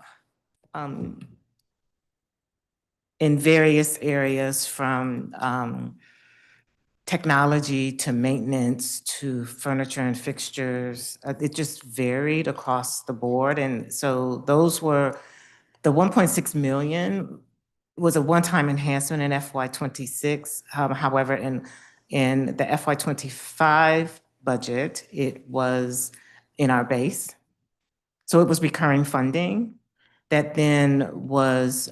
In various areas, from technology to maintenance to furniture and fixtures. It just varied across the board. And so those were, the 1.6 million was a one-time enhancement in FY26. However, in the FY25 budget, it was in our base. So it was recurring funding that then was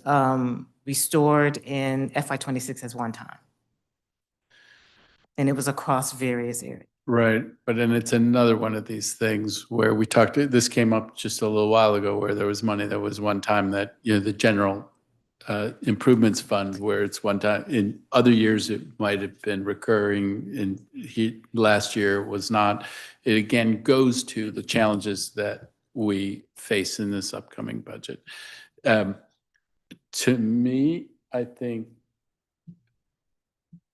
restored in FY26 as one time. and it was across various areas. Right, but then it's another one of these things where we talked, this came up just a little while ago, where there was money that was one time that, the general improvements fund, where it's one time, in other years, it might have been recurring, and last year was not. It again goes to the challenges that we face in this upcoming budget. To me, I think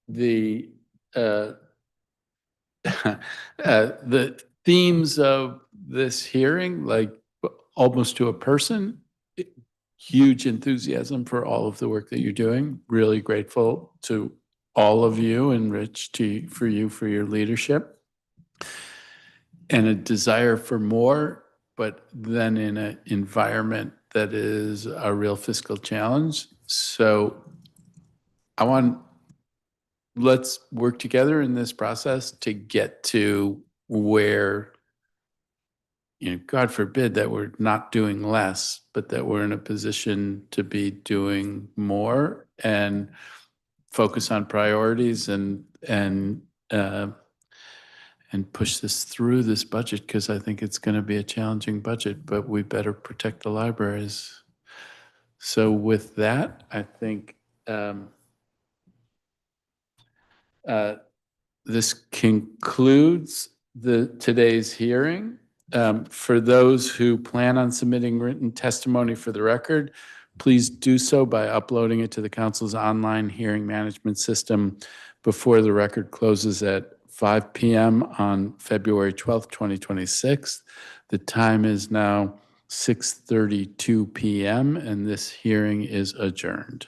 the the themes of this hearing, like almost to a person, huge enthusiasm for all of the work that you're doing. Really grateful to all of you, and Rich, for your leadership, and a desire for more, but then in an environment that is a real fiscal challenge. So let's work together in this process to get to where, God forbid that we're not doing less, but that we're in a position to be doing more and focus on priorities and push this through this budget, because I think it's going to be a challenging budget, but we better protect the libraries. So with that, I think this concludes today's hearing. For those who plan on submitting written testimony for the record, please do so by uploading it to the council's online hearing management system before the record closes at 5 p.m. on February 12th, 2026. The time is now 6:32 p.m. and this hearing is adjourned.